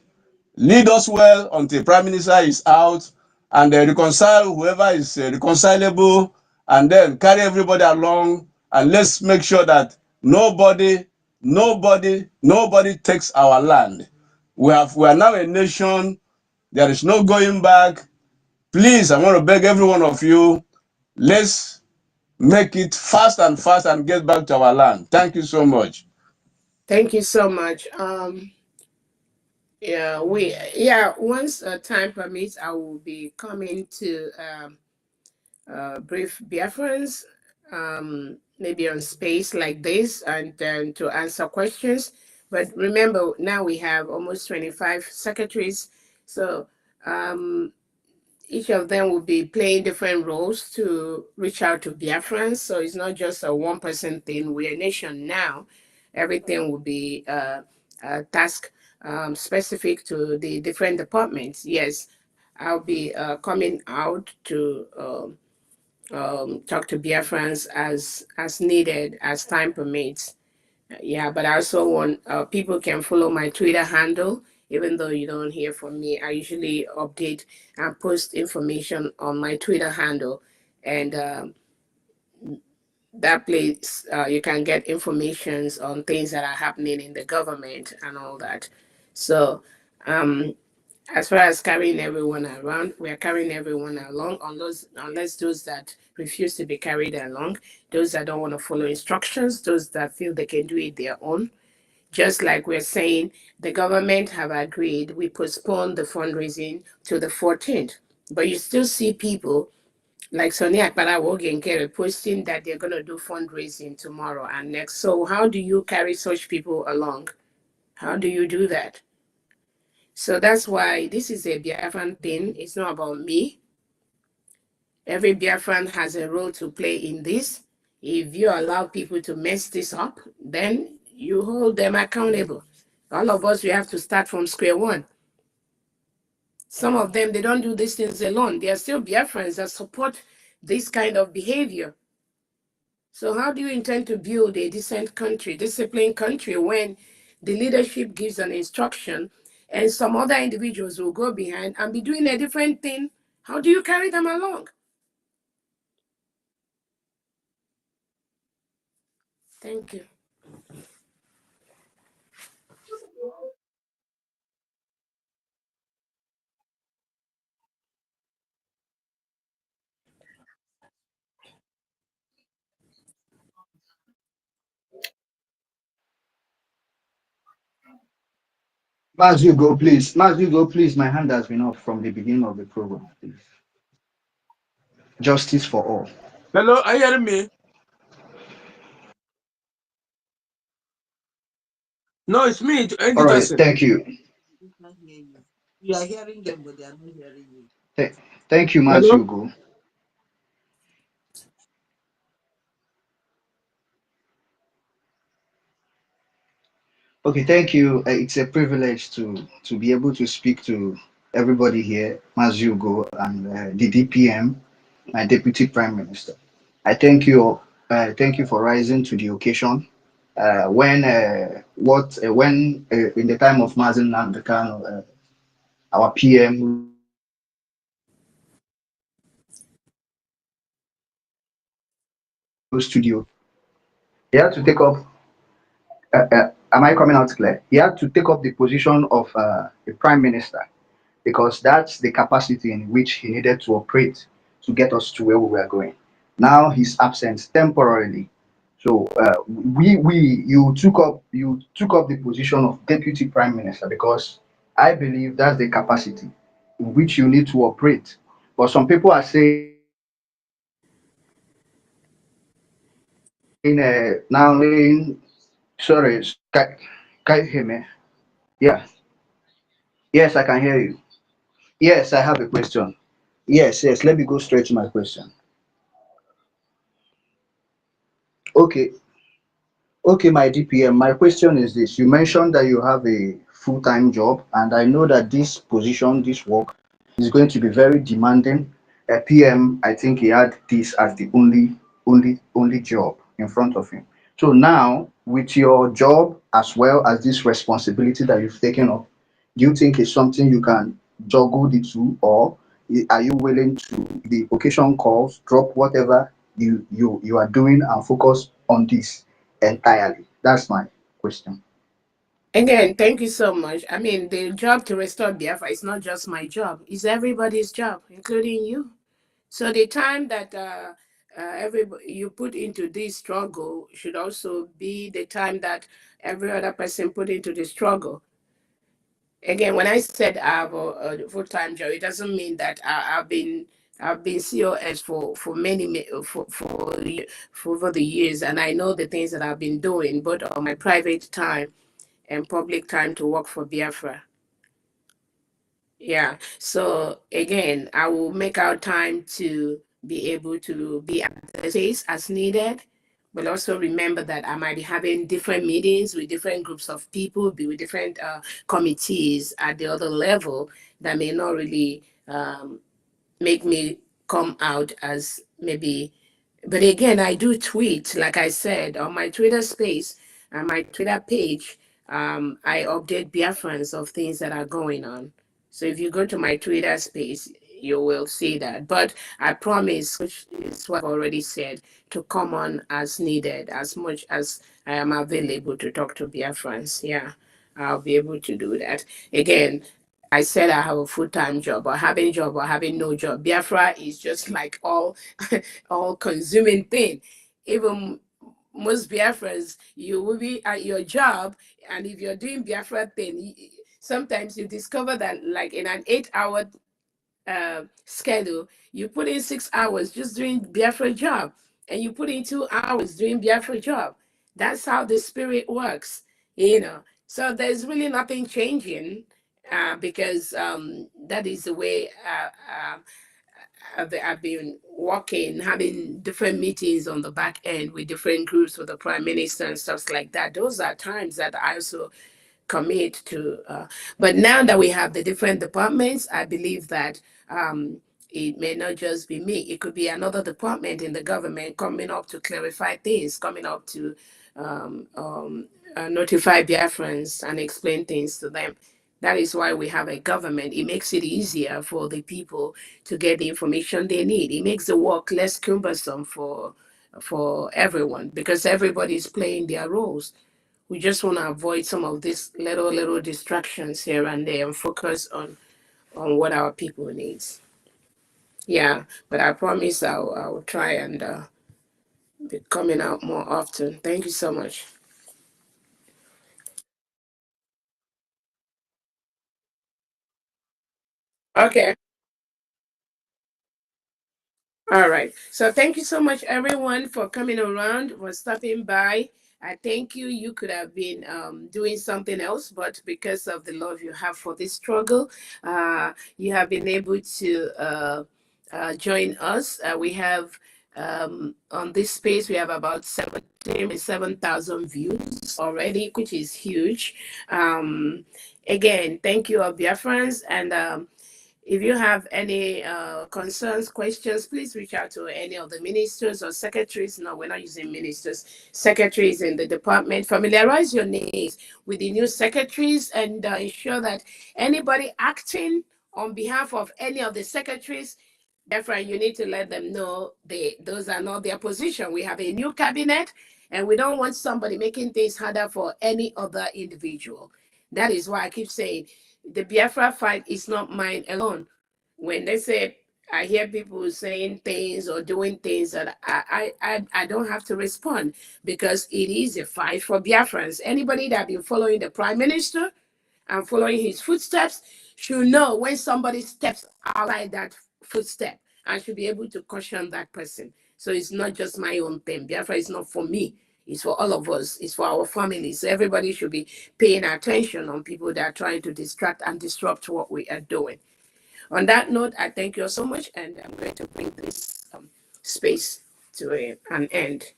lead us well until prime minister is out, and reconcile whoever is reconcilable, and then carry everybody along, and let's make sure that nobody takes our land. We are now a nation. There is no going back. Please, I want to beg every one of you, let's make it fast and get back to our land. Thank you so much. Thank you so much. Once time permits, I will be coming to brief Biafrans, maybe on space like this, and then to answer questions. But remember, now we have almost 25 secretaries, so um, each of them will be playing different roles to reach out to Biafrans. So it's not just a one-person thing. We're a nation now. Everything will be task specific to the different departments. Yes, I'll be coming out to talk to Biafrans as needed, as time permits. Yeah, but I also want people can follow my Twitter handle. Even though you don't hear from me, I usually update and post information on my Twitter handle, and that place you can get informations on things that are happening in the government and all that. So, um, as far as carrying everyone around, we are carrying everyone along, unless those that refuse to be carried along, those that don't want to follow instructions, those that feel they can do it their own. Just like we're saying, the government have agreed, we postpone the fundraising to the 14th. But you still see people like Sonia Akparawogenkere posting that they're going to do fundraising tomorrow and next. So how do you carry such people along? How do you do that? So that's why this is a Biafran thing. It's not about me. Every Biafran has a role to play in this. If you allow people to mess this up, then you hold them accountable. All of us, we have to start from square one. Some of them, they don't do these things alone. They are still Biafrans that support this kind of behavior. So how do you intend to build a decent country, disciplined country, when the leadership gives an instruction and some other individuals will go behind and be doing a different thing? How do you carry them along? Thank you. Mas you go, please. Mas you go, please. My hand has been up from the beginning of the program, please. Justice for all. Hello, are you hearing me? No, it's me, All Andy right, Johnson. thank you. They can't hear you. You are hearing them, but they are not hearing you. Th- Thank you, Mas Hello? Hugo. Okay, thank you. It's a privilege to be able to speak to everybody here, Mas Hugo and the DPM, my Deputy Prime Minister. I thank you. Thank you for rising to the occasion. When in the time of Mazen Namdekano, our PM studio. He had to take up. Am I coming out clear? He had to take up the position of a prime minister because that's the capacity in which he needed to operate to get us to where we were going. Now he's absent temporarily. So you took up the position of deputy prime minister because I believe that's the capacity in which you need to operate. But some people are saying now sorry, can you hear me? Yeah, yes, I can hear you. Yes, I have a question. Yes, let me go straight to my question. Okay, okay, my DPM, my question is this. You mentioned that you have a full-time job, and I know that this position, this work, is going to be very demanding. A PM, I think he had this as the only job in front of him. So now, with your job as well as this responsibility that you've taken up, do you think it's something you can juggle the two, or are you willing to the occasion calls, drop whatever you are doing and focus on this entirely? That's my question. Again, thank you so much. I mean, the job to restore Biafra is not just my job; it's everybody's job, including you. So the time that everybody you put into this struggle should also be the time that every other person put into the struggle. Again, when I said I have a full-time job, it doesn't mean that I've been COS for for over the years, and I know the things that I've been doing, both on my private time and public time to work for Biafra. Yeah. So again, I will make our time to be able to be at the space as needed, but also remember that I might be having different meetings with different groups of people, be with different committees at the other level that may not really make me come out as maybe. But again, I do tweet, like I said, on my Twitter space and my Twitter page. I update Biafrans of things that are going on. So if you go to my Twitter space, you will see that. But I promise, which is what I've already said, to come on as needed, as much as I am available to talk to Biafrans. Yeah, I'll be able to do that. Again, I said I have a full-time job or having job or having no job. Biafra is just like all consuming thing. Even most Biafrans, you will be at your job, and if you're doing Biafra thing, sometimes you discover that like in an 8 hour schedule, you put in 6 hours just doing Biafra job, and you put in 2 hours doing Biafra job. That's how the spirit works, you know. So there's really nothing changing because that is the way I've been working, having different meetings on the back end with different groups with the prime minister and stuff like that. Those are times that I also commit to. But now that we have the different departments, I believe that it may not just be me. It could be another department in the government coming up to clarify things, coming up to um, um, notify Biafrans and explain things to them. That is why we have a government. It makes it easier for the people to get the information they need. It makes the work less cumbersome for everyone because everybody is playing their roles. We just want to avoid some of these little distractions here and there and focus on what our people needs. Yeah, but I promise I'll try and be coming out more often. Thank you so much. Okay. All right. So thank you so much, everyone, for coming around, for stopping by. I thank you. You could have been doing something else, but because of the love you have for this struggle, you have been able to join us. We have on this space, we have about 7,000 views already, which is huge. Um, Again, thank you, Biafrans, and if you have any concerns, questions, please reach out to any of the ministers or secretaries. No, we're not using ministers, secretaries in the department. Familiarize your names with the new secretaries and ensure that anybody acting on behalf of any of the secretaries, Therefore, you need to let them know those are not their position. We have a new cabinet, and we don't want somebody making things harder for any other individual. That is why I keep saying the Biafra fight is not mine alone. When they say, I hear people saying things or doing things that I don't have to respond, because it is a fight for Biafrans. Anybody that been following the prime minister and following his footsteps should know when somebody steps outside that footstep and should be able to caution that person. So it's not just my own thing. Biafra is not for me. It's for all of us. It's for our families. So everybody should be paying attention on people that are trying to distract and disrupt what we are doing. On that note, I thank you all so much, and I'm going to bring this space to an end.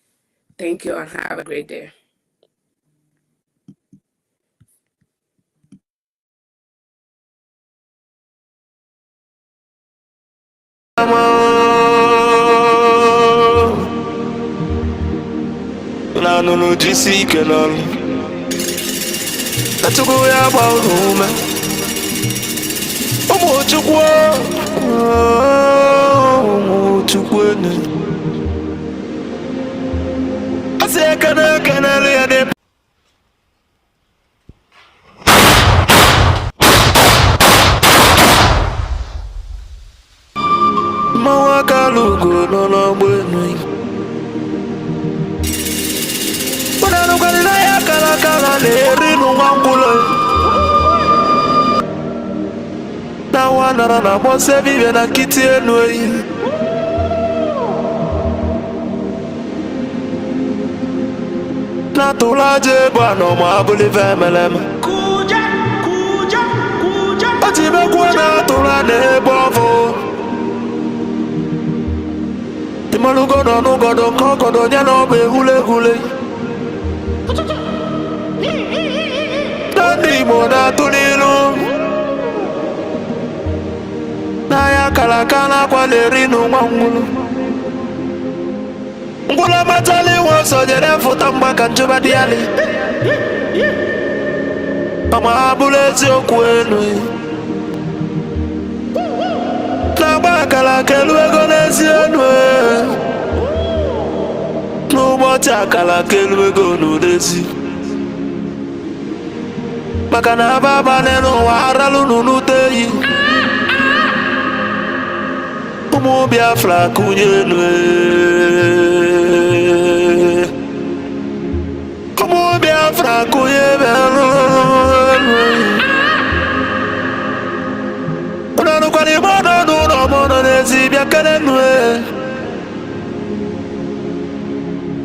Thank you, and have a great day. Nanunu jisi kenan Natugu ya baurume Umuchukwe Ase kana le ade Mawaka lugo no no bueno Bananu kalila ya kala le rinu ngangule Na wana na mose vive na kiti enui Na tulaje bano mabuli femelem Kuja Atibe kuena tulane bovo Timalugodo nugodo kokodo nyano be hule Nani mona tunilu Na ya kalakala kwa lerinu mwangulu Ngula matali woso jere futa mbaka njuba diali Ama abulezi okwenu Na bakala kelu egonezi enwe N'ụbọchị akala kelu ego n'udezi Maka na ababa n'ụwa aralu n'unuteyi Ụmụ Biafra kụnye nwe Ụmụ Biafra kụnye belu Ụnanụkwani mọdụ n'ụlọ mọdụ n'ezi bịa kere nwe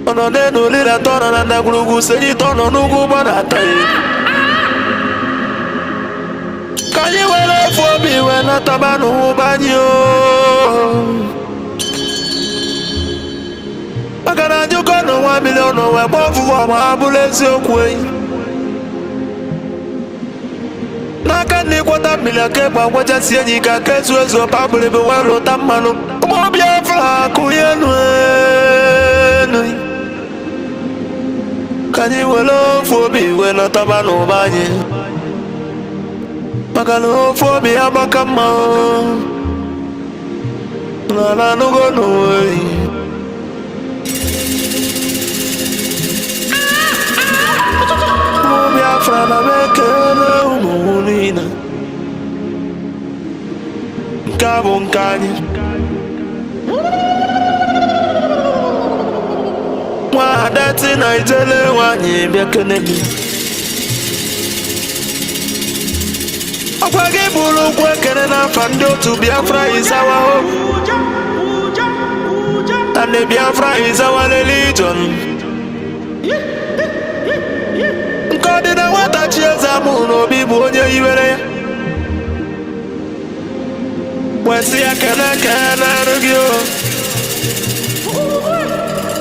Ono nenu lila tono na ndagulugu senyi tono nugu banatai Kanyi wele fobi wena tabanu banyo Makana njuko no 1 million we bofu wa maabulezi okwe Naka ni kwata milia kepa waja sienyi ka kesu ezo pabuli bewelo tamanu Umo Biafra kuyenwe Kanyi welo fobi wena tabanu banyi Makalo fobi abakama Nana nugo nuwe Mo Biafra na bekele umunina Nkabo nkanyi Mwa adati na ijele wanyi bekele mi Okwagi bulu kwekene na fandi otu Biafra is our hope And the Biafra is our religion Nkodi na wata chieza muno bibu onye iwere ya Wesi ya kene rugio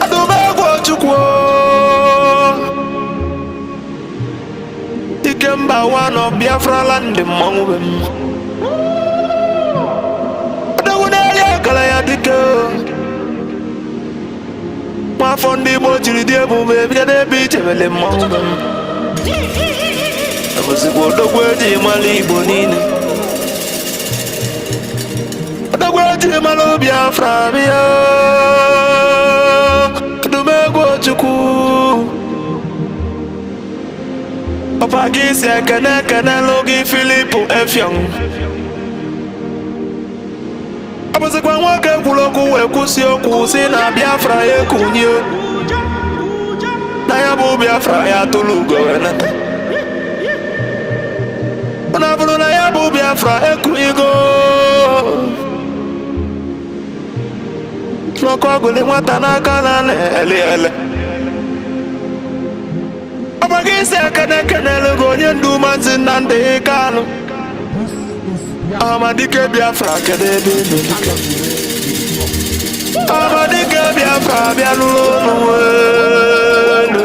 Adubegwo chukwo Ikemba one of Biafra land mmangu Adawunelia kala ya dike Mafondi mojiri die bube Bide biche vele mmangu Abuzi kwa dogwe di mali ibo nini Egwejiri malụ Biafra bịa Dumegwu Chukwu Papa gị si ekene kenelu gị Filipu Efiong Ọ bụzikwa nwoke kwuru okwu wee kwụsị okwu si na Biafra ekunye na ya bụ Biafra ya tụrụ ugo wee nata na bụrụ na ya bụ Biafra ekunyigo n'ọkụ ọgụli nwata n'aka na na-ele ele ọ bụ gị si ekene kenelu gị onye ndu Maazị Nnamdi Kanu Amadike Biafra kedu ebe ị nọ Amadike Biafra bịa n'ụlọ elu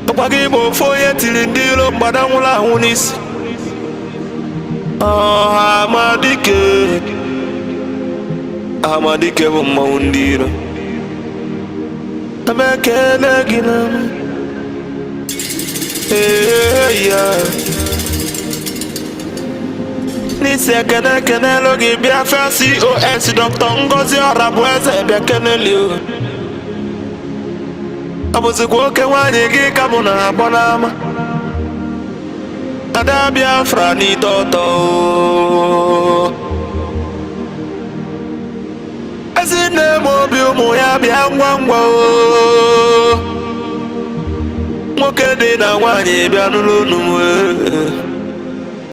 ọkwa gị bụ ofu onye tiri ndị iro mgbada nwụrụ anwụ n'isi Amadike Amadike bụ mmanwụ ndị iro amekele gị na ya n'isi ekene kenelu gị Biafra COS Dr. Ngozi Orabueze bịa keneli ọ bụzikwa oke nwaanyị gị ka mụ na-agbọ n'ama Ada Biafra n'ite ọtọ Ezinne m obi ụmụ ya bịa ngwa ngwa nwoke dị na nwaanyị bịa n'ụlọ unu